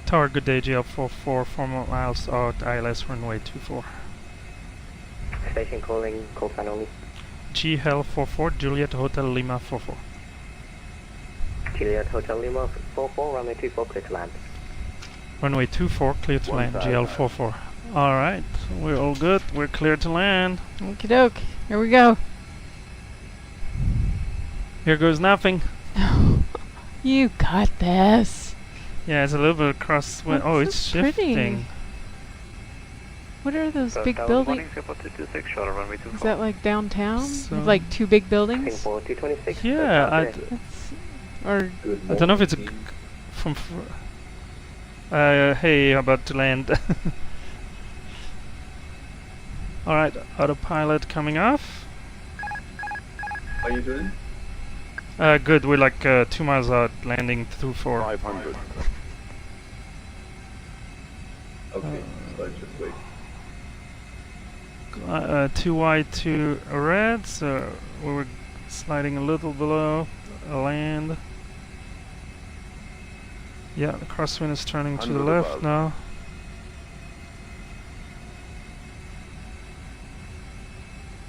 Tower, good day, GL44, 4 miles out, ILS runway 24. Station calling, call sign only. GL44, Juliet Hotel Lima 44. Juliet Hotel Lima 44, runway 24, clear to land. Runway 24, clear to land, GL44. Alright, we're all good, we're clear to land. Okie doke, here we go. Here goes nothing. You got this. Yeah, it's a little bit crosswind. Oh, it's pretty. shifting. What are those big Tower buildings? morning, 226, shuttle runway 24. Is that like downtown? So- With like 2 big buildings? Singapore 226. Yeah, Or I don't know if it's from. Hey, about to land. All right, autopilot coming off. How are you doing? Good. We're like 2 miles out, landing 24. 500. Okay, so just wait. 2 wide, 2 red. So we were sliding a little below land. Yeah, the crosswind is turning to the 100 left above. now.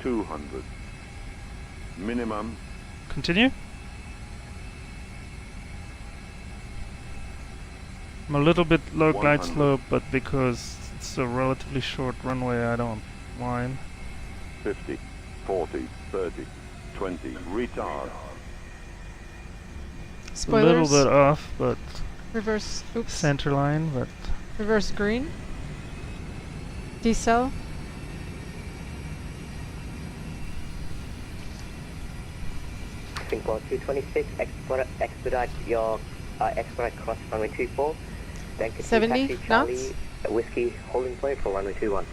$200. Minimum. Continue. I'm a little bit low glide 100. slope, but because it's a relatively short runway, I don't mind. 50, 40, 30, 20. Retard. A spoilers. little bit off, but Reverse. Oops. center line, but Reverse green. Decel. Singapore 226, expedite your expedite cross runway 24. Then continue 70 taxi Charlie, knots? Whiskey holding point for runway 21.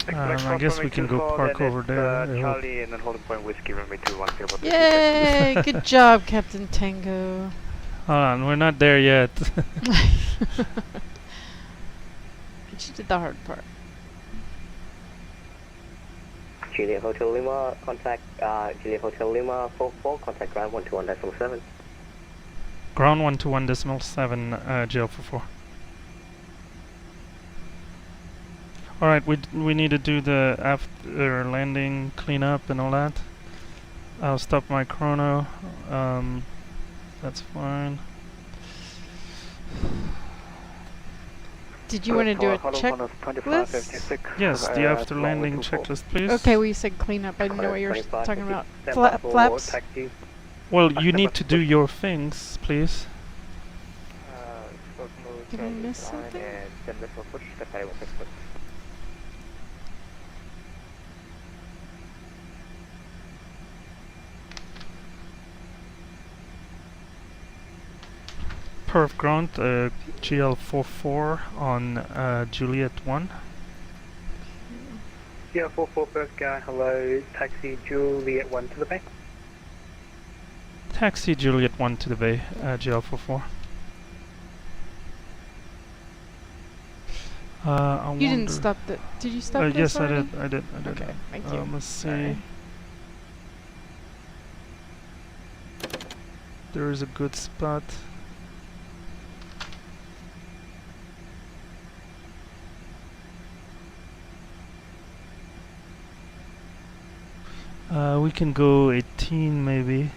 I guess we can go park over there. I hope. Charlie and then holding point whiskey runway 21. Singapore Yay! Good job, Captain Tango. Hold on, we're not there yet. But you did the hard part. Juliet Hotel Lima, contact Juliet Hotel Lima 44, contact ground 121.7. Ground 121.7, GL44. All right, we need to do the after landing cleanup and all that. I'll stop my chrono. That's fine. Did you want to do a checklist? Yes, the after landing checklist, please. Okay, we said cleanup. I didn't know what you were talking about. Flaps? Well, you need to do your things, please. Did I miss something? Perth ground, GL44 on Juliet 1. Yeah, 44 Perth guy, hello, taxi Juliet 1 to the bay. Taxi Juliet 1 to the bay, GL44. You didn't stop the. Did you stop this yes, already? I did. Okay, thank you. Let's see. Sorry. There is a good spot. We can go 18 maybe.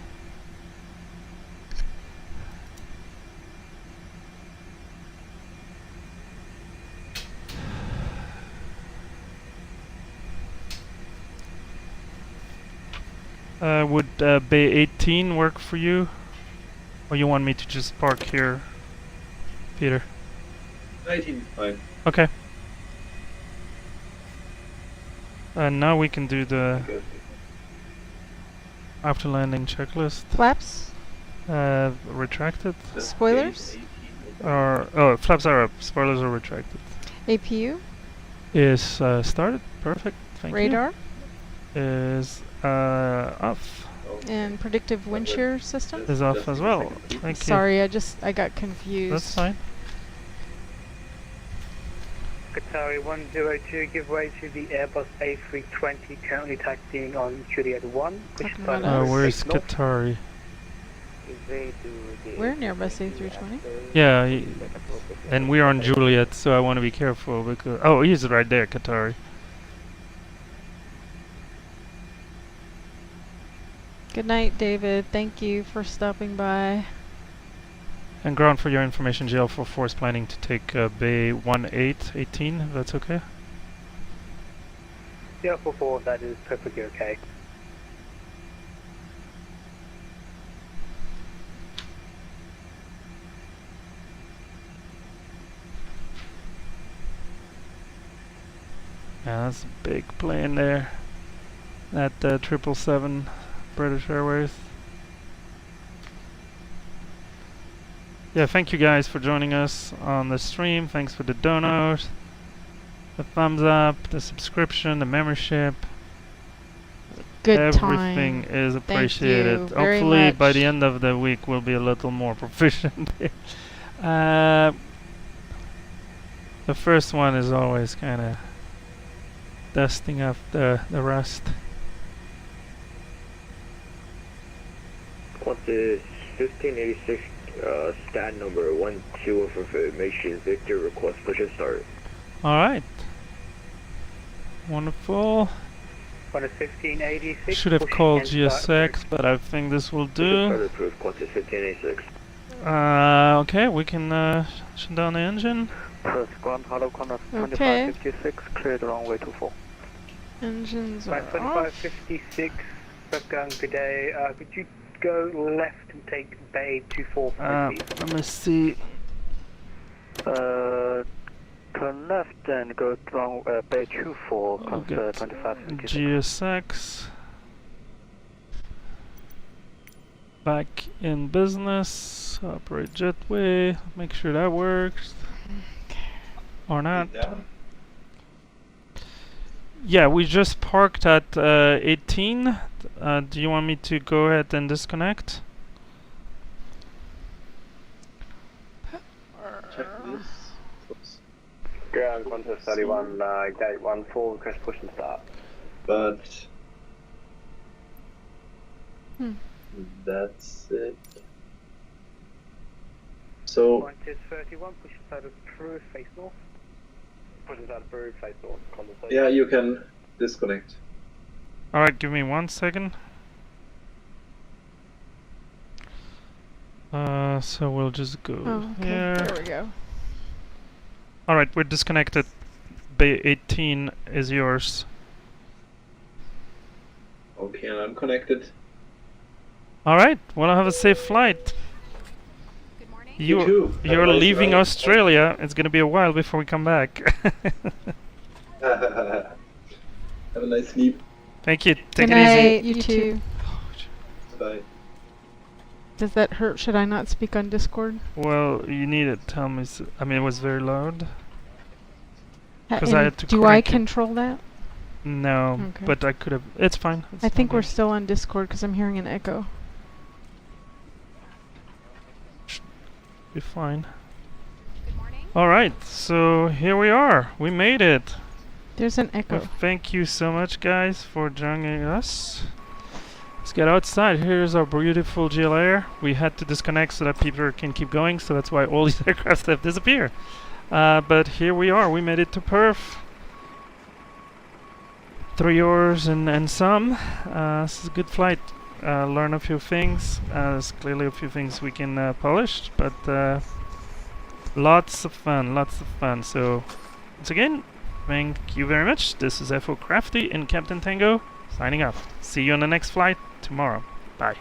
Would Bay 18 work for you? Or you want me to just park here, Peter? 18 is fine. Okay. And now we can do the after landing checklist. Flaps? Retracted. Spoilers? Or flaps are up. Spoilers are retracted. APU? Is started. Perfect. Thank Radar? you. Is off. And predictive wind shear system? Is off as well. Thank you. Sorry, I got confused. That's fine. Qatari 102, give way to the Airbus A320, currently taxiing on Juliet 1. Where's Qatari? We're near Airbus A320. Yeah, and we're on Juliet, so I want to be careful because... Oh, he's right there, Qatari. Good night, David. Thank you for stopping by. And ground, for your information, GL44 is planning to take Bay 1818, if that's okay? Yeah, 44, that is perfectly okay. Yeah, that's a big plane there. That 777 British Airways. Yeah, thank you guys for joining us on the stream. Thanks for the donors, the thumbs up, the subscription, the membership. Good Everything time. is Thank appreciated. you very Hopefully much. by the end of the week we'll be a little more proficient. The first one is always kind of dusting up the rust. Qantas 1586, stat number 12 of information, Victor request push and start. Alright. Wonderful. Qantas 1586. Should have push called and start. GSX, but I think this will Push and do. start approved, Qantas 1586. Okay, we can shut down the engine. First ground, hello, Qantas Okay. 2556, clear the runway 24. Engines are Flight off. 2556, Pushback today. Could you go left and take Bay 24 please? Let me see. Turn left and go down Bay 24, I'll Qantas get 2556. GSX. Back in business. Operate jetway. Make sure that works. Or not. Yeah, we just parked at 18. Do you want me to go ahead and disconnect? Check this. Ground Qantas 31, gate 14, request push and start. But that's it. So Qantas 31, push and start approved, face north. Push and start approved, face north, Qantas. yeah, you can disconnect. Alright, give me 1 second. So we'll just go Okay, here. there we go. Alright, we're disconnected. Bay 18 is yours. Okay, and I'm connected. Alright, well, have a safe flight. You too. Have You're a nice leaving ride. Australia. It's gonna be a while before we come back. Have a nice sleep. Thank you. Take Good it night, easy. you too. Bye. Does that hurt? Should I not speak on Discord? Well, you need to tell me. I mean, it was very loud. Because And I had to do I crank it. control that? No, Okay. but I could have. It's fine. It's I think all we're good. still on Discord because I'm hearing an echo. Be fine. Alright, so here we are. We made it. There's an echo. Well, thank you so much, guys, for joining us. Let's get outside. Here's our beautiful GL Air. We had to disconnect so that people can keep going, so that's why all these aircraft have disappeared. But here we are. We made it to Perth. 3 hours and some. This is a good flight. Learn a few things. There's clearly a few things we can polish, but lots of fun. So once again, thank you very much. This is FO Crafty and Captain Tango signing off. See you on the next flight tomorrow. Bye.